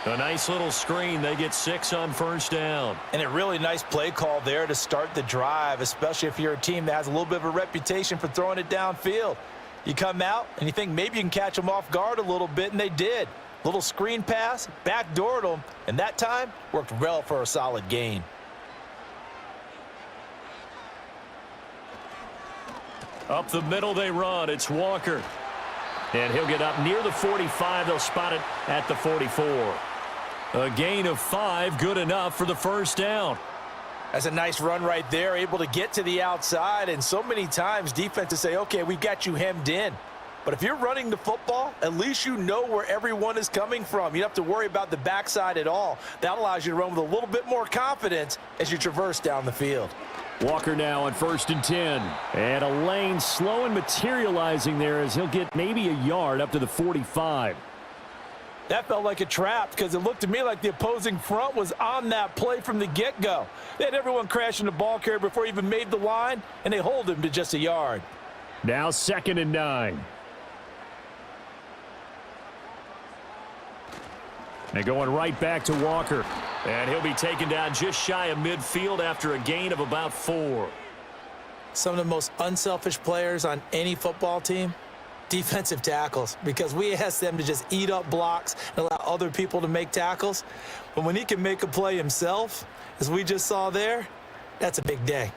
A nice little screen. They get 6 on first down. And a really nice play call there to start the drive, especially if you're a team that has a little bit of a reputation for throwing it downfield. You come out and you think maybe you can catch them off guard a little bit, and they did. Little screen pass, backdoored them, and that time worked well for a solid gain. Up the middle they run. It's Walker. And he'll get up near the 45. They'll spot it at the 44. A gain of 5, good enough for the first down. That's a nice run right there, able to get to the outside. And so many times defenses say, okay, we got you hemmed in. But if you're running the football, at least you know where everyone is coming from. You don't have to worry about the backside at all. That allows you to run with a little bit more confidence as you traverse down the field. Walker now on 1st and 10. And a lane slow and materializing there as he'll get maybe a yard up to the 45. That felt like a trap because it looked to me like the opposing front was on that play from the get-go. They had everyone crashing the ball carrier before he even made the line, and they hold him to just a yard. Now 2nd and 9. And going right back to Walker. And he'll be taken down just shy of midfield after a gain of about 4. Some of the most unselfish players on any football team, defensive tackles, because we ask them to just eat up blocks and allow other people to make tackles. But when he can make a play himself, as we just saw there, that's a big day.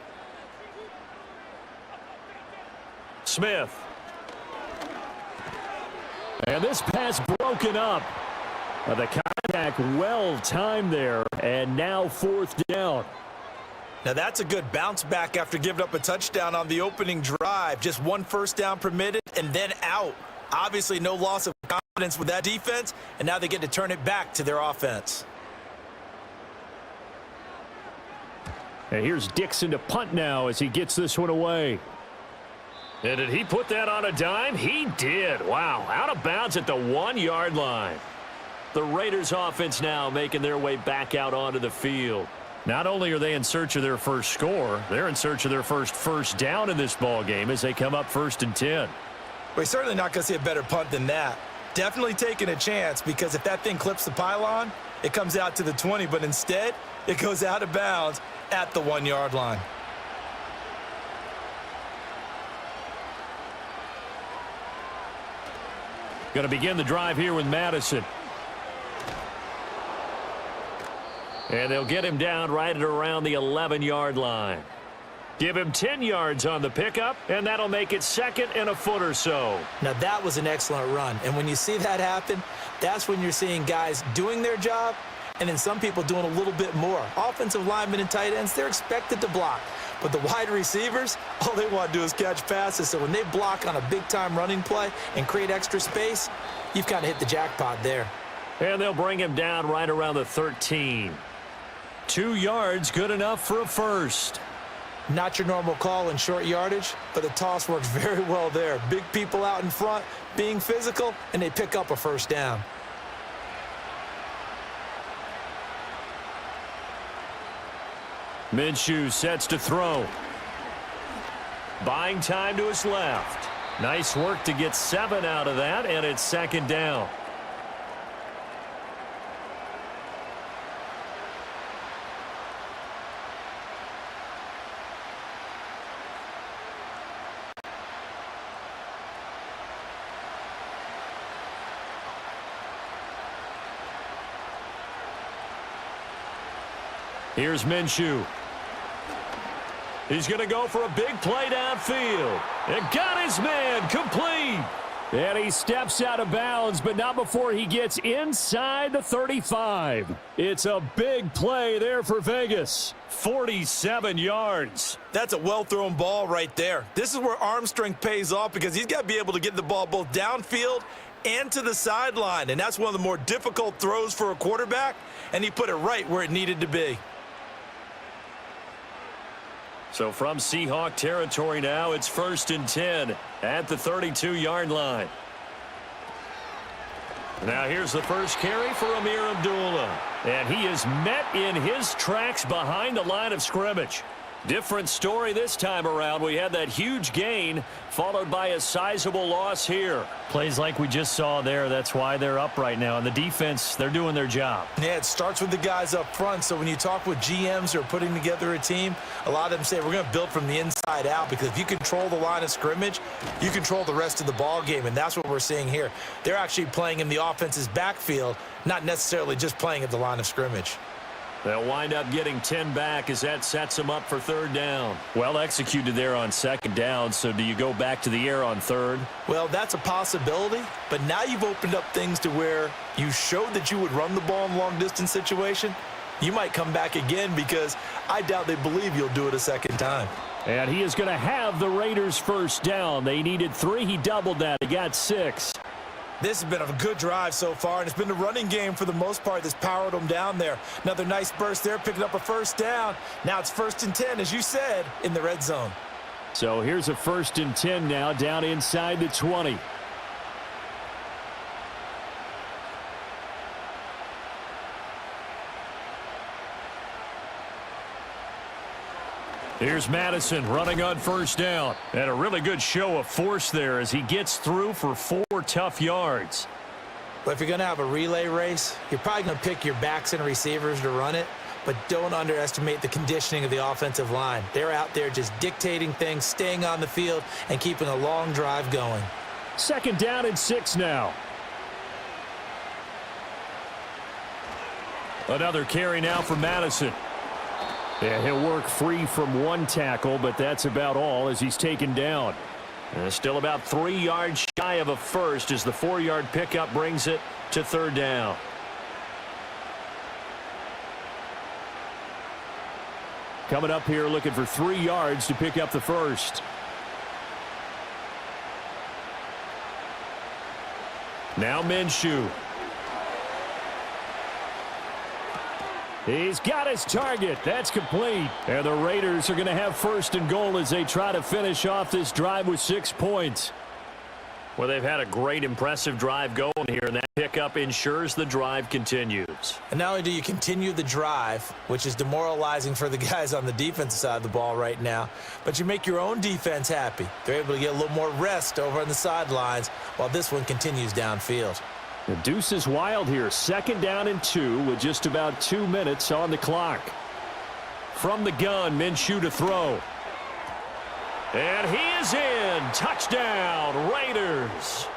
Smith. And this pass broken up. The contact well timed there, and now 4th down. Now that's a good bounce back after giving up a touchdown on the opening drive. Just 1 first down permitted and then out. Obviously no loss of confidence with that defense, and now they get to turn it back to their offense. And here's Dixon to punt now as he gets this one away. And did he put that on a dime? He did. Wow, out of bounds at the 1-yard line. The Raiders offense now making their way back out onto the field. Not only are they in search of their first score, they're in search of their first down in this ball game as they come up 1st and 10. We're certainly not going to see a better punt than that. Definitely taking a chance because if that thing clips the pylon, it comes out to the 20, but instead it goes out of bounds at the 1-yard line. Going to begin the drive here with Madison. And they'll get him down right at around the 11-yard line. Give him 10 yards on the pickup, and that'll make it 2nd and a foot or so. Now that was an excellent run, and when you see that happen, that's when you're seeing guys doing their job and then some people doing a little bit more. Offensive linemen and tight ends, they're expected to block. But the wide receivers, all they want to do is catch passes. So when they block on a big-time running play and create extra space, you've kind of hit the jackpot there. And they'll bring him down right around the 13. 2 yards, good enough for a first. Not your normal call in short yardage, but the toss works very well there. Big people out in front, being physical, and they pick up a first down. Minshew sets to throw. Buying time to his left. Nice work to get 7 out of that, and it's second down. Here's Minshew. He's going to go for a big play downfield. And got his man complete. And he steps out of bounds, but not before he gets inside the 35. It's a big play there for Vegas. 47 yards. That's a well-thrown ball right there. This is where arm strength pays off because he's got to be able to get the ball both downfield and to the sideline. And that's one of the more difficult throws for a quarterback, and he put it right where it needed to be. So from Seahawk territory now, it's 1st and 10 at the 32-yard line. Now here's the first carry for Amir Abdullah. And he is met in his tracks behind the line of scrimmage. Different story this time around. We had that huge gain followed by a sizable loss here. Plays like we just saw there. That's why they're up right now. And the defense, they're doing their job. Yeah, it starts with the guys up front. So when you talk with GMs who are putting together a team, a lot of them say we're going to build from the inside out because if you control the line of scrimmage, you control the rest of the ball game. And that's what we're seeing here. They're actually playing in the offense's backfield, not necessarily just playing at the line of scrimmage. They'll wind up getting 10 back as that sets them up for 3rd down. Well executed there on 2nd down, so do you go back to the air on 3rd? Well, that's a possibility, but now you've opened up things to where you showed that you would run the ball in long-distance situation. You might come back again because I doubt they believe you'll do it a second time. And he is going to have the Raiders' 1st down. They needed 3. He doubled that. He got 6. This has been a good drive so far, and it's been the running game for the most part that's powered them down there. Another nice burst there, picking up a 1st down. Now it's 1st and 10, as you said, in the red zone. So here's a 1st and 10 now, down inside the 20. Here's Madison running on 1st down. And a really good show of force there as he gets through for 4 tough yards. But if you're going to have a relay race, you're probably going to pick your backs and receivers to run it, but don't underestimate the conditioning of the offensive line. They're out there just dictating things, staying on the field, and keeping a long drive going. 2nd down and 6 now. Another carry now for Madison. Yeah, he'll work free from 1 tackle, but that's about all as he's taken down. And still about 3 yards shy of a first as the 4-yard pickup brings it to 3rd down. Coming up here looking for 3 yards to pick up the first. Now Minshew. He's got his target. That's complete. And the Raiders are going to have 1st and goal as they try to finish off this drive with 6 points. Well, they've had a great, impressive drive going here, and that pickup ensures the drive continues. And not only do you continue the drive, which is demoralizing for the guys on the defensive side of the ball right now, but you make your own defense happy. They're able to get a little more rest over on the sidelines while this one continues downfield. The deuce is wild here. 2nd down and 2 with just about 2 minutes on the clock. From the gun, Minshew to throw. And he is in. Touchdown, Raiders.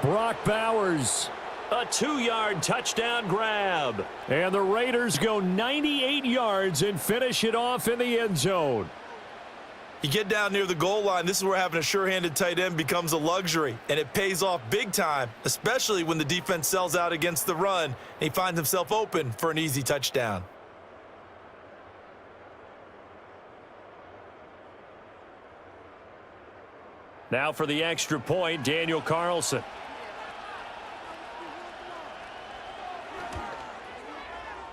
Brock Bowers, a 2-yard touchdown grab. And the Raiders go 98 yards and finish it off in the end zone. You get down near the goal line, this is where having a sure-handed tight end becomes a luxury, and it pays off big time, especially when the defense sells out against the run, and he finds himself open for an easy touchdown. Now for the extra point, Daniel Carlson.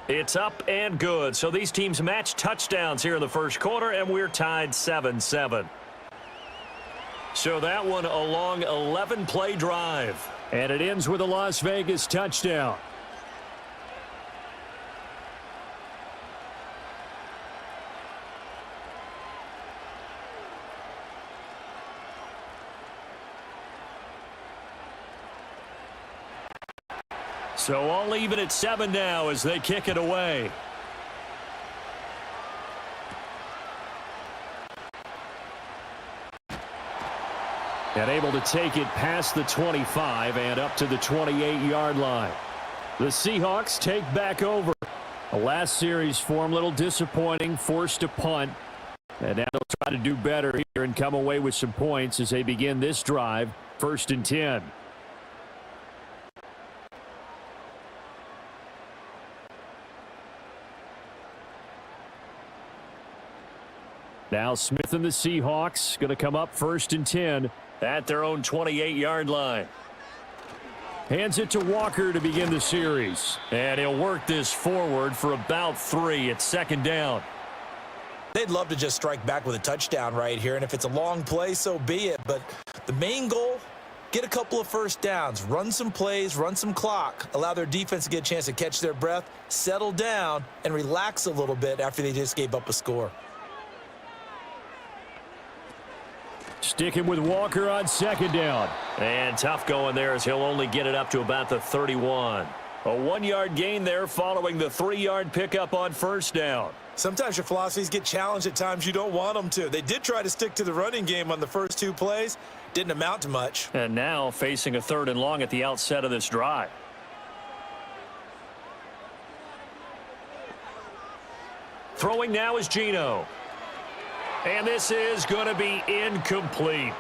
It's up and good. So these teams match touchdowns here in the first quarter, and we're tied 7-7. So that one a long 11-play drive. And it ends with a Las Vegas touchdown. So all even at 7 now as they kick it away. And able to take it past the 25 and up to the 28-yard line. The Seahawks take back over. The last series form a little disappointing, forced to punt. And now they'll try to do better here and come away with some points as they begin this drive, 1st and 10. Now Smith and the Seahawks going to come up 1st and 10 at their own 28-yard line. Hands it to Walker to begin the series. And he'll work this forward for about 3 at 2nd down. They'd love to just strike back with a touchdown right here, and if it's a long play, so be it. But the main goal, get a couple of first downs, run some plays, run some clock, allow their defense to get a chance to catch their breath, settle down, and relax a little bit after they just gave up a score. Sticking with Walker on 2nd down. And tough going there as he'll only get it up to about the 31. A 1-yard gain there following the 3-yard pickup on 1st down. Sometimes your philosophies get challenged at times you don't want them to. They did try to stick to the running game on the first 2 plays. Didn't amount to much. And now facing a 3rd and long at the outset of this drive. Throwing now is Geno. And this is going to be incomplete.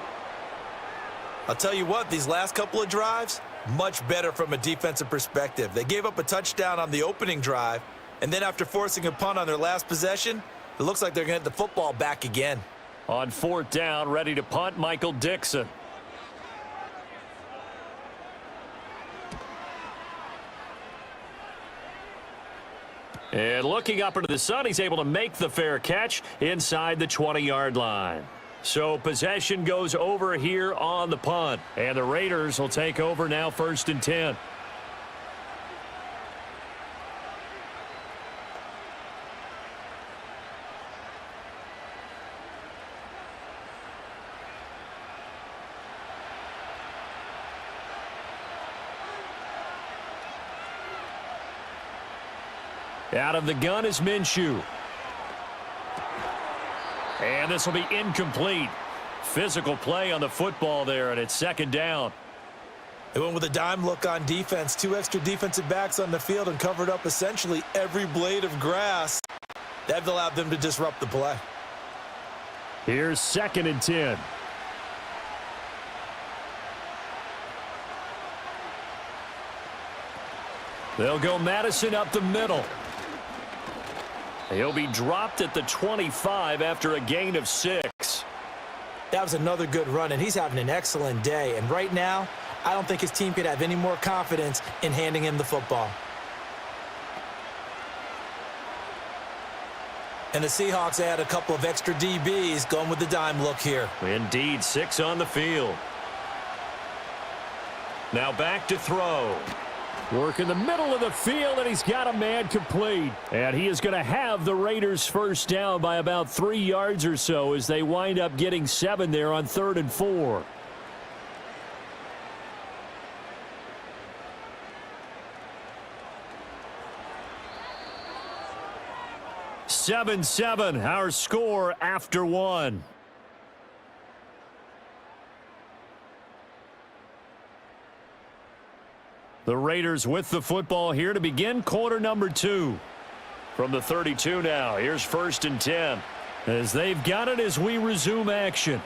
I'll tell you what, these last couple of drives, much better from a defensive perspective. They gave up a touchdown on the opening drive, and then after forcing a punt on their last possession, it looks like they're going to get the football back again. On 4th down, ready to punt, Michael Dixon. And looking up into the sun, he's able to make the fair catch inside the 20-yard line. So possession goes over here on the punt. And the Raiders will take over now 1st and 10. Out of the gun is Minshew. And this will be incomplete. Physical play on the football there, and it's 2nd down. They went with a dime look on defense. 2 extra defensive backs on the field and covered up essentially every blade of grass. That allowed them to disrupt the play. Here's 2nd and 10. They'll go Madison up the middle. He'll be dropped at the 25 after a gain of 6. That was another good run, and he's having an excellent day. And right now, I don't think his team could have any more confidence in handing him the football. And the Seahawks add a couple of extra DBs going with the dime look here. Indeed, 6 on the field. Now back to throw. Work in the middle of the field, and he's got a man complete. And he is going to have the Raiders first down by about 3 yards or so as they wind up getting 7 there on 3rd and 4. Seven, our score after 1. The Raiders with the football here to begin quarter number 2. From the 32 now, here's 1st and 10. As they've got it as we resume action.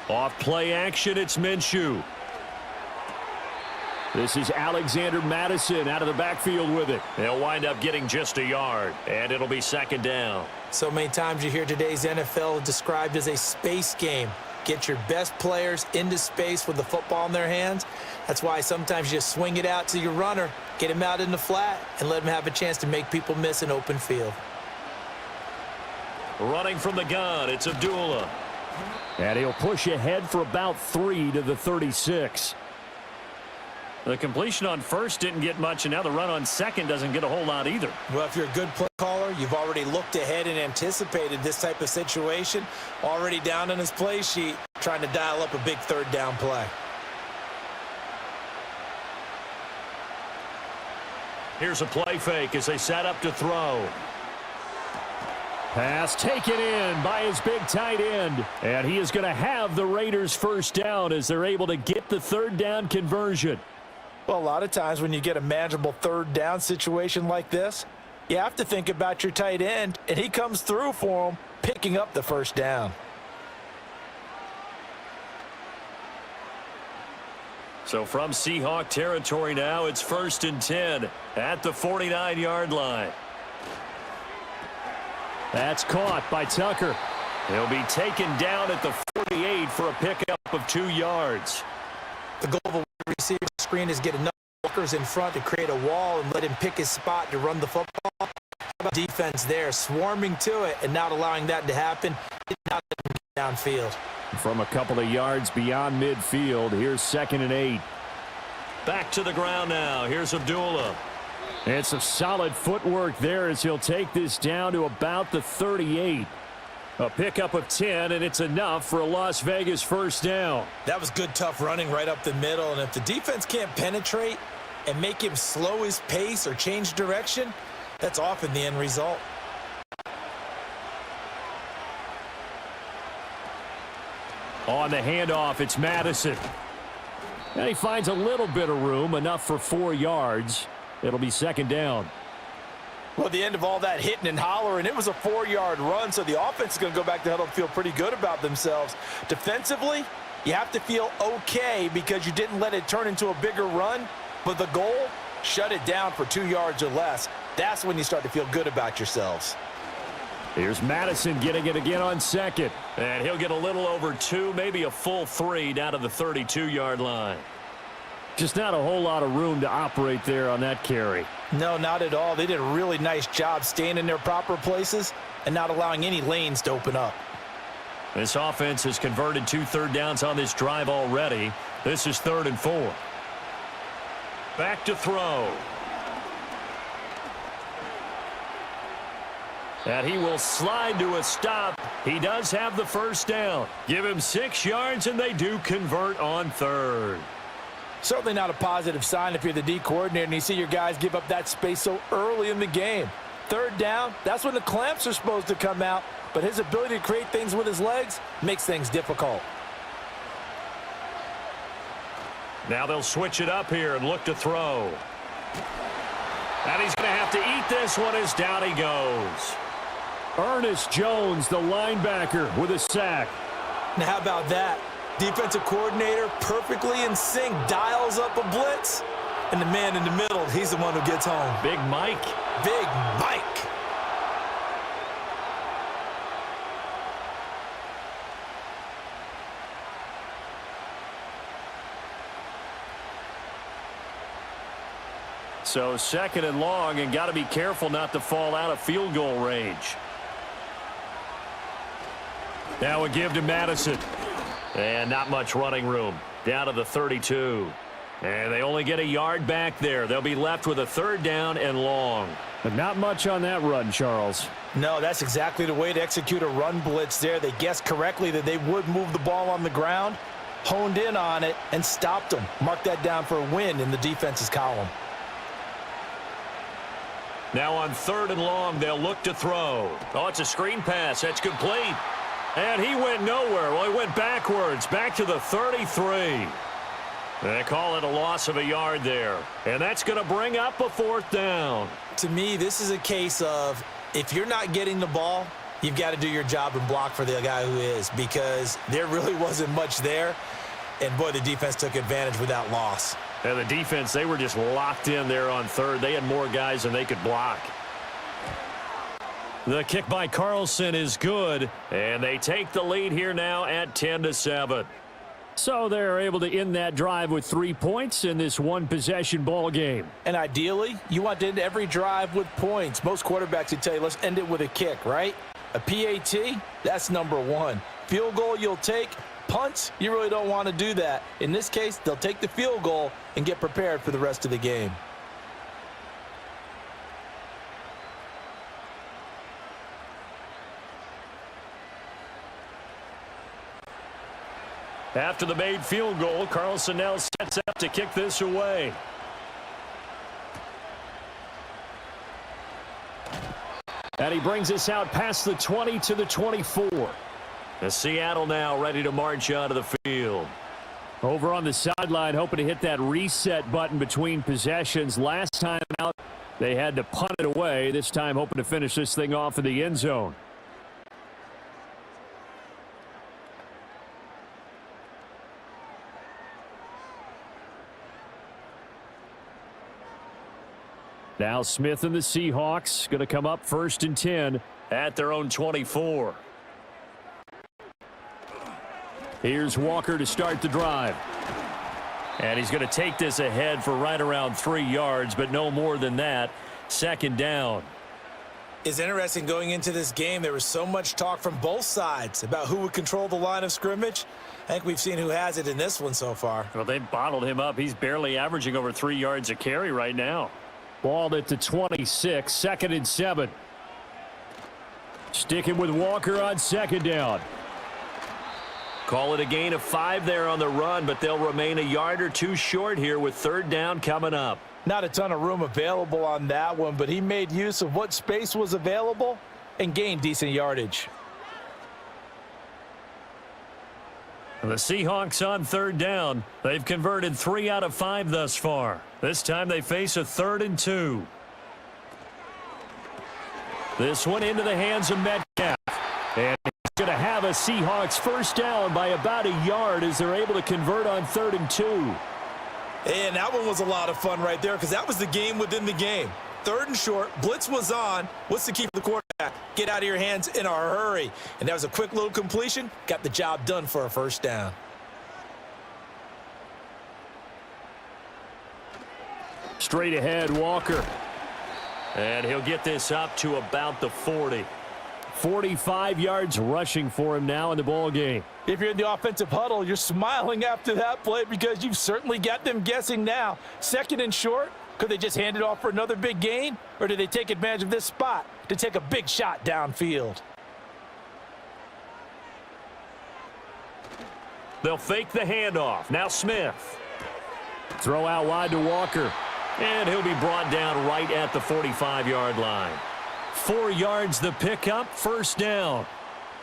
Off play action, it's Minshew. This is Alexander Madison out of the backfield with it. They'll wind up getting just a yard, and it'll be 2nd down. So many times you hear today's NFL described as a space game. Get your best players into space with the football in their hands. That's why sometimes you just swing it out to your runner, get him out in the flat, and let him have a chance to make people miss an open field. Running from the gun, it's Abdullah. And he'll push ahead for about 3 to the 36. The completion on first didn't get much, and now the run on second doesn't get a whole lot either. Well, if you're a good play caller, you've already looked ahead and anticipated this type of situation. Already down on his play sheet, trying to dial up a big third down play. Here's a play fake as they set up to throw. Pass taken in by his big tight end. And he is going to have the Raiders first down as they're able to get the third down conversion. Well, a lot of times when you get a manageable third down situation like this, you have to think about your tight end, and he comes through for him, picking up the first down. So from Seahawk territory now, it's 1st and 10 at the 49-yard line. That's caught by Tucker. He'll be taken down at the 48 for a pickup of 2 yards. The goal of a wide receiver screen is get enough blockers in front to create a wall and let him pick his spot to run the football. How about defense there, swarming to it and not allowing that to happen, not downfield. From a couple of yards beyond midfield, here's 2nd and 8. Back to the ground now. Here's Abdullah. It's a solid footwork there as he'll take this down to about the 38. A pickup of 10, and it's enough for a Las Vegas first down. That was good, tough running right up the middle, and if the defense can't penetrate and make him slow his pace or change direction, that's often the end result. On the handoff, it's Madison. And he finds a little bit of room, enough for 4 yards. It'll be 2nd down. Well, the end of all that hitting and hollering, it was a 4-yard run, so the offense is going to go back to huddle and feel pretty good about themselves. Defensively, you have to feel okay because you didn't let it turn into a bigger run, but the goal, shut it down for 2 yards or less. That's when you start to feel good about yourselves. Here's Madison getting it again on 2nd. And he'll get a little over 2, maybe a full 3 down to the 32-yard line. Just not a whole lot of room to operate there on that carry. No, not at all. They did a really nice job staying in their proper places and not allowing any lanes to open up. This offense has converted 2 third downs on this drive already. This is 3rd and 4. Back to throw. And he will slide to a stop. He does have the first down. Give him 6 yards, and they do convert on 3rd. Certainly not a positive sign if you're the D coordinator and you see your guys give up that space so early in the game. 3rd down, that's when the clamps are supposed to come out, but his ability to create things with his legs makes things difficult. Now they'll switch it up here and look to throw. And he's going to have to eat this one as down he goes. Ernest Jones, the linebacker, with a sack. Now, how about that? Defensive coordinator perfectly in sync, dials up a blitz, and the man in the middle, he's the one who gets home. Big Mike. Big Mike. So 2nd and long, and got to be careful not to fall out of field goal range. Now a give to Madison. And not much running room. Down to the 32. And they only get a yard back there. They'll be left with a 3rd down and long. But not much on that run, Charles. No, that's exactly the way to execute a run blitz there. They guessed correctly that they would move the ball on the ground, honed in on it, and stopped them. Mark that down for a win in the defense's column. Now on 3rd and long, they'll look to throw. Oh, it's a screen pass. That's complete. And he went nowhere. Well, he went backwards, back to the 33. They call it a loss of a yard there. And that's going to bring up a 4th down. To me, this is a case of if you're not getting the ball, you've got to do your job and block for the guy who is, because there really wasn't much there. And, boy, the defense took advantage without loss. And the defense, they were just locked in there on 3rd. They had more guys than they could block. The kick by Carlson is good, and they take the lead here now at 10-7. So they're able to end that drive with 3 points in this one-possession ball game. And ideally, you want to end every drive with points. Most quarterbacks would tell you, let's end it with a kick, right? A PAT, that's number one. Field goal you'll take. Punts, you really don't want to do that. In this case, they'll take the field goal and get prepared for the rest of the game. After the made field goal, Carlson now sets up to kick this away. And he brings us out past the 20 to the 24. The Seattle now ready to march onto the field. Over on the sideline, hoping to hit that reset button between possessions. Last time out, they had to punt it away. This time hoping to finish this thing off in the end zone. Now Smith and the Seahawks going to come up 1st and 10 at their own 24. Here's Walker to start the drive. And he's going to take this ahead for right around 3 yards, but no more than that. 2nd down. It's interesting going into this game. There was so much talk from both sides about who would control the line of scrimmage. I think we've seen who has it in this one so far. Well, they bottled him up. He's barely averaging over 3 yards a carry right now. Ball at the 26, 2nd and 7. Sticking with Walker on 2nd down. Call it a gain of 5 there on the run, but they'll remain a yard or 2 short here with 3rd down coming up. Not a ton of room available on that one, but he made use of what space was available and gained decent yardage. The Seahawks on 3rd down. They've converted 3 out of 5 thus far. This time they face a 3rd and 2. This one into the hands of Metcalf. And he's going to have a Seahawks 1st down by about a yard as they're able to convert on 3rd and 2. And that one was a lot of fun right there because that was the game within the game. 3rd and short, blitz was on. What's the key for the quarterback? Get out of your hands in a hurry. And that was a quick little completion. Got the job done for a 1st down. Straight ahead, Walker. And he'll get this up to about the 40. 45 yards rushing for him now in the ball game. If you're in the offensive huddle, you're smiling after that play because you've certainly got them guessing now. 2nd and short. Could they just hand it off for another big gain? Or do they take advantage of this spot to take a big shot downfield? They'll fake the handoff. Now Smith. Throw out wide to Walker. And he'll be brought down right at the 45-yard line. 4 yards the pickup, 1st down.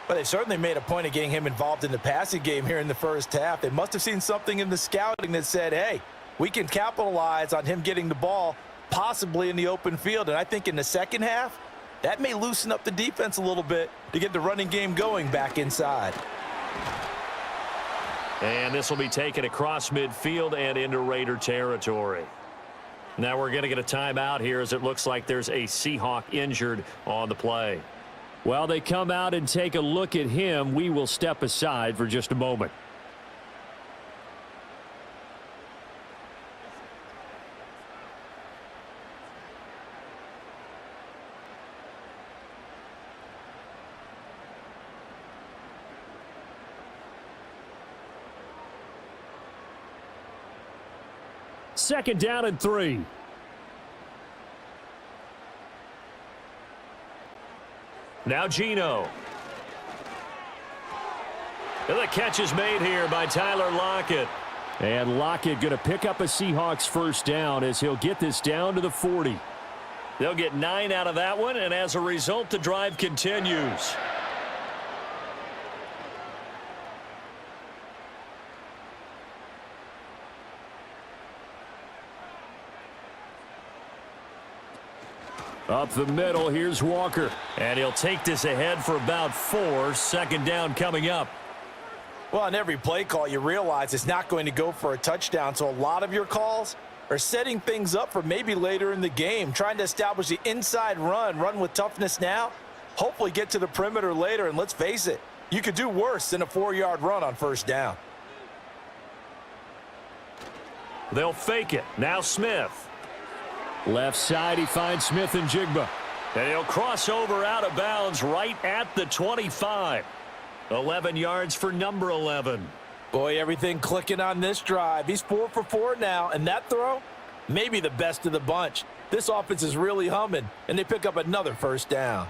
But they certainly made a point of getting him involved in the passing game here in the 1st half. They must have seen something in the scouting that said, hey, we can capitalize on him getting the ball possibly in the open field. And I think in the 2nd half, that may loosen up the defense a little bit to get the running game going back inside. And this will be taken across midfield and into Raider territory. Now we're going to get a timeout here as it looks like there's a Seahawk injured on the play. While they come out and take a look at him, we will step aside for just a moment. Second down and 3. Now Geno. And the catch is made here by Tyler Lockett. And Lockett going to pick up a Seahawks 1st down as he'll get this down to the 40. They'll get 9 out of that one, and as a result, the drive continues. Up the middle, here's Walker. And he'll take this ahead for about 4. 2nd down coming up. Well, on every play call, you realize it's not going to go for a touchdown. So a lot of your calls are setting things up for maybe later in the game, trying to establish the inside run with toughness now, Hopefully get to the perimeter later, and let's face it, you could do worse than a 4-yard run on first down. They'll fake it. Now Smith. Left side, he finds Smith and Jigba. And he'll cross over out of bounds right at the 25. 11 yards for number 11. Boy, everything clicking on this drive. He's 4 for 4 now, and that throw, maybe the best of the bunch. This offense is really humming, and they pick up another first down.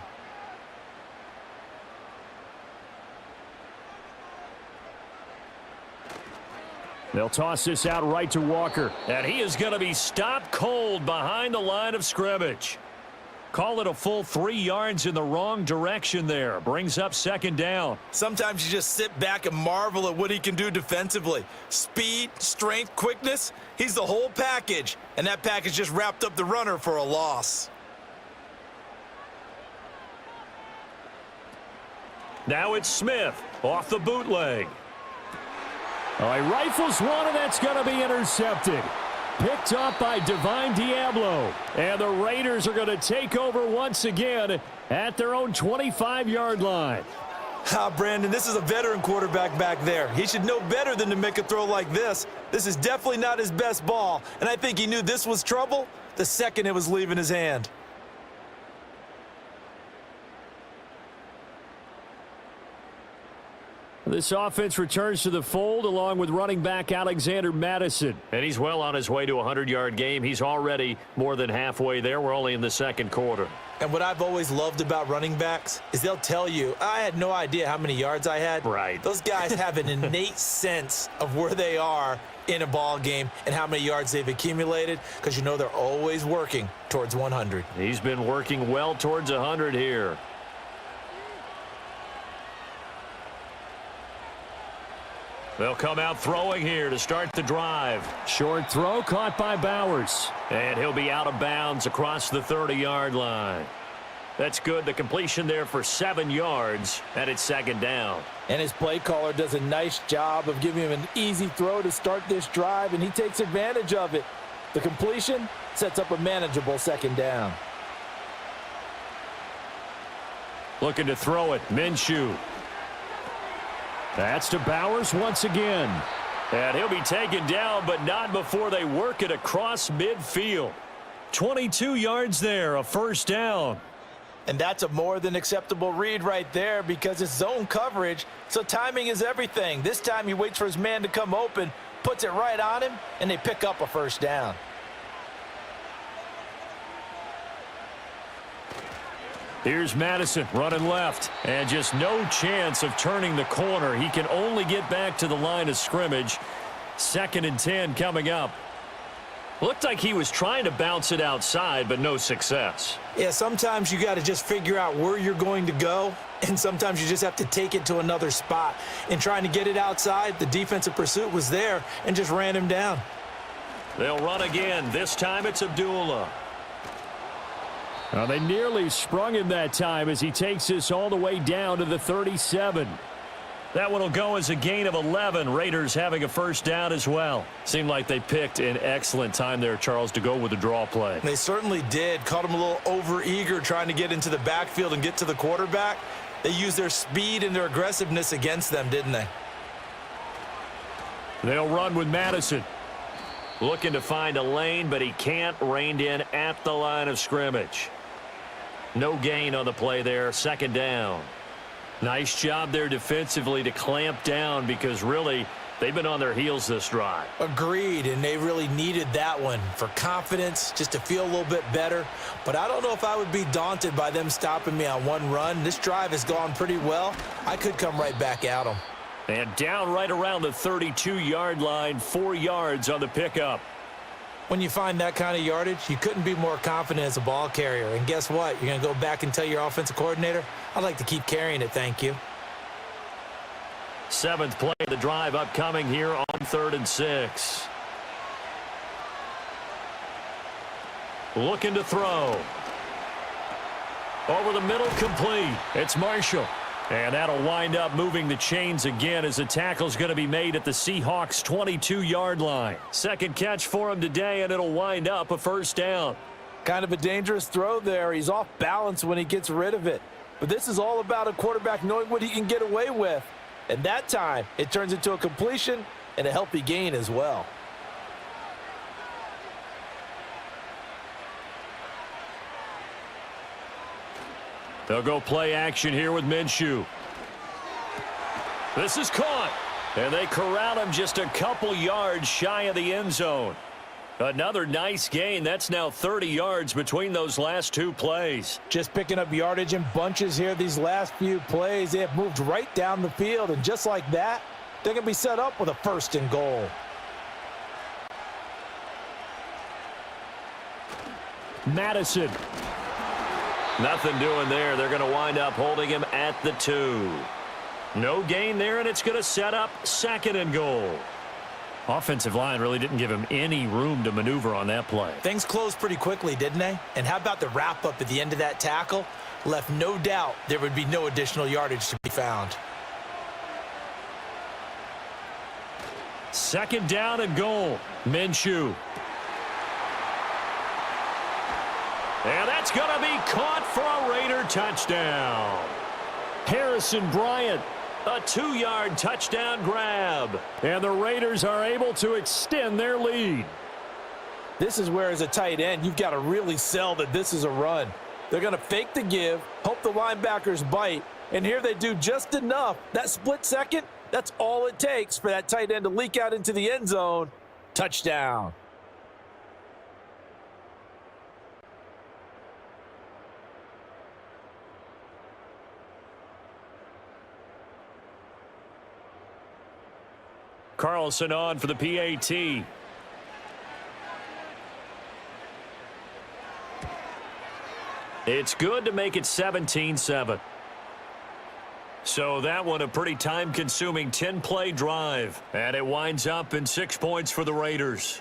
They'll toss this out right to Walker. And he is going to be stopped cold behind the line of scrimmage. Call it a full 3 yards in the wrong direction there. Brings up second down. Sometimes you just sit back and marvel at what he can do defensively. Speed, strength, quickness, he's the whole package. And that package just wrapped up the runner for a loss. Now it's Smith off the bootleg. Oh, he rifles one, and that's going to be intercepted. Picked up by Divine Diablo. And the Raiders are going to take over once again at their own 25-yard line. Brandon, this is a veteran quarterback back there. He should know better than to make a throw like this. This is definitely not his best ball, and I think he knew this was trouble the second it was leaving his hand. This offense returns to the fold along with running back Alexander Mattison. And he's well on his way to a 100-yard game. He's already more than halfway there. We're only in the second quarter. And what I've always loved about running backs is they'll tell you, I had no idea how many yards I had. Right. Those guys have an innate sense of where they are in a ball game and how many yards they've accumulated because you know they're always working towards 100. He's been working well towards 100 here. They'll come out throwing here to start the drive. Short throw caught by Bowers. And he'll be out of bounds across the 30-yard line. That's good. The completion there for 7 yards, and it's second down. And his play caller does a nice job of giving him an easy throw to start this drive, and he takes advantage of it. The completion sets up a manageable second down. Looking to throw it. Minshew. That's to Bowers once again. And he'll be taken down, but not before they work it across midfield. 22 yards there, a first down. And that's a more than acceptable read right there because it's zone coverage, so timing is everything. This time he waits for his man to come open, puts it right on him, and they pick up a first down. Here's Madison running left, and just no chance of turning the corner. He can only get back to the line of scrimmage. 2nd and 10 coming up. Looked like he was trying to bounce it outside, but no success. Yeah, sometimes you got to just figure out where you're going to go, and sometimes you just have to take it to another spot. In trying to get it outside, the defensive pursuit was there and just ran him down. They'll run again. This time it's Abdullah. They nearly sprung him that time as he takes this all the way down to the 37. That one will go as a gain of 11. Raiders having a first down as well. Seemed like they picked an excellent time there, Charles, to go with the draw play. They certainly did. Caught him a little over-eager trying to get into the backfield and get to the quarterback. They used their speed and their aggressiveness against them, didn't they? They'll run with Madison. Looking to find a lane, but he can't. Reined in at the line of scrimmage. No gain on the play there. Second down. Nice job there defensively to clamp down because really they've been on their heels this drive. Agreed, and they really needed that one for confidence, just to feel a little bit better. But I don't know if I would be daunted by them stopping me on one run. This drive has gone pretty well. I could come right back at them. And down right around the 32-yard line, 4 yards on the pickup. When you find that kind of yardage, you couldn't be more confident as a ball carrier. And guess what? You're going to go back and tell your offensive coordinator, I'd like to keep carrying it, thank you. 7th play of the drive upcoming here on 3rd and 6. Looking to throw. Over the middle, complete. It's Marshall. And that'll wind up moving the chains again as the tackle's going to be made at the Seahawks' 22-yard line. Second catch for him today, and it'll wind up a first down. Kind of a dangerous throw there. He's off balance when he gets rid of it. But this is all about a quarterback knowing what he can get away with. And that time, it turns into a completion and a healthy gain as well. They'll go play action here with Minshew. This is caught. And they corral him just a couple yards shy of the end zone. Another nice gain. That's now 30 yards between those last two plays. Just picking up yardage in bunches here these last few plays. They have moved right down the field, and just like that, they're going to be set up with a 1st and goal. Madison. Nothing doing there. They're going to wind up holding him at the 2. No gain there, and it's going to set up 2nd and goal. Offensive line really didn't give him any room to maneuver on that play. Things closed pretty quickly, didn't they? And how about the wrap-up at the end of that tackle? Left no doubt there would be no additional yardage to be found. 2nd down and goal. Minshew. And that's going to be caught for a Raider touchdown. Harrison Bryant, a 2-yard touchdown grab. And the Raiders are able to extend their lead. This is where, as a tight end, you've got to really sell that this is a run. They're going to fake the give, hope the linebackers bite, and here they do just enough. That split second, that's all it takes for that tight end to leak out into the end zone. Touchdown. Carlson on for the PAT. It's good to make it 17-7. So that one a pretty time-consuming 10-play drive. And it winds up in 6 points for the Raiders.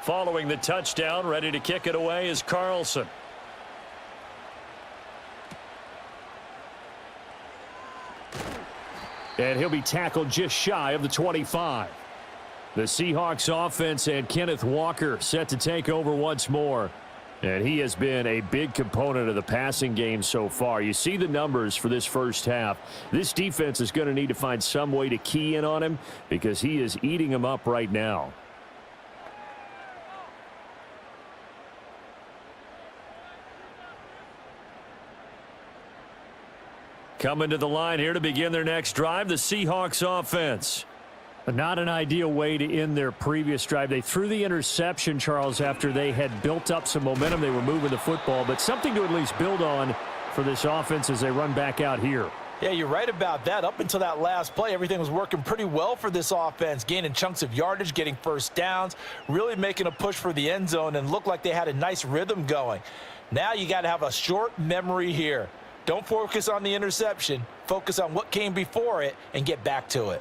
Following the touchdown, ready to kick it away is Carlson. And he'll be tackled just shy of the 25. The Seahawks offense and Kenneth Walker set to take over once more. And he has been a big component of the passing game so far. You see the numbers for this first half. This defense is going to need to find some way to key in on him because he is eating them up right now. Coming to the line here to begin their next drive, the Seahawks offense. Not an ideal way to end their previous drive. They threw the interception, Charles, after they had built up some momentum. They were moving the football, but something to at least build on for this offense as they run back out here. Yeah, you're right about that. Up until that last play, everything was working pretty well for this offense, gaining chunks of yardage, getting first downs, really making a push for the end zone, and looked like they had a nice rhythm going. Now you got to have a short memory here. Don't focus on the interception. Focus on what came before it and get back to it.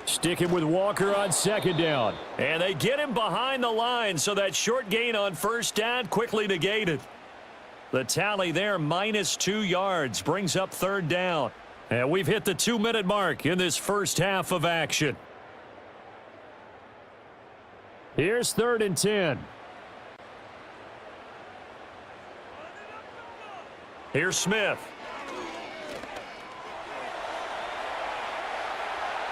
Sticking with Walker on 2nd down. And they get him behind the line, so that short gain on 1st down quickly negated. The tally there, -2 yards, brings up 3rd down. And we've hit the 2-minute mark in this first half of action. Here's 3rd and 10. Here's Smith.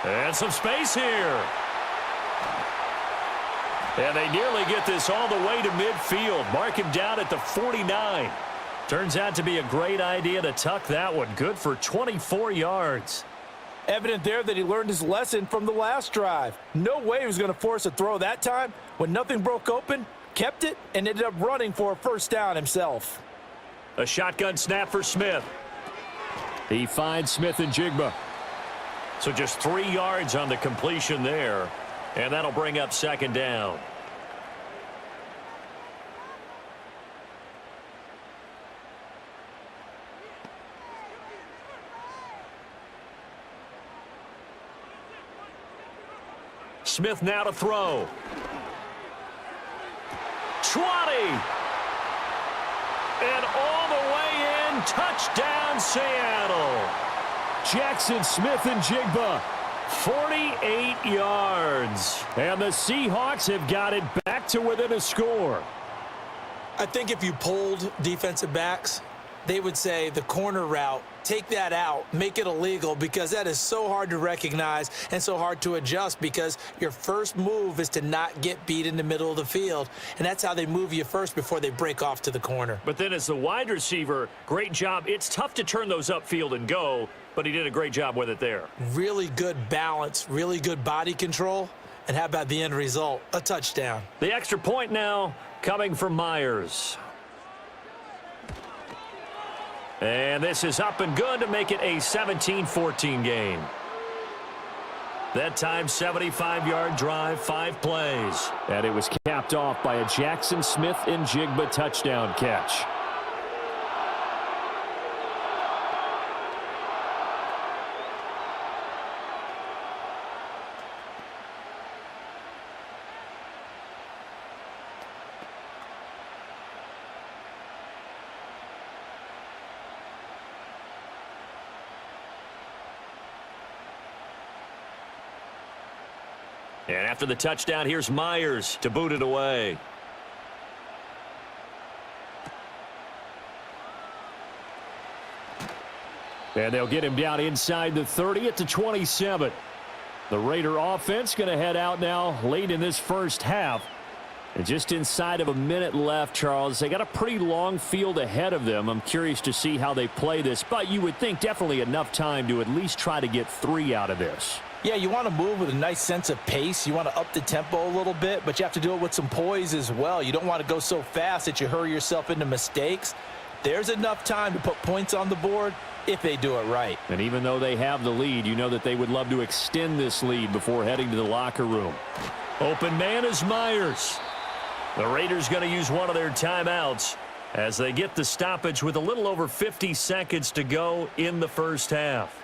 And some space here. And they nearly get this all the way to midfield. Mark him down at the 49. Turns out to be a great idea to tuck that one. Good for 24 yards. Evident there that he learned his lesson from the last drive. No way he was going to force a throw that time. When nothing broke open, kept it, and ended up running for a 1st down himself. A shotgun snap for Smith. He finds Smith and Jigba. So just 3 yards on the completion there. And that'll bring up 2nd down. Smith now to throw. 20. And all the way in. Touchdown, Seattle. Jackson Smith-Njigba, 48 yards. And the Seahawks have got it back to within a score. I think if you polled defensive backs, they would say the corner route, take that out, make it illegal, because that is so hard to recognize and so hard to adjust, because your first move is to not get beat in the middle of the field, and that's how they move you first before they break off to the corner. But then as the wide receiver, great job. It's tough to turn those upfield and go, but he did a great job with it there. Really good balance, really good body control, and how about the end result? A touchdown. The extra point now coming from Myers. And this is up and good to make it a 17-14 game. That time, 75-yard drive, 5 plays. And it was capped off by a Jackson Smith-Njigba touchdown catch. And after the touchdown, here's Myers to boot it away. And they'll get him down inside the 30 at the 27. The Raider offense going to head out now late in this first half. And just inside of a minute left, Charles. They got a pretty long field ahead of them. I'm curious to see how they play this. But you would think definitely enough time to at least try to get 3 out of this. Yeah, you want to move with a nice sense of pace. You want to up the tempo a little bit, but you have to do it with some poise as well. You don't want to go so fast that you hurry yourself into mistakes. There's enough time to put points on the board if they do it right. And even though they have the lead, you know that they would love to extend this lead before heading to the locker room. Open man is Myers. The Raiders going to use one of their timeouts as they get the stoppage with a little over 50 seconds to go in the first half.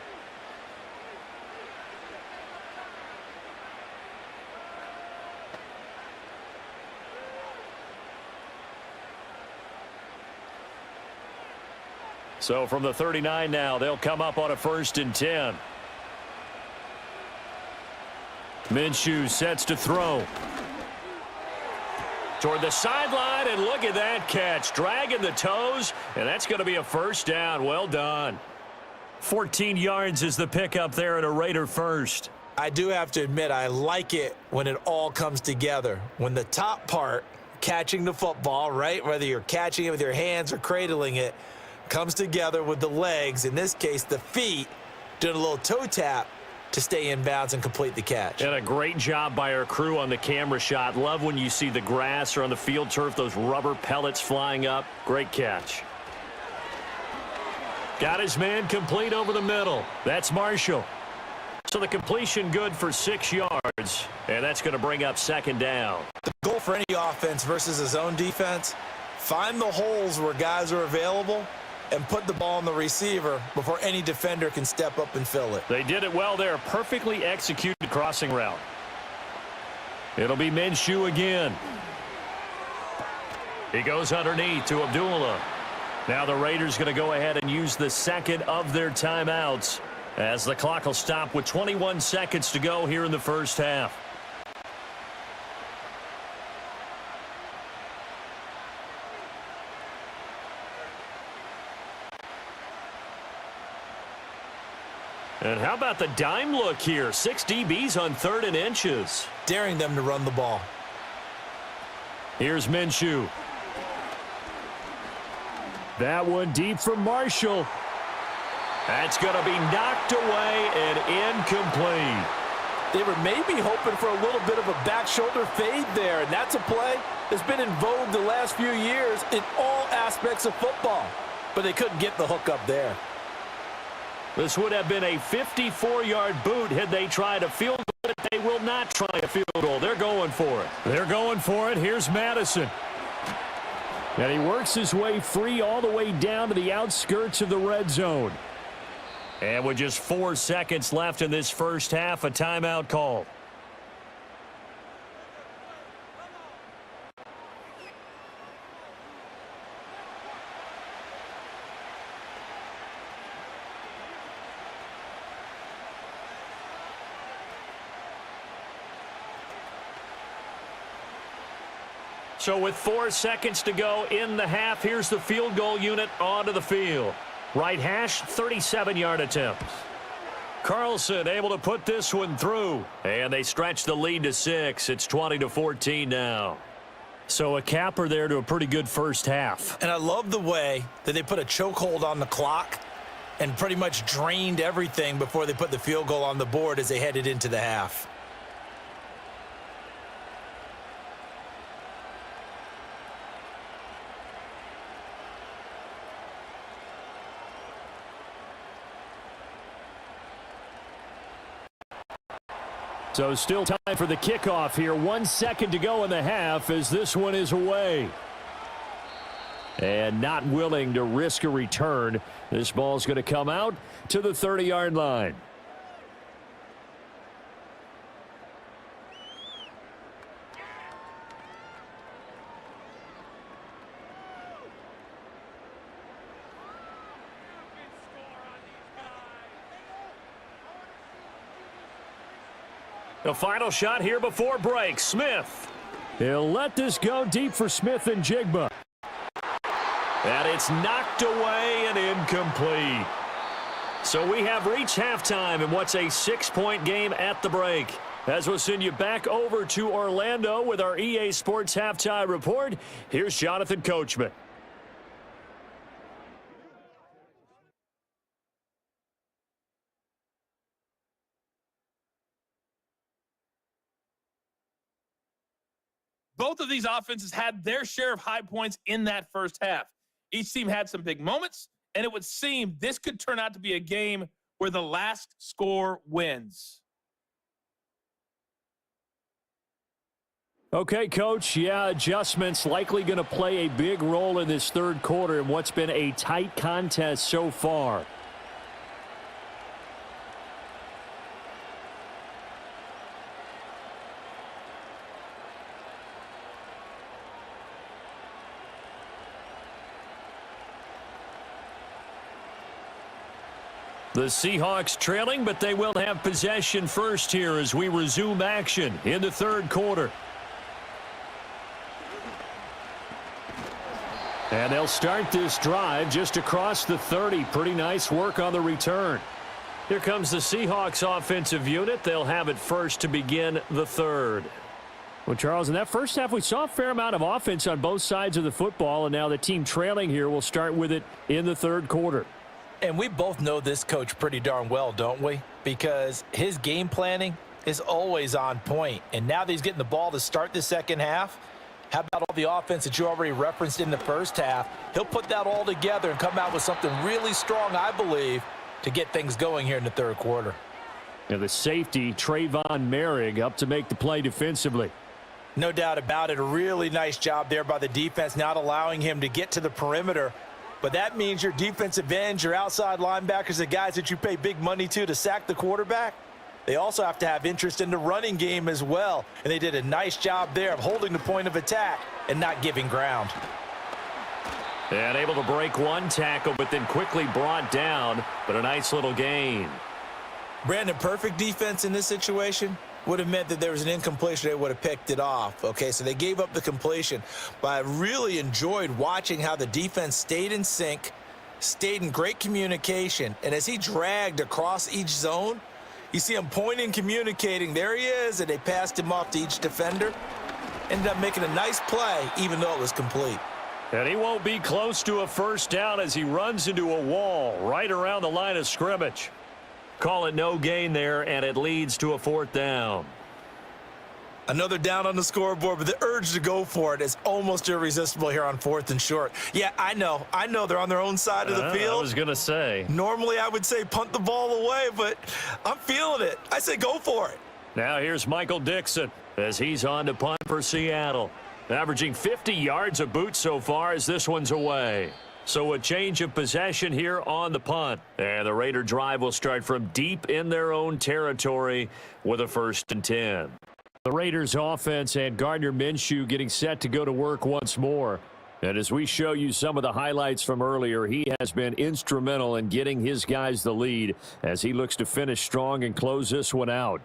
So from the 39 now, they'll come up on a 1st and 10. Minshew sets to throw. Toward the sideline, and look at that catch. Dragging the toes, and that's going to be a 1st down. Well done. 14 yards is the pickup there at a Raider 1st. I do have to admit, I like it when it all comes together. When the top part, catching the football, right, whether you're catching it with your hands or cradling it, comes together with the legs, in this case the feet, doing a little toe tap to stay in bounds and complete the catch. And a great job by our crew on the camera shot. Love when you see the grass or on the field turf, those rubber pellets flying up. Great catch. Got his man complete over the middle. That's Marshall. So the completion good for 6 yards, and that's going to bring up 2nd down. The goal for any offense versus a zone defense, find the holes where guys are available and put the ball on the receiver before any defender can step up and fill it. They did it well there. Perfectly executed crossing route. It'll be Minshew again. He goes underneath to Abdullah. Now the Raiders going to go ahead and use the 2nd of their timeouts as the clock will stop with 21 seconds to go here in the first half. And how about the dime look here? 6 DBs on 3rd and inches. Daring them to run the ball. Here's Minshew. That one deep from Marshall. That's going to be knocked away and incomplete. They were maybe hoping for a little bit of a back shoulder fade there, and that's a play that's been in vogue the last few years in all aspects of football. But they couldn't get the hook up there. This would have been a 54-yard boot had they tried a field goal, but they will not try a field goal. They're going for it. They're going for it. Here's Madison. And he works his way free all the way down to the outskirts of the red zone. And with just 4 seconds left in this first half, a timeout call. So with 4 seconds to go in the half, here's the field goal unit onto the field. Right hash, 37-yard attempt. Carlson able to put this one through. And they stretch the lead to 6. It's 20-14 now. So a capper there to a pretty good first half. And I love the way that they put a chokehold on the clock and pretty much drained everything before they put the field goal on the board as they headed into the half. So still time for the kickoff here. 1 second to go in the half as this one is away. And not willing to risk a return. This ball's going to come out to the 30-yard line. The final shot here before break. Smith. He'll let this go deep for Smith and Jigba. And it's knocked away and incomplete. So we have reached halftime in what's a 6-point game at the break. As we'll send you back over to Orlando with our EA Sports Halftime Report, here's Jonathan Coachman. Both of these offenses had their share of high points in that first half. Each team had some big moments, and it would seem this could turn out to be a game where the last score wins. Okay, Coach. Yeah, adjustments likely going to play a big role in this third quarter in what's been a tight contest so far. The Seahawks trailing, but they will have possession first here as we resume action in the third quarter. And they'll start this drive just across the 30. Pretty nice work on the return. Here comes the Seahawks offensive unit. They'll have it first to begin the third. Well, Charles, in that first half, we saw a fair amount of offense on both sides of the football, and now the team trailing here will start with it in the third quarter. And we both know this coach pretty darn well, don't we? Because his game planning is always on point. And now that he's getting the ball to start the second half, how about all the offense that you already referenced in the first half? He'll put that all together and come out with something really strong, I believe, to get things going here in the third quarter. And the safety, Trayvon Merrick, up to make the play defensively. No doubt about it. A really nice job there by the defense, not allowing him to get to the perimeter. But that means your defensive ends, your outside linebackers, the guys that you pay big money to sack the quarterback, they also have to have interest in the running game as well. And they did a nice job there of holding the point of attack and not giving ground. And able to break one tackle, but then quickly brought down, but a nice little gain. Brandon, perfect defense in this situation would have meant that there was an incompletion. They would have picked it off. Okay, so they gave up the completion. But I really enjoyed watching how the defense stayed in sync, stayed in great communication. And as he dragged across each zone, you see him pointing, communicating. There he is, and they passed him off to each defender. Ended up making a nice play, even though it was complete. And he won't be close to a first down as he runs into a wall right around the line of scrimmage. Call it no gain there, and it leads to a fourth down. Another down on the scoreboard, but the urge to go for it is almost irresistible here on 4th and short. Yeah, I know they're on their own side of the field. I was going to say. Normally I would say punt the ball away, but I'm feeling it. I say go for it. Now here's Michael Dixon as he's on to punt for Seattle. Averaging 50 yards a boot so far as this one's away. So a change of possession here on the punt. And the Raider drive will start from deep in their own territory with a 1st and 10. The Raiders offense and Gardner Minshew getting set to go to work once more. And as we show you some of the highlights from earlier, he has been instrumental in getting his guys the lead as he looks to finish strong and close this one out.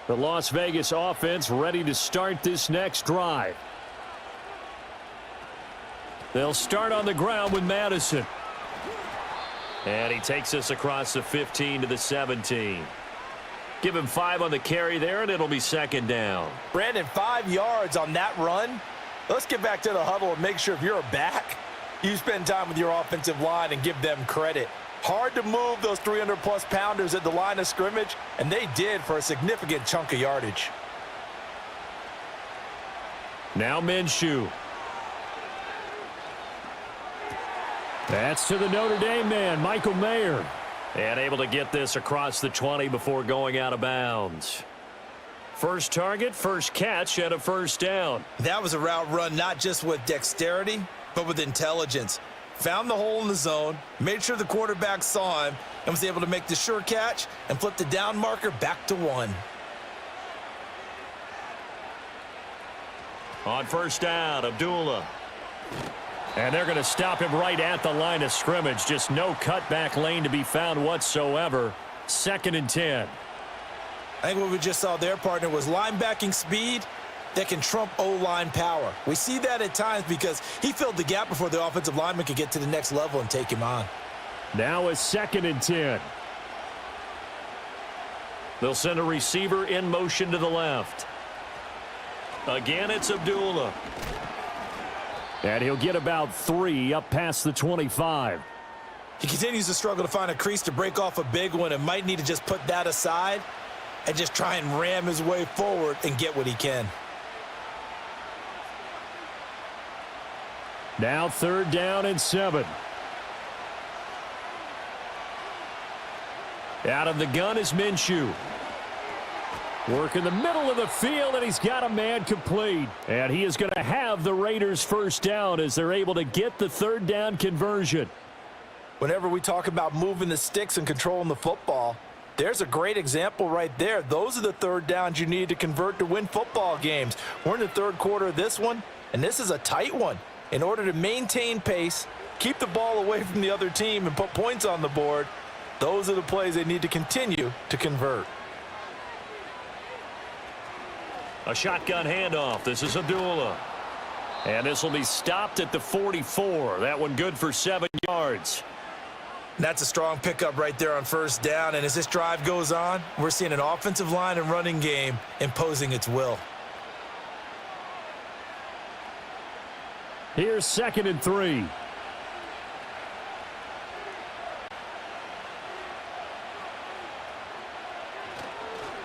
The Las Vegas offense ready to start this next drive. They'll start on the ground with Madison. And he takes us across the 15 to the 17. Give him 5 on the carry there, and it'll be second down. Brandon, 5 yards on that run. Let's get back to the huddle and make sure if you're a back, you spend time with your offensive line and give them credit. Hard to move those 300-plus pounders at the line of scrimmage, and they did for a significant chunk of yardage. Now Minshew. That's to the Notre Dame man, Michael Mayer. And able to get this across the 20 before going out of bounds. First target, first catch, and a first down. That was a route run not just with dexterity, but with intelligence. Found the hole in the zone, made sure the quarterback saw him, and was able to make the sure catch and flip the down marker back to 1. On first down, Abdullah. And they're going to stop him right at the line of scrimmage. Just no cutback lane to be found whatsoever. 2nd and 10. I think what we just saw there, partner, was linebacking speed that can trump O-line power. We see that at times because he filled the gap before the offensive lineman could get to the next level and take him on. Now a 2nd and 10. They'll send a receiver in motion to the left. Again, it's Abdullah. And he'll get about 3 up past the 25. He continues to struggle to find a crease to break off a big one and might need to just put that aside and just try and ram his way forward and get what he can. Now 3rd down and 7. Out of the gun is Minshew. Work in the middle of the field, and he's got a man complete. And he is going to have the Raiders first down as they're able to get the 3rd down conversion. Whenever we talk about moving the sticks and controlling the football, there's a great example right there. Those are the 3rd downs you need to convert to win football games. We're in the 3rd quarter of this one, and this is a tight one. In order to maintain pace, keep the ball away from the other team, and put points on the board, those are the plays they need to continue to convert. A shotgun handoff. This is Abdullah. And this will be stopped at the 44. That one good for 7 yards. That's a strong pickup right there on first down. And as this drive goes on, we're seeing an offensive line and running game imposing its will. Here's 2nd and 3.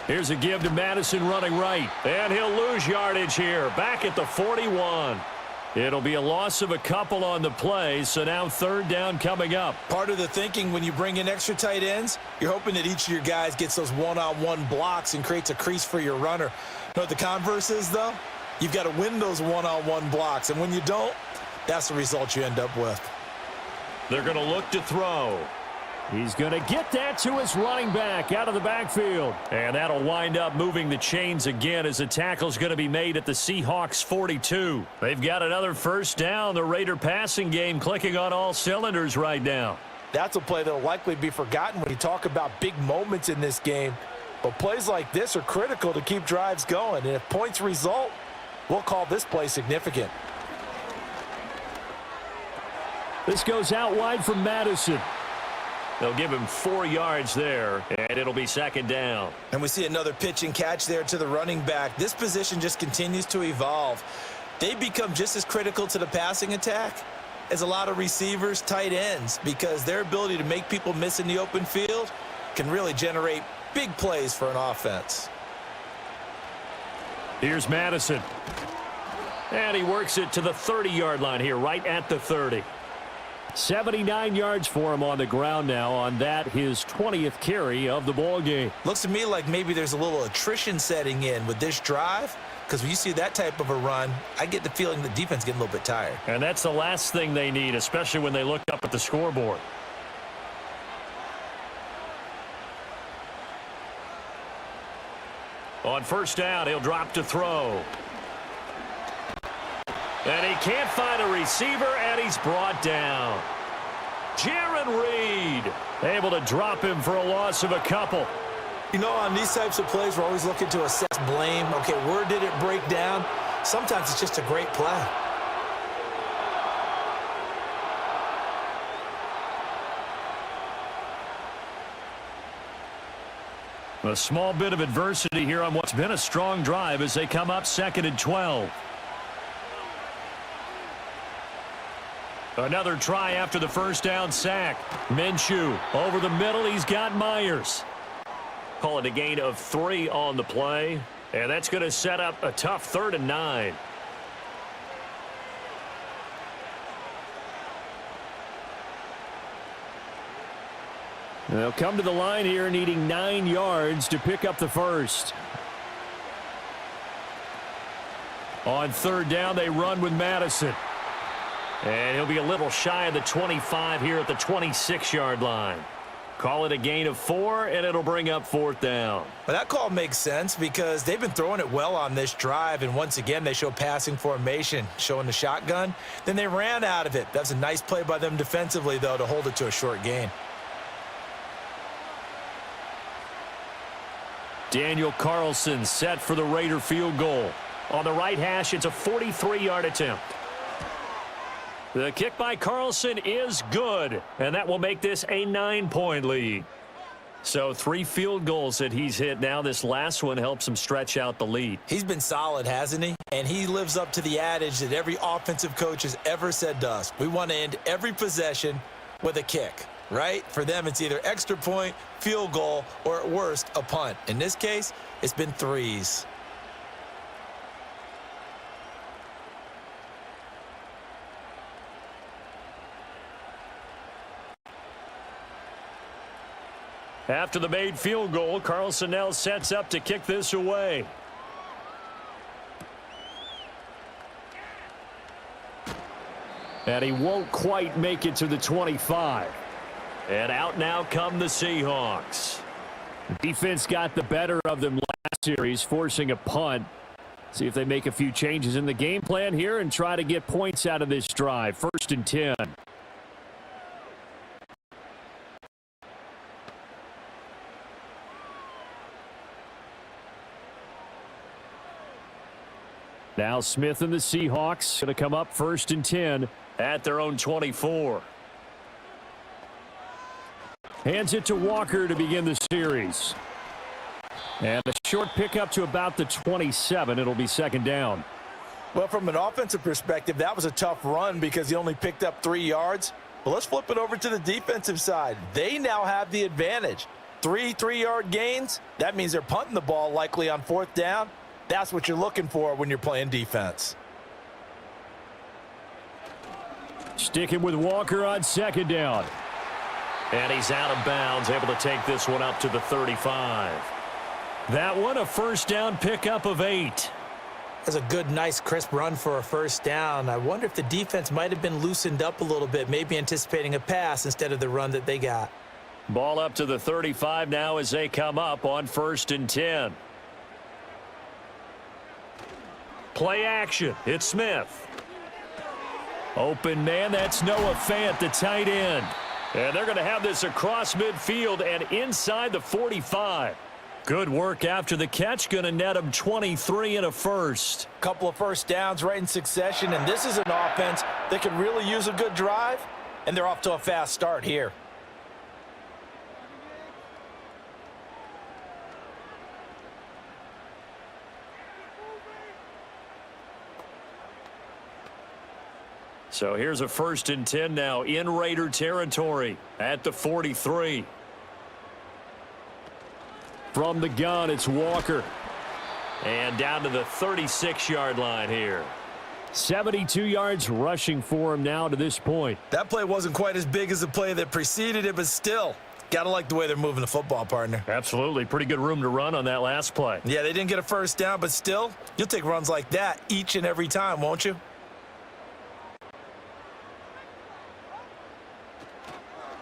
Here's a give to Madison running right. And he'll lose yardage here. Back at the 41. It'll be a loss of a couple on the play, so now 3rd down coming up. Part of the thinking when you bring in extra tight ends, you're hoping that each of your guys gets those one-on-one blocks and creates a crease for your runner. You know what the converse is, though? You've got to win those one-on-one blocks, and when you don't, that's the result you end up with. They're going to look to throw. He's going to get that to his running back out of the backfield. And that'll wind up moving the chains again as the tackle's going to be made at the Seahawks 42. They've got another first down. The Raider passing game clicking on all cylinders right now. That's a play that will likely be forgotten when you talk about big moments in this game. But plays like this are critical to keep drives going. And if points result, we'll call this play significant. This goes out wide from Madison. They'll give him 4 yards there, and it'll be 2nd down. And we see another pitch and catch there to the running back. This position just continues to evolve. They become just as critical to the passing attack as a lot of receivers, tight ends, because their ability to make people miss in the open field can really generate big plays for an offense. Here's Madison. And he works it to the 30-yard line here, right at the 30. 79 yards for him on the ground now on that, his 20th carry of the ball game. Looks to me like maybe there's a little attrition setting in with this drive, because when you see that type of a run, I get the feeling the defense getting a little bit tired. And that's the last thing they need, especially when they look up at the scoreboard. On first down, he'll drop to throw. And he can't find a receiver, and he's brought down. Jaron Reed able to drop him for a loss of a couple. You know, on these types of plays, we're always looking to assess blame. Okay, where did it break down? Sometimes it's just a great play. A small bit of adversity here on what's been a strong drive as they come up 2nd and 12. Another try after the first down sack. Minshew over the middle. He's got Myers. Call it a gain of 3 on the play. And that's going to set up a tough 3rd and 9. They'll come to the line here needing 9 yards to pick up the first. On 3rd down, they run with Madison. And he'll be a little shy of the 25 here at the 26-yard line. Call it a gain of 4, and it'll bring up 4th down. Well, that call makes sense because they've been throwing it well on this drive, and once again, they show passing formation, showing the shotgun. Then they ran out of it. That's a nice play by them defensively, though, to hold it to a short gain. Daniel Carlson set for the Raider field goal. On the right hash, it's a 43-yard attempt. The kick by Carlson is good, and that will make this a 9-point lead. So 3 field goals that he's hit now. This last one helps him stretch out the lead. He's been solid, hasn't he? And he lives up to the adage that every offensive coach has ever said to us. We want to end every possession with a kick, right? For them, it's either extra point, field goal, or at worst, a punt. In this case, it's been 3s. After the made field goal, Carlson now sets up to kick this away. And he won't quite make it to the 25. And out now come the Seahawks. The defense got the better of them last series, forcing a punt. See if they make a few changes in the game plan here and try to get points out of this drive. 1st and 10. Now Smith and the Seahawks going to come up 1st and 10 at their own 24. Hands it to Walker to begin the series. And a short pickup to about the 27. It'll be 2nd down. Well, from an offensive perspective, that was a tough run because he only picked up 3 yards. But let's flip it over to the defensive side. They now have the advantage. 3 3-yard gains. That means they're punting the ball likely on 4th down. That's what you're looking for when you're playing defense. Sticking with Walker on 2nd down. And he's out of bounds, able to take this one up to the 35. That one a 1st down pickup of 8. That's a good, nice, crisp run for a 1st down. I wonder if the defense might have been loosened up a little bit, maybe anticipating a pass instead of the run that they got. Ball up to the 35 now as they come up on 1st and 10. Play action. It's Smith. Open man. That's Noah Fant, the tight end. And they're going to have this across midfield and inside the 45. Good work after the catch. Going to net them 23 and a first. Couple of 1st downs right in succession, and this is an offense that can really use a good drive, and they're off to a fast start here. So here's a 1st and 10 now in Raider territory at the 43. From the gun, it's Walker. And down to the 36-yard line here. 72 yards rushing for him now to this point. That play wasn't quite as big as the play that preceded it, but still, gotta like the way they're moving the football, partner. Absolutely. Pretty good room to run on that last play. Yeah, they didn't get a 1st down, but still, you'll take runs like that each and every time, won't you?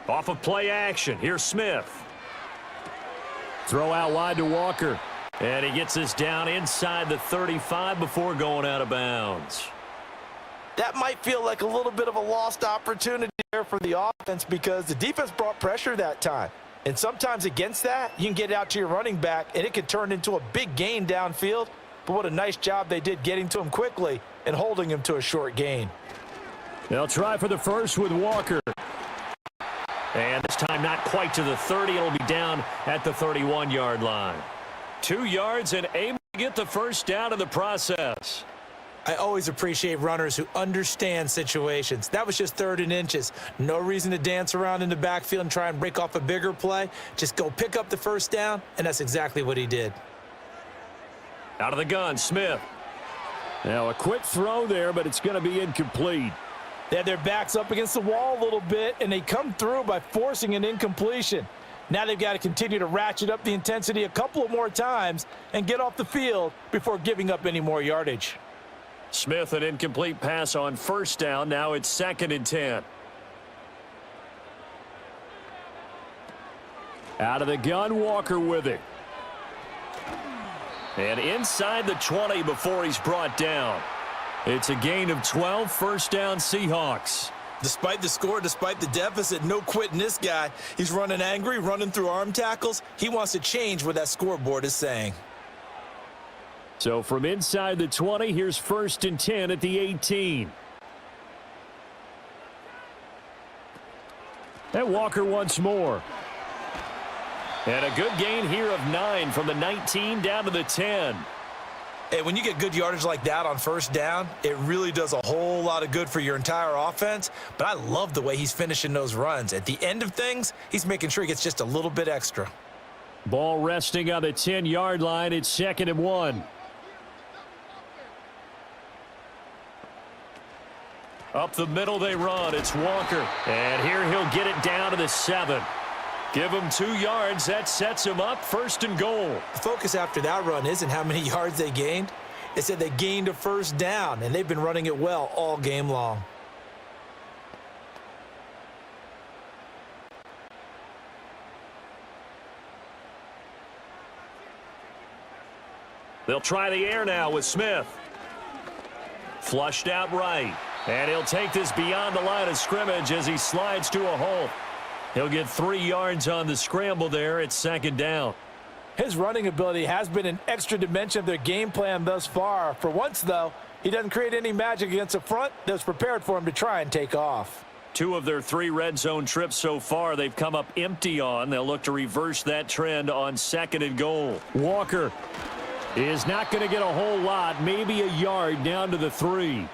Off of play action. Here's Smith. Throw out wide to Walker. And he gets this down inside the 35 before going out of bounds. That might feel like a little bit of a lost opportunity there for the offense because the defense brought pressure that time. And sometimes against that, you can get out to your running back, and it can turn into a big gain downfield. But what a nice job they did getting to him quickly and holding him to a short gain. They'll try for the first with Walker. And this time not quite to the 30. It'll be down at the 31-yard line. 2 yards and able to get the first down in the process. I always appreciate runners who understand situations. That was just 3rd and inches. No reason to dance around in the backfield and try and break off a bigger play. Just go pick up the first down, and that's exactly what he did. Out of the gun, Smith. Now a quick throw there, but it's going to be incomplete. They had their backs up against the wall a little bit, and they come through by forcing an incompletion. Now they've got to continue to ratchet up the intensity a couple of more times and get off the field before giving up any more yardage. Smith, an incomplete pass on first down. Now it's 2nd and 10. Out of the gun, Walker with it. And inside the 20 before he's brought down. It's a gain of 12, first down Seahawks. Despite the score, despite the deficit, no quitting this guy. He's running angry, running through arm tackles. He wants to change what that scoreboard is saying. So from inside the 20, here's 1st and 10 at the 18. And Walker once more. And a good gain here of 9 from the 19 down to the 10. Hey, when you get good yardage like that on first down, it really does a whole lot of good for your entire offense. But I love the way he's finishing those runs. At the end of things, he's making sure he gets just a little bit extra. Ball resting on the 10-yard line. It's 2nd and 1. Up the middle they run. It's Walker. And here he'll get it down to the 7. Give him 2 yards. That sets him up 1st and goal. The focus after that run isn't how many yards they gained. It said they gained a first down, and they've been running it well all game long. They'll try the air now with Smith. Flushed out right. And he'll take this beyond the line of scrimmage as he slides to a hole. He'll get 3 yards on the scramble there. It's 2nd down. His running ability has been an extra dimension of their game plan thus far. For once, though, he doesn't create any magic against a front that's prepared for him to try and take off. 2 of their 3 red zone trips so far they've come up empty on. They'll look to reverse that trend on 2nd and goal. Walker is not going to get a whole lot, maybe a yard down to the 3.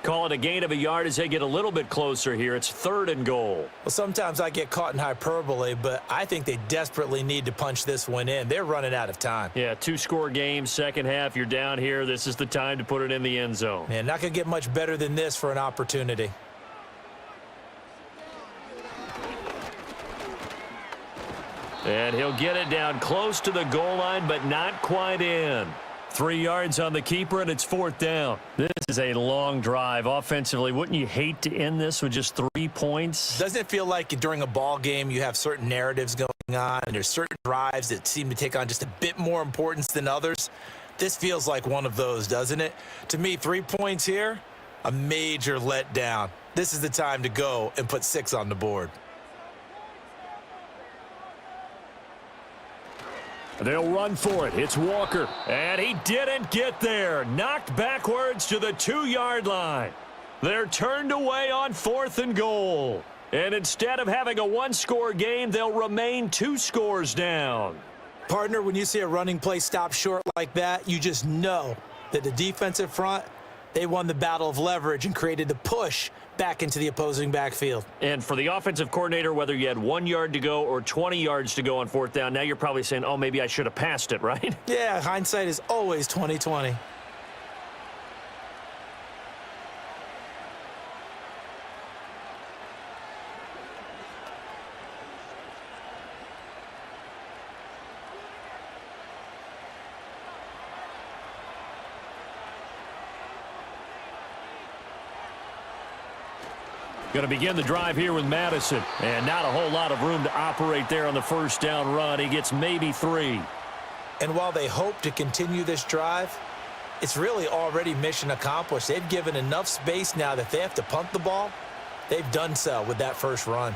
Call it a gain of a yard as they get a little bit closer here. It's 3rd and goal. Well, sometimes I get caught in hyperbole, but I think they desperately need to punch this one in. They're running out of time. Yeah, 2-score game, second half. You're down here. This is the time to put it in the end zone. Man, not going to get much better than this for an opportunity. And he'll get it down close to the goal line, but not quite in. 3 yards on the keeper, and it's 4th down. This is a long drive. Offensively, wouldn't you hate to end this with just 3 points? Doesn't it feel like during a ball game you have certain narratives going on, and there's certain drives that seem to take on just a bit more importance than others? This feels like one of those, doesn't it? To me, 3 points here, a major letdown. This is the time to go and put 6 on the board. They'll run for it. It's Walker. And he didn't get there. Knocked backwards to the 2-yard line. They're turned away on 4th and goal. And instead of having a 1-score game, they'll remain 2 scores down. Partner, when you see a running play stop short like that, you just know that the defensive front, they won the battle of leverage and created the push back into the opposing backfield. And for the offensive coordinator, whether you had 1 yard to go or 20 yards to go on 4th down, now you're probably saying, oh, maybe I should have passed it, right? Yeah, hindsight is always 20/20. Going to begin the drive here with Madison. And not a whole lot of room to operate there on the 1st down run. He gets maybe 3. And while they hope to continue this drive, it's really already mission accomplished. They've given enough space now that they have to punt the ball. They've done so with that first run.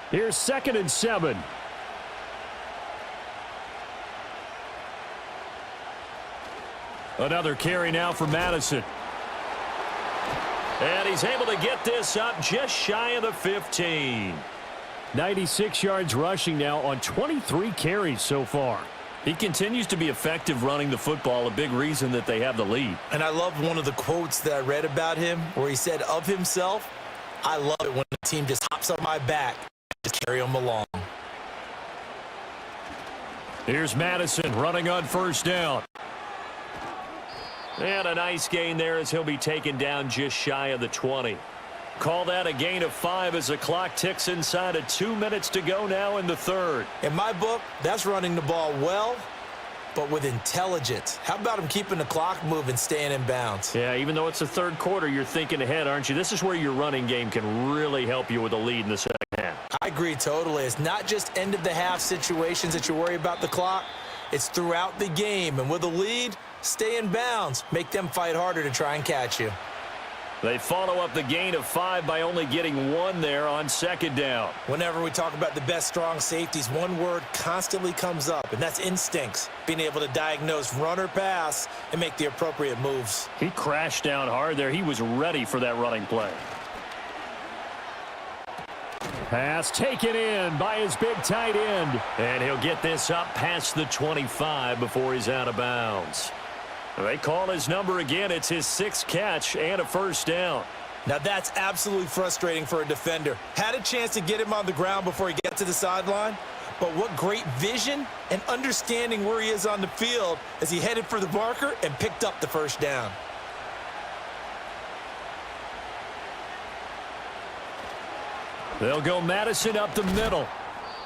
Here's 2nd and 7. Another carry now for Madison. And he's able to get this up just shy of the 15. 96 yards rushing now on 23 carries so far. He continues to be effective running the football, a big reason that they have the lead. And I love one of the quotes that I read about him where he said of himself, I love it when the team just hops on my back, just carry him along. Here's Madison running on first down. And a nice gain there as he'll be taken down just shy of the 20. Call that a gain of 5 as the clock ticks inside of 2 minutes to go now in the third. In my book, that's running the ball well, but with intelligence. How about him keeping the clock moving, staying in bounds? Yeah, even though it's the third quarter, you're thinking ahead, aren't you? This is where your running game can really help you with a lead in the second half. I agree totally. It's not just end-of-the-half situations that you worry about the clock. It's throughout the game. And with a lead, stay in bounds. Make them fight harder to try and catch you. They follow up the gain of 5 by only getting 1 there on second down. Whenever we talk about the best strong safeties, one word constantly comes up, and that's instincts. Being able to diagnose run or pass and make the appropriate moves. He crashed down hard there. He was ready for that running play. Pass taken in by his big tight end. And he'll get this up past the 25 before he's out of bounds. They call his number again. It's his 6th catch and a first down. Now that's absolutely frustrating for a defender. Had a chance to get him on the ground before he gets to the sideline, but what great vision and understanding where he is on the field as he headed for the marker and picked up the first down. They'll go Madison up the middle.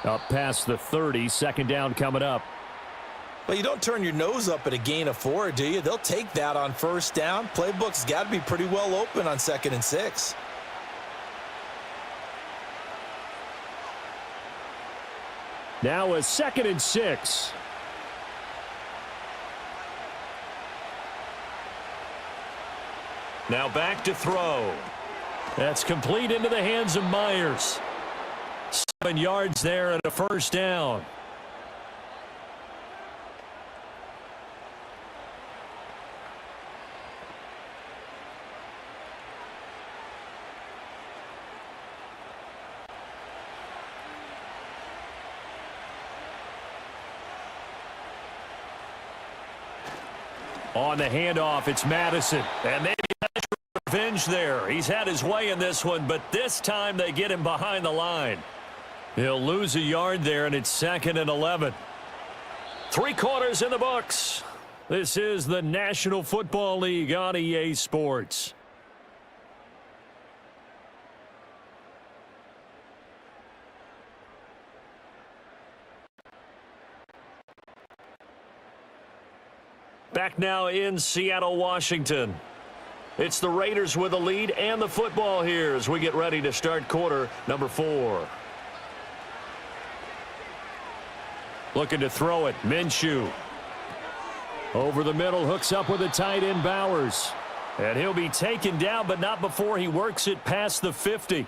Up past the 30, second down coming up. Well, you don't turn your nose up at a gain of 4, do you? They'll take that on first down. Playbook's got to be pretty well open on 2nd and 6. Now a 2nd and 6. Now back to throw. That's complete into the hands of Myers. 7 yards there and a first down. On the handoff, it's Madison. And maybe that's revenge there. He's had his way in this one, but this time they get him behind the line. He'll lose a yard there, and it's 2nd and 11. 3 quarters in the books. This is the National Football League on EA Sports. Back now in Seattle, Washington. It's the Raiders with the lead and the football here as we get ready to start quarter number 4. Looking to throw it, Minshew. Over the middle, hooks up with a tight end, Bowers. And he'll be taken down, but not before he works it past the 50.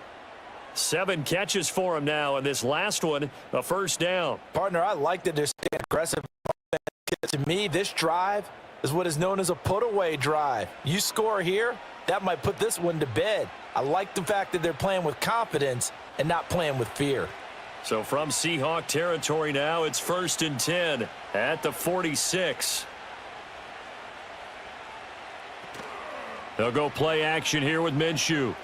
7 catches for him now, and this last one, a first down. Partner, I like that they're staying aggressive. To me, this drive is what is known as a put-away drive. You score here, that might put this one to bed. I like the fact that they're playing with confidence and not playing with fear. So from Seahawk territory now, it's 1st and 10 at the 46. They'll go play action here with Minshew.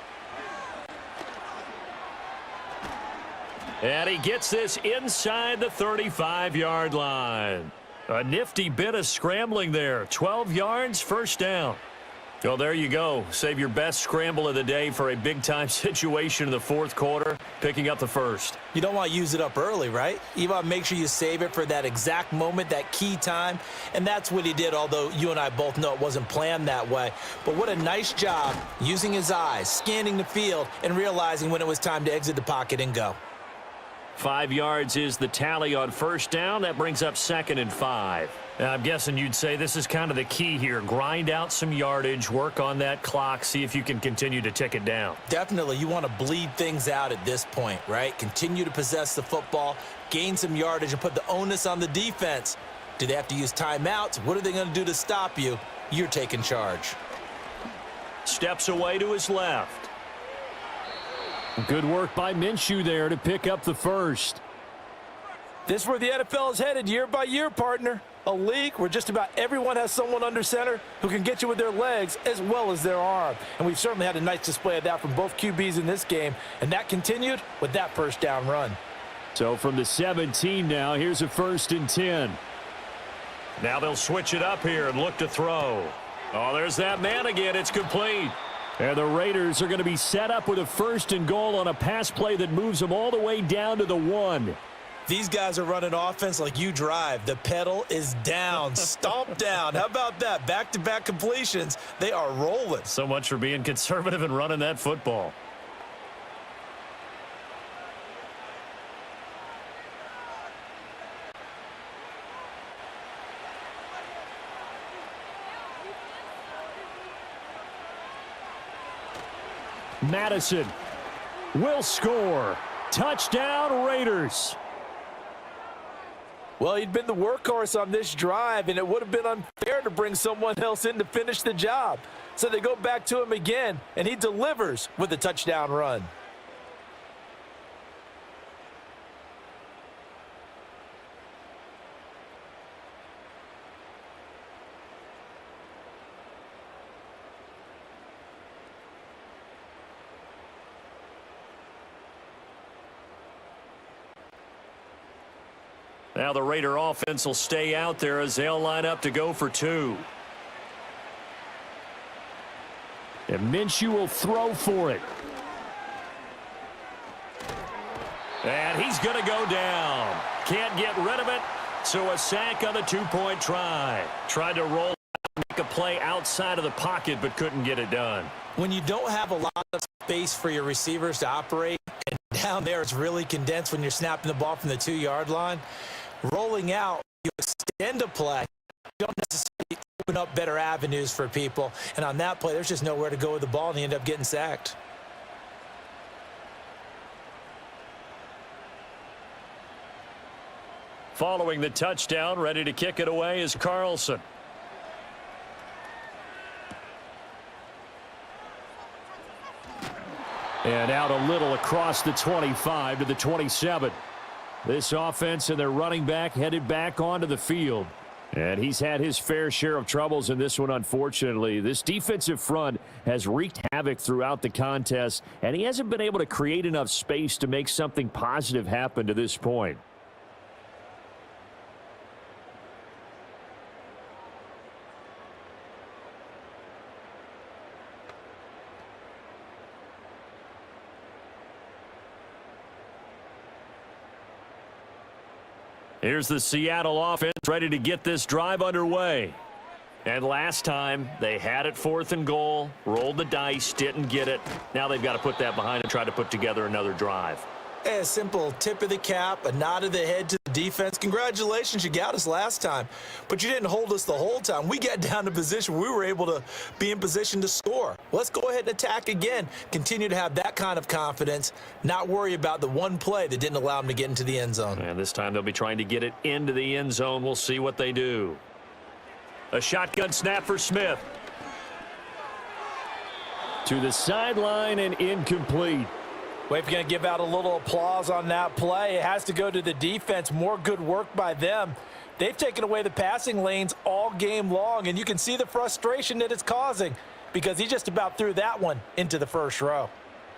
And he gets this inside the 35-yard line. A nifty bit of scrambling there. 12 yards, first down. Well, there you go. Save your best scramble of the day for a big-time situation in the 4th quarter, picking up the first. You don't want to use it up early, right? You want to make sure you save it for that exact moment, that key time. And that's what he did, although you and I both know it wasn't planned that way. But what a nice job using his eyes, scanning the field, and realizing when it was time to exit the pocket and go. 5 yards is the tally on first down. That brings up 2nd and 5. Now, I'm guessing you'd say this is kind of the key here. Grind out some yardage, work on that clock, see if you can continue to tick it down. Definitely, you want to bleed things out at this point, right? Continue to possess the football, gain some yardage, and put the onus on the defense. Do they have to use timeouts? What are they going to do to stop you? you're taking charge. Steps away to his left. Good work by Minshew there to pick up the first. This is where the NFL is headed year by year, partner. A league where just about everyone has someone under center who can get you with their legs as well as their arm. And we've certainly had a nice display of that from both QBs in this game, and that continued with that first down run. So from the 17 now, here's a 1st and 10. Now they'll switch it up here and look to throw. Oh, there's that man again. It's complete. And the Raiders are going to be set up with a 1st and goal on a pass play that moves them all the way down to the 1. These guys are running offense like you drive. The pedal is down, stomped down. How about that? Back-to-back completions. They are rolling. So much for being conservative and running that football. Madison will score. Touchdown, Raiders. Well, he'd been the workhorse on this drive, and it would have been unfair to bring someone else in to finish the job. So they go back to him again, and he delivers with a touchdown run. Now the Raider offense will stay out there as they'll line up to go for 2. And Minshew will throw for it. And he's going to go down. Can't get rid of it. So a sack on the 2-point try. Tried to roll out, make a play outside of the pocket, but couldn't get it done. When you don't have a lot of space for your receivers to operate, and down there it's really condensed when you're snapping the ball from the 2-yard line, rolling out, you extend a play, you don't necessarily open up better avenues for people. And on that play, there's just nowhere to go with the ball, and you end up getting sacked. Following the touchdown, ready to kick it away is Carlson. And out a little across the 25 to the 27. This offense and their running back headed back onto the field. And he's had his fair share of troubles in this one, unfortunately. This defensive front has wreaked havoc throughout the contest, and he hasn't been able to create enough space to make something positive happen to this point. Here's the Seattle offense ready to get this drive underway. And last time, they had it 4th and goal, rolled the dice, didn't get it. Now they've got to put that behind and try to put together another drive. A simple tip of the cap, a nod of the head to the defense. Congratulations, you got us last time, but you didn't hold us the whole time. We got down to position. We were able to be in position to score. Let's go ahead and attack again. Continue to have that kind of confidence, not worry about the one play that didn't allow them to get into the end zone. And this time they'll be trying to get it into the end zone. We'll see what they do. A shotgun snap for Smith. To the sideline and incomplete. Well, if you're going to give out a little applause on that play, it has to go to the defense. More good work by them. They've taken away the passing lanes all game long, and you can see the frustration that it's causing because he just about threw that one into the first row.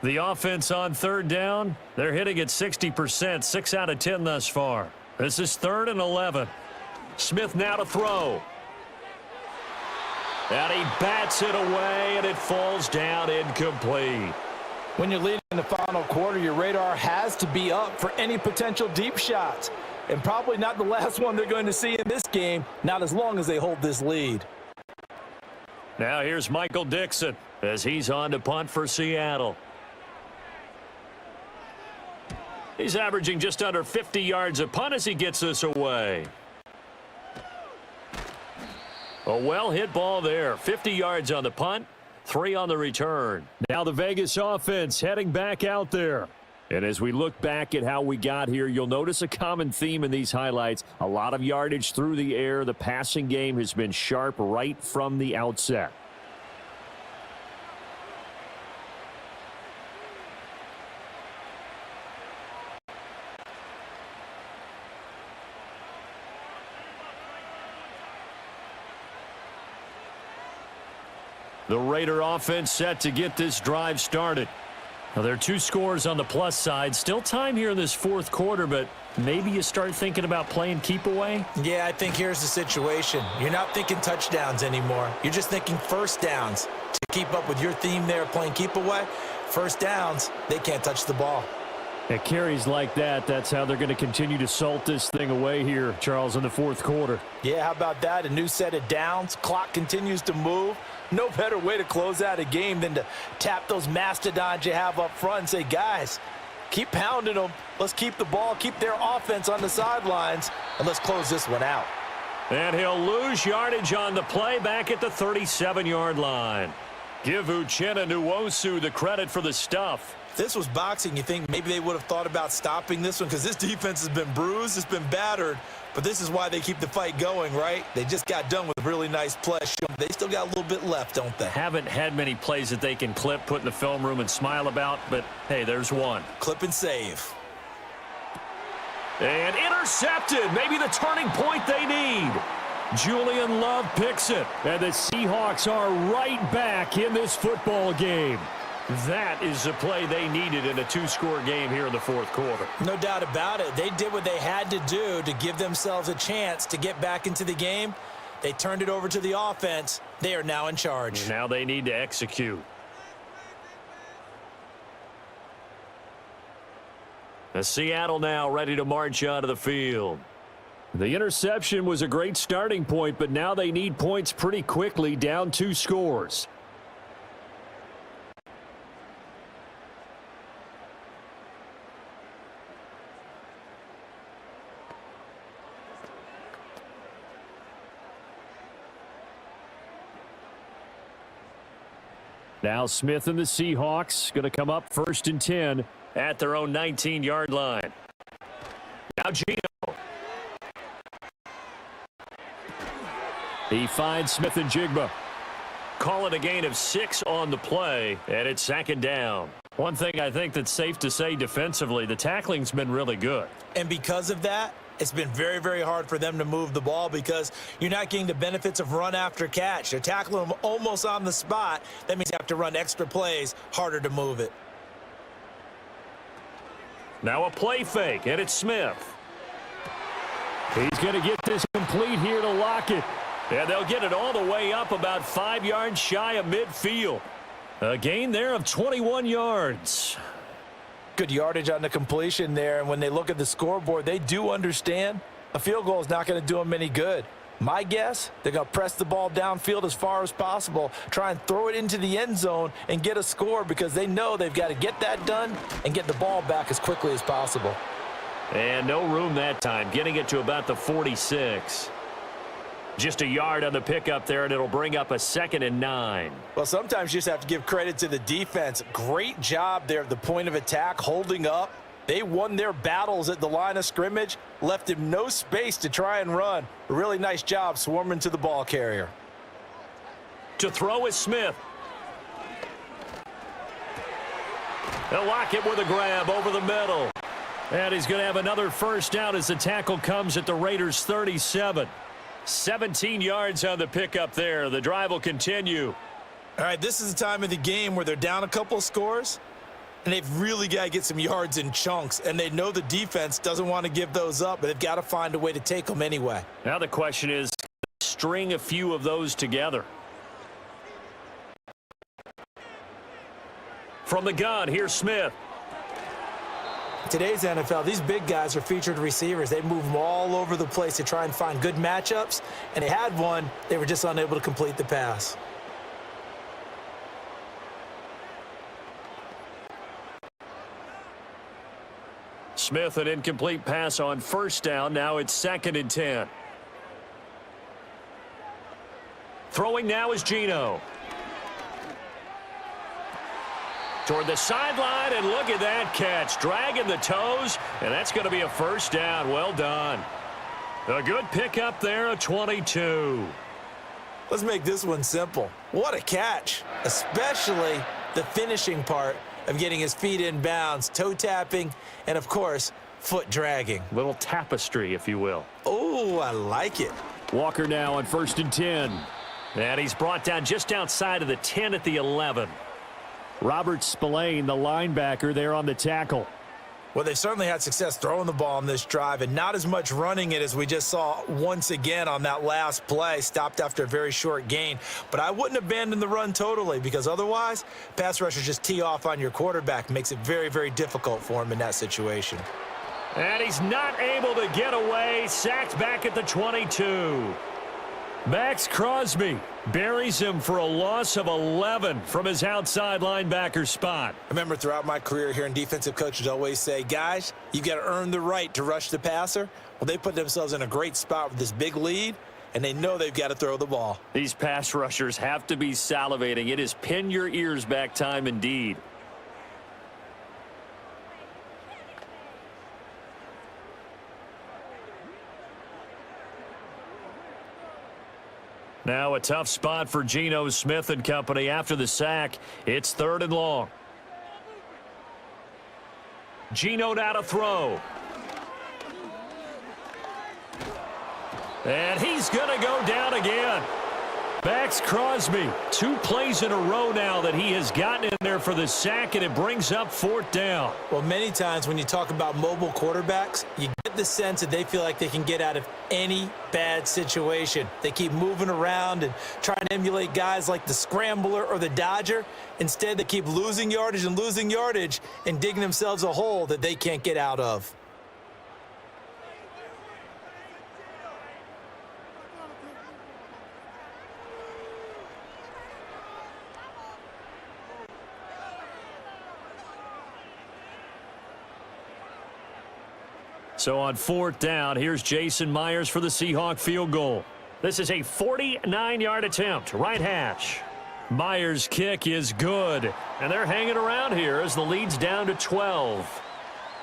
The offense on 3rd down, they're hitting at 60%, 6 out of 10 thus far. This is 3rd and 11. Smith now to throw. And he bats it away, and it falls down incomplete. When you're leading in the final quarter, your radar has to be up for any potential deep shots. And probably not the last one they're going to see in this game, not as long as they hold this lead. Now here's Michael Dixon as he's on to punt for Seattle. He's averaging just under 50 yards a punt as he gets this away. A well-hit ball there. 50 yards on the punt, 3 on the return. Now the Vegas offense heading back out there. And as we look back at how we got here, you'll notice a common theme in these highlights. A lot of yardage through the air. The passing game has been sharp right from the outset. The Raider offense set to get this drive started. Now, there are 2 scores on the plus side. Still time here in this fourth quarter, but maybe you start thinking about playing keep away? Yeah, I think here's the situation. You're not thinking touchdowns anymore. You're just thinking first downs. To keep up with your theme there, playing keep away, first downs, they can't touch the ball. At carries like that, that's how they're going to continue to salt this thing away here, Charles, in the fourth quarter. Yeah, how about that? A new set of downs. Clock continues to move. No better way to close out a game than to tap those mastodons you have up front and say, guys, keep pounding them. Let's keep the ball, keep their offense on the sidelines, and let's close this one out. And he'll lose yardage on the play back at the 37-yard line. Give Uchenna Nwosu the credit for the stuff. If this was boxing, you think maybe they would have thought about stopping this one because this defense has been bruised, it's been battered, but this is why they keep the fight going, right? They just got done with a really nice play. They still got a little bit left, don't they? Haven't had many plays that they can clip, put in the film room, and smile about, but hey, there's one. Clip and save. And intercepted. Maybe the turning point they need. Julian Love picks it, and the Seahawks are right back in this football game. That is the play they needed in a 2-score game here in the fourth quarter. No doubt about it. They did what they had to do to give themselves a chance to get back into the game. They turned it over to the offense. They are now in charge. Now they need to execute. Seattle now ready to march out of the field. The interception was a great starting point, but now they need points pretty quickly, down 2 scores. Now Smith and the Seahawks going to come up 1st and 10 at their own 19-yard line. Now Gino. He finds Smith and Jigba. Call it a gain of 6 on the play, and it's 2nd down. One thing I think that's safe to say defensively, the tackling's been really good. And because of that, it's been very, very hard for them to move the ball because you're not getting the benefits of run after catch. They're tackling them almost on the spot. That means you have to run extra plays, harder to move it. Now a play fake, and it's Smith. He's going to get this complete here to Lockett. And they'll get it all the way up about 5 yards shy of midfield. A gain there of 21 yards. Good yardage on the completion there, and when they look at the scoreboard, they do understand a field goal is not going to do them any good. My guess, they're going to press the ball downfield as far as possible, try and throw it into the end zone and get a score because they know they've got to get that done and get the ball back as quickly as possible. And no room that time, getting it to about the 46. Just a yard on the pickup there, and it'll bring up a 2nd and 9. Well, sometimes you just have to give credit to the defense. Great job there at the point of attack, holding up. They won their battles at the line of scrimmage, left him no space to try and run. A really nice job swarming to the ball carrier. To throw is Smith. They'll lock it with a grab over the middle. And he's going to have another first down as the tackle comes at the Raiders' 37. 17 yards on the pickup there. The drive will continue. All right, this is the time of the game where they're down a couple of scores, and they've really got to get some yards in chunks, and they know the defense doesn't want to give those up, but they've got to find a way to take them anyway. Now the question is, string a few of those together. From the gun, here's Smith. Today's NFL, these big guys are featured receivers. They move them all over the place to try and find good matchups, and they had one. They were just unable to complete the pass. Smith, an incomplete pass on first down. Now it's 2nd and 10. Throwing now is Gino. toward the sideline, and look at that catch. Dragging the toes, and that's going to be a first down. Well done. A good pickup there, a 22. Let's make this one simple. What a catch, especially the finishing part of getting his feet in bounds, toe tapping, and of course, foot dragging. Little tapestry, if you will. Oh, I like it. Walker now on 1st and 10. And he's brought down just outside of the 10 at the 11. Robert Spillane, the linebacker, there on the tackle. Well, they certainly had success throwing the ball on this drive and not as much running it as we just saw once again on that last play, stopped after a very short gain. But I wouldn't abandon the run totally, because otherwise, pass rushers just tee off on your quarterback. Makes it very, very difficult for him in that situation. And he's not able to get away. Sacked back at the 22. Max Crosby buries him for a loss of 11 from his outside linebacker spot. I remember throughout my career hearing defensive coaches always say, guys, you got to earn the right to rush the passer. Well, they put themselves in a great spot with this big lead, and they know they've got to throw the ball. These pass rushers have to be salivating. It is pin your ears back time indeed. Now a tough spot for Geno Smith and company after the sack. It's 3rd and long. Geno now to throw. And he's going to go down again. Max Crosby, 2 plays in a row now that he has gotten in there for the sack, and it brings up 4th down. Well, many times when you talk about mobile quarterbacks, you get the sense that they feel like they can get out of any bad situation. They keep moving around and trying to emulate guys like the scrambler or the dodger. Instead, they keep losing yardage and digging themselves a hole that they can't get out of. So on 4th down, here's Jason Myers for the Seahawk field goal. This is a 49-yard attempt, right hash. Myers' kick is good, and they're hanging around here as the lead's down to 12.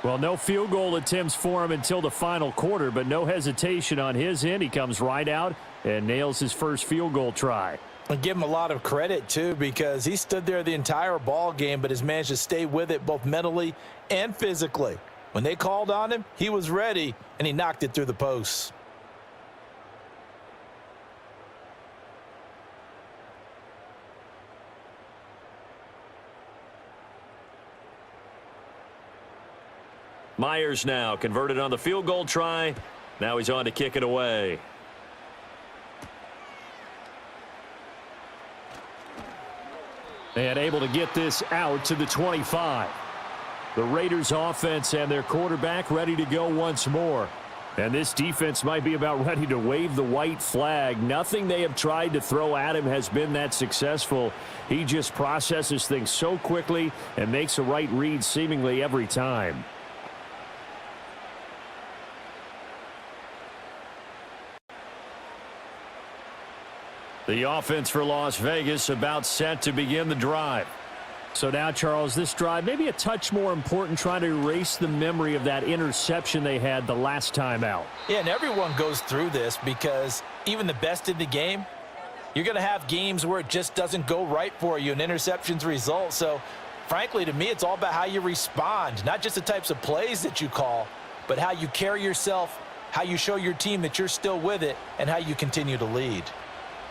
Well, no field goal attempts for him until the final quarter, but no hesitation on his end. He comes right out and nails his first field goal try. And give him a lot of credit, too, because he stood there the entire ball game but has managed to stay with it both mentally and physically. When they called on him, he was ready, and he knocked it through the posts. Myers now converted on the field goal try. Now he's on to kick it away. And able to get this out to the 25. The Raiders offense and their quarterback ready to go once more. And this defense might be about ready to wave the white flag. Nothing they have tried to throw at him has been that successful. He just processes things so quickly and makes a right read seemingly every time. The offense for Las Vegas about set to begin the drive. So now, Charles, this drive maybe a touch more important, trying to erase the memory of that interception they had the last time out. Yeah, and everyone goes through this because even the best in the game, you're going to have games where it just doesn't go right for you and interceptions result. So, frankly, to me, it's all about how you respond, not just the types of plays that you call, but how you carry yourself, how you show your team that you're still with it, and how you continue to lead.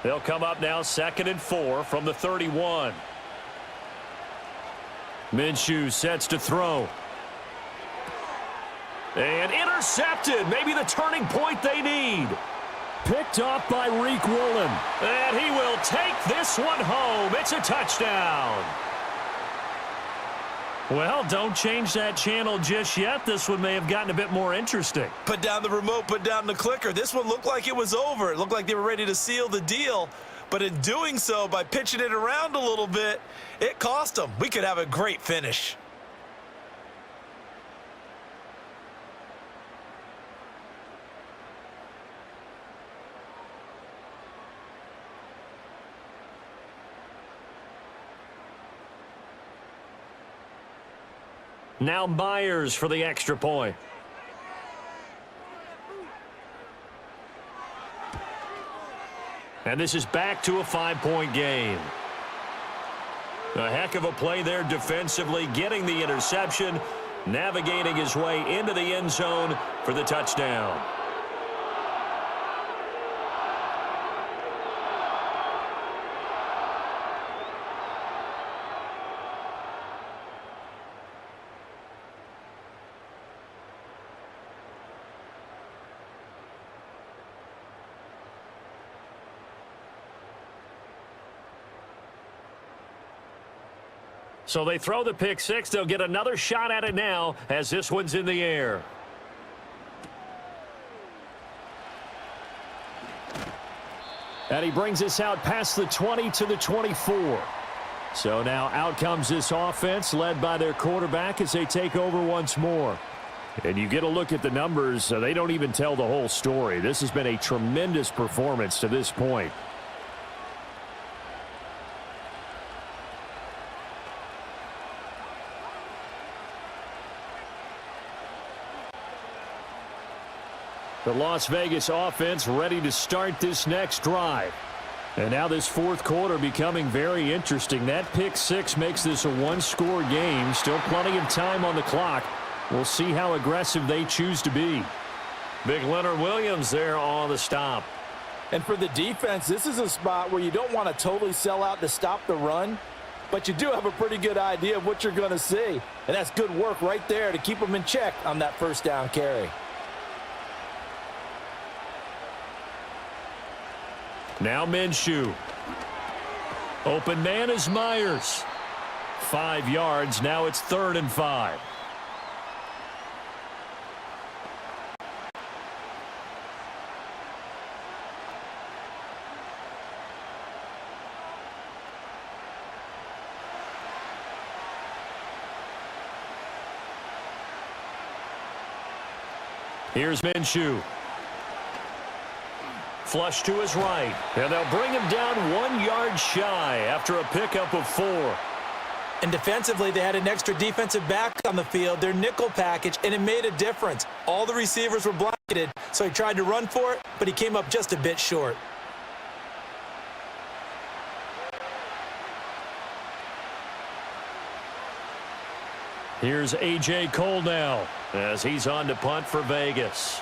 They'll come up now 2nd and 4 from the 31. Minshew sets to throw. And intercepted. Maybe the turning point they need. Picked off by Reek Woolen. And he will take this one home. It's a touchdown. Well, don't change that channel just yet. This one may have gotten a bit more interesting. Put down the remote, put down the clicker. This one looked like it was over. It looked like they were ready to seal the deal. But in doing so, by pitching it around a little bit, it cost them. We could have a great finish. Now Myers for the extra point. And this is back to a 5-point game. A heck of a play there defensively, getting the interception, navigating his way into the end zone for the touchdown. So they throw the pick six. They'll get another shot at it now as this one's in the air. And he brings us out past the 20 to the 24. So now out comes this offense led by their quarterback as they take over once more. And you get a look at the numbers. They don't even tell the whole story. This has been a tremendous performance to this point. The Las Vegas offense ready to start this next drive. And now this fourth quarter becoming very interesting. That pick six makes this a one-score game. Still plenty of time on the clock. We'll see how aggressive they choose to be. Big Leonard Williams there on the stop. And for the defense, this is a spot where you don't want to totally sell out to stop the run, but you do have a pretty good idea of what you're going to see. And that's good work right there to keep them in check on that first down carry. Now Minshew. Open man is Myers. 5 yards. Now it's 3rd and 5. Here's Minshew. Flush to his right, and they'll bring him down 1 yard shy after a pickup of 4. And defensively, they had an extra defensive back on the field, their nickel package, and it made a difference. All the receivers were blanketed, so he tried to run for it, but he came up just a bit short. Here's A.J. Cole now as he's on to punt for Vegas.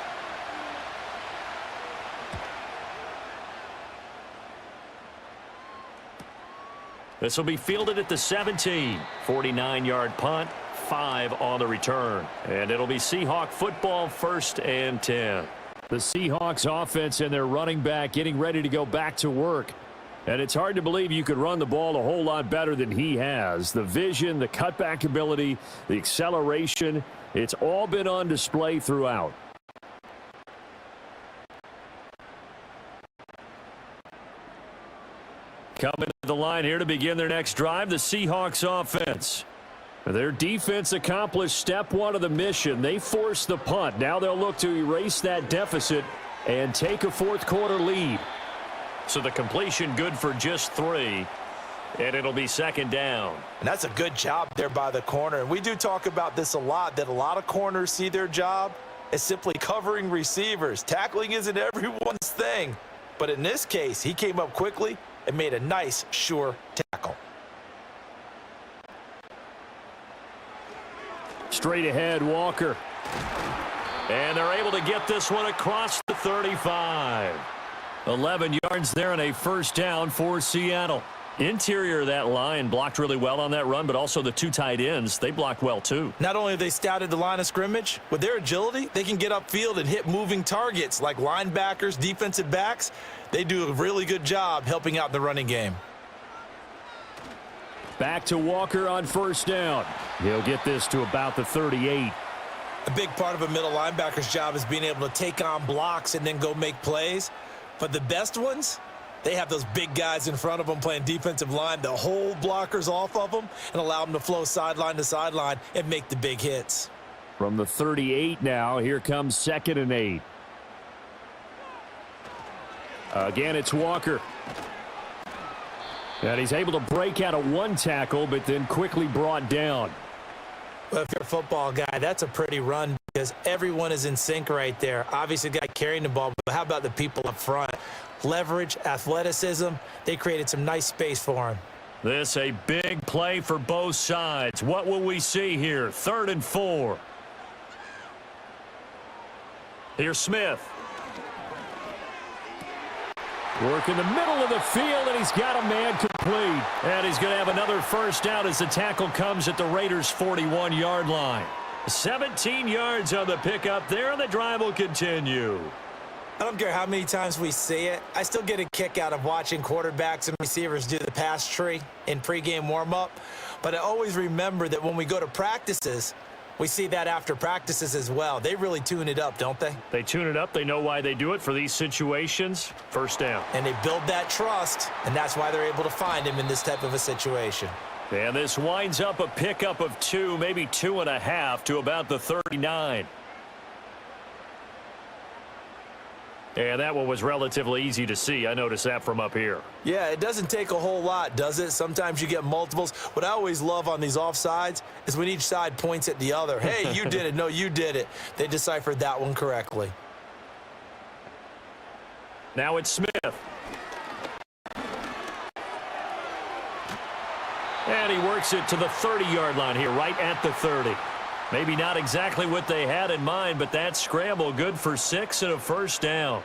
This will be fielded at the 17. 49-yard punt, 5 on the return. And it'll be Seahawk football, 1st and 10. The Seahawks offense and their running back getting ready to go back to work. And it's hard to believe you could run the ball a whole lot better than he has. The vision, the cutback ability, the acceleration, it's all been on display throughout. Coming to the line here to begin their next drive, the Seahawks offense. Their defense accomplished step 1 of the mission. They forced the punt. Now they'll look to erase that deficit and take a fourth quarter lead. So the completion good for just 3, and it'll be 2nd down. And that's a good job there by the corner. And we do talk about this a lot, that a lot of corners see their job as simply covering receivers. Tackling isn't everyone's thing. But in this case, he came up quickly and made a nice, sure tackle. Straight ahead, Walker. And they're able to get this one across the 35. 11 yards there and a 1st down for Seattle. Interior of that line blocked really well on that run, but also the 2 tight ends, they blocked well too. Not only have they scouted the line of scrimmage, with their agility, they can get upfield and hit moving targets like linebackers, defensive backs. They do a really good job helping out the running game. Back to Walker on 1st down. He'll get this to about the 38. A big part of a middle linebacker's job is being able to take on blocks and then go make plays. But the best ones, they have those big guys in front of them playing defensive line that hold blockers off of them and allow them to flow sideline to sideline and make the big hits. From the 38 now, here comes 2nd and 8. Again, it's Walker. And he's able to break out of 1 tackle, but then quickly brought down. Well, if you're a football guy, that's a pretty run because everyone is in sync right there. Obviously, the guy carrying the ball, but how about the people up front? Leverage, athleticism, they created some nice space for him. This a big play for both sides. What will we see here? 3rd and 4. Here's Smith. Work in the middle of the field, and he's got a man complete. And he's going to have another first down as the tackle comes at the Raiders' 41-yard line. 17 yards on the pickup there, and the drive will continue. I don't care how many times we see it. I still get a kick out of watching quarterbacks and receivers do the pass tree in pregame warm-up. But I always remember that when we go to practices, we see that after practices as well. They really tune it up, don't they? They tune it up. They know why they do it for these situations. First down. And they build that trust, and that's why they're able to find him in this type of a situation. And this winds up a pickup of 2, maybe 2.5 to about the 39. And that one was relatively easy to see. I noticed that from up here. Yeah, it doesn't take a whole lot, does it? Sometimes you get multiples. What I always love on these offsides is when each side points at the other. Hey, you did it. No, you did it. They deciphered that one correctly. Now it's Smith. And he works it to the 30-yard line here, right at the 30. Maybe not exactly what they had in mind, but that scramble good for 6 and a first down.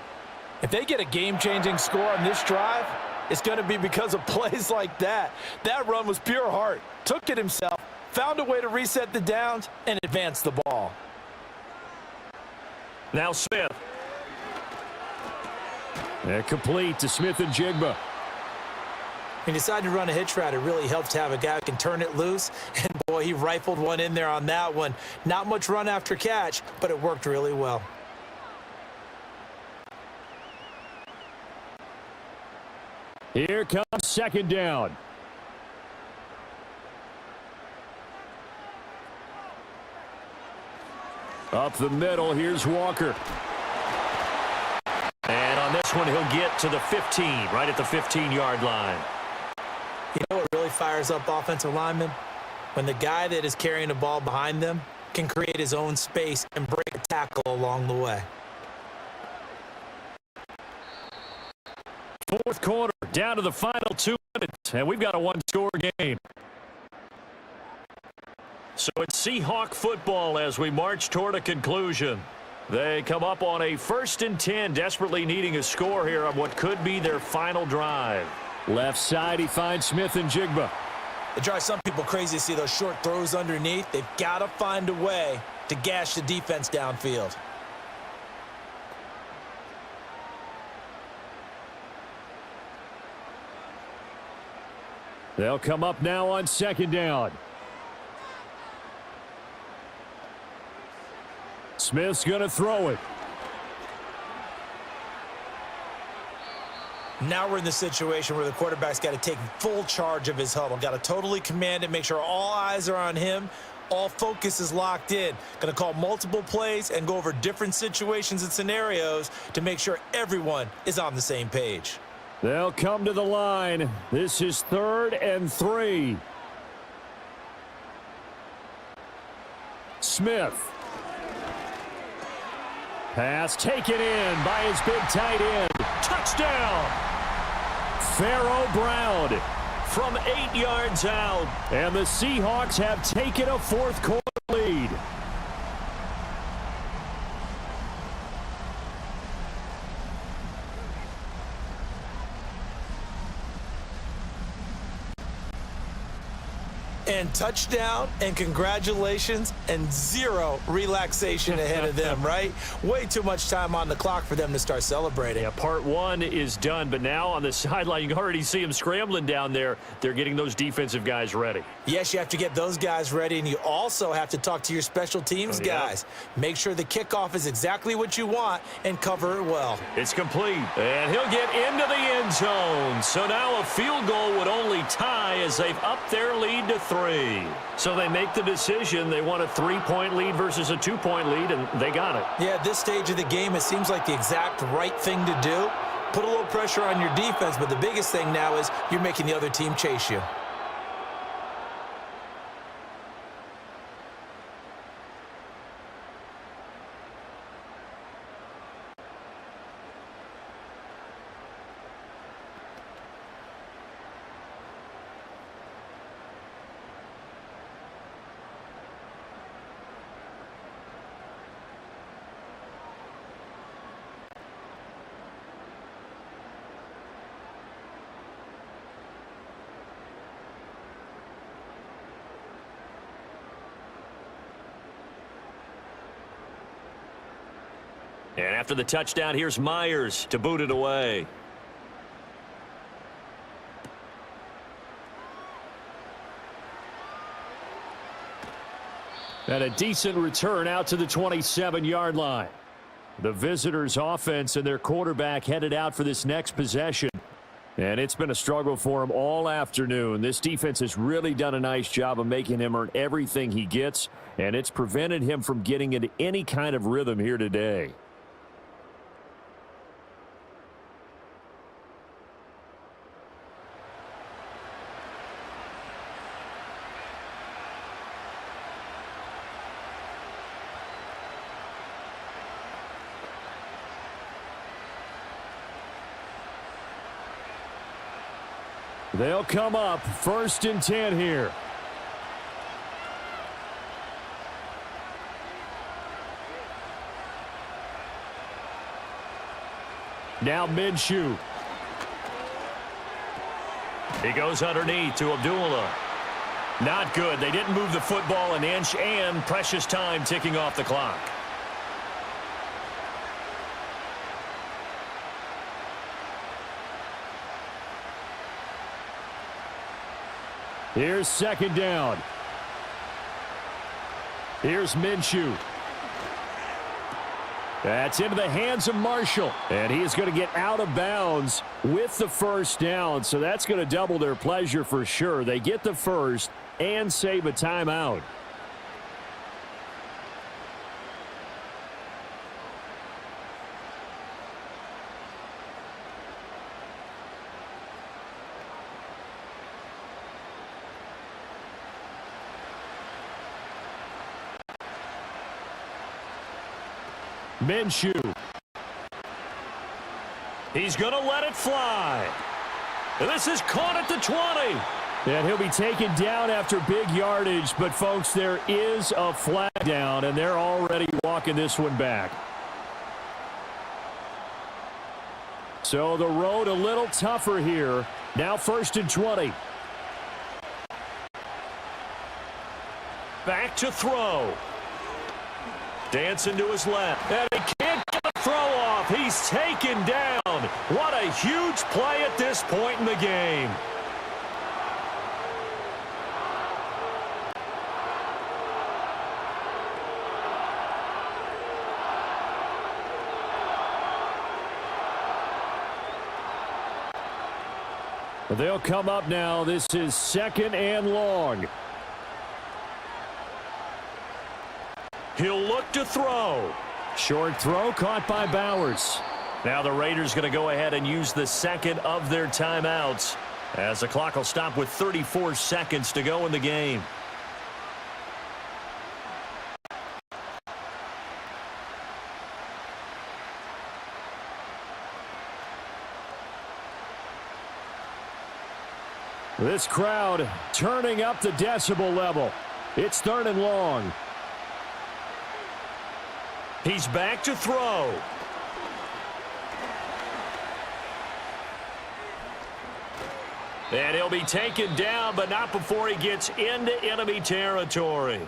If they get a game-changing score on this drive, it's going to be because of plays like that. That run was pure heart. Took it himself, found a way to reset the downs, and advance the ball. Now Smith. And complete to Smith and Jigba. He decided to run a hitch route. It really helps to have a guy who can turn it loose. And, boy, he rifled one in there on that one. Not much run after catch, but it worked really well. Here comes 2nd down. Up the middle, here's Walker. And on this one, he'll get to the 15, right at the 15-yard line. You know what really fires up offensive linemen? When the guy that is carrying the ball behind them can create his own space and break a tackle along the way. 4th quarter, down to the final 2 minutes, and we've got a one-score game. So it's Seahawk football as we march toward a conclusion. They come up on a 1st and 10, desperately needing a score here on what could be their final drive. Left side, he finds Smith and Jigba. It drives some people crazy to see those short throws underneath. They've got to find a way to gash the defense downfield. They'll come up now on 2nd down. Smith's going to throw it. Now we're in the situation where the quarterback's got to take full charge of his huddle. Got to totally command it, make sure all eyes are on him. All focus is locked in. Going to call multiple plays and go over different situations and scenarios to make sure everyone is on the same page. They'll come to the line. This is 3rd and 3. Smith. Pass taken in by his big tight end. Touchdown! Pharaoh Brown from 8 yards out. And the Seahawks have taken a 4th quarter lead. And touchdown, and congratulations, and zero relaxation ahead of them, right? Way too much time on the clock for them to start celebrating. Yeah, part 1 is done, but now on the sideline, you can already see them scrambling down there. They're getting those defensive guys ready. Yes, you have to get those guys ready, and you also have to talk to your special teams guys. Make sure the kickoff is exactly what you want and cover it well. It's complete, and he'll get into the end zone. So now a field goal would only tie as they've upped their lead to 3. So they make the decision. They want a 3-point lead versus a 2-point lead, and they got it. Yeah, at this stage of the game, it seems like the exact right thing to do. Put a little pressure on your defense, but the biggest thing now is you're making the other team chase you. And after the touchdown, here's Myers to boot it away. And a decent return out to the 27-yard line. The visitors' offense and their quarterback headed out for this next possession. And it's been a struggle for him all afternoon. This defense has really done a nice job of making him earn everything he gets, and it's prevented him from getting into any kind of rhythm here today. They'll come up 1st and 10 here. Now Minshew. He goes underneath to Abdullah. Not good. They didn't move the football an inch, and precious time ticking off the clock. Here's 2nd down. Here's Minshew. That's into the hands of Marshall. And he is going to get out of bounds with the 1st down. So that's going to double their pleasure for sure. They get the 1st and save a timeout. Minshew. He's going to let it fly. This is caught at the 20. And he'll be taken down after big yardage. But, folks, there is a flag down, and they're already walking this one back. So the road a little tougher here. Now 1st and 20. Back to throw. Dancing to his left. And he can't get a throw off. He's taken down. What a huge play at this point in the game. They'll come up now. This is 2nd and long. He'll look to throw. Short throw caught by Bowers. Now the Raiders going to go ahead and use the 2nd of their timeouts, as the clock will stop with 34 seconds to go in the game. This crowd turning up the decibel level. It's 3rd and long. He's back to throw. And he'll be taken down, but not before he gets into enemy territory.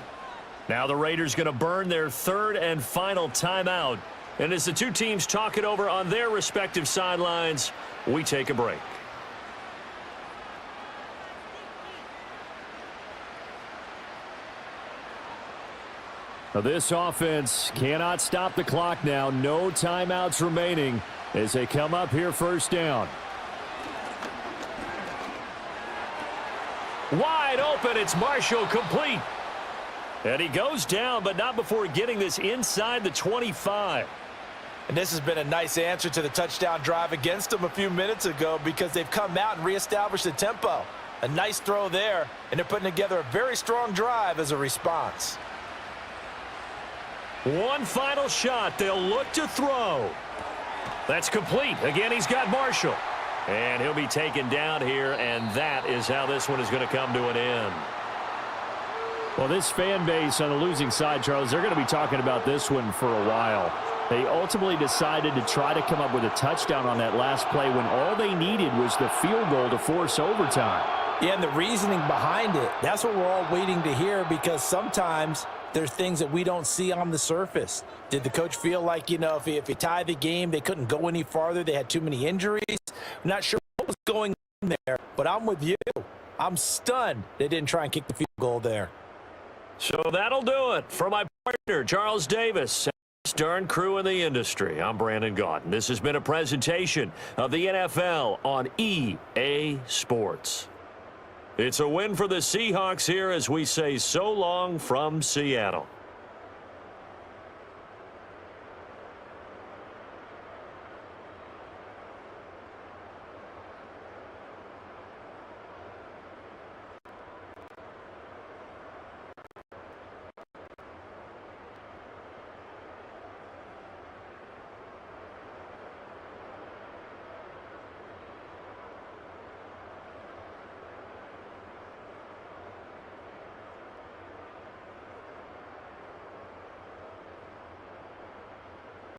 Now the Raiders going to burn their 3rd and final timeout. And as the two teams talk it over on their respective sidelines, we take a break. Now this offense cannot stop the clock now. No timeouts remaining as they come up here 1st down. Wide open. It's Marshall, complete. And he goes down, but not before getting this inside the 25. And this has been a nice answer to the touchdown drive against them a few minutes ago, because they've come out and reestablished the tempo. A nice throw there, and they're putting together a very strong drive as a response. One final shot. They'll look to throw. That's complete. Again, he's got Marshall. And he'll be taken down here, and that is how this one is going to come to an end. Well, this fan base on the losing side, Charles, they're going to be talking about this one for a while. They ultimately decided to try to come up with a touchdown on that last play when all they needed was the field goal to force overtime. Yeah, and the reasoning behind it, that's what we're all waiting to hear, because sometimes there's things that we don't see on the surface. Did the coach feel like, if he tied the game, they couldn't go any farther, they had too many injuries? I'm not sure what was going on there, but I'm with you. I'm stunned they didn't try and kick the field goal there. So that'll do it for my partner, Charles Davis. Darn crew in the industry. I'm Brandon Gaudin. This has been a presentation of the NFL on EA Sports. It's a win for the Seahawks here as we say so long from Seattle.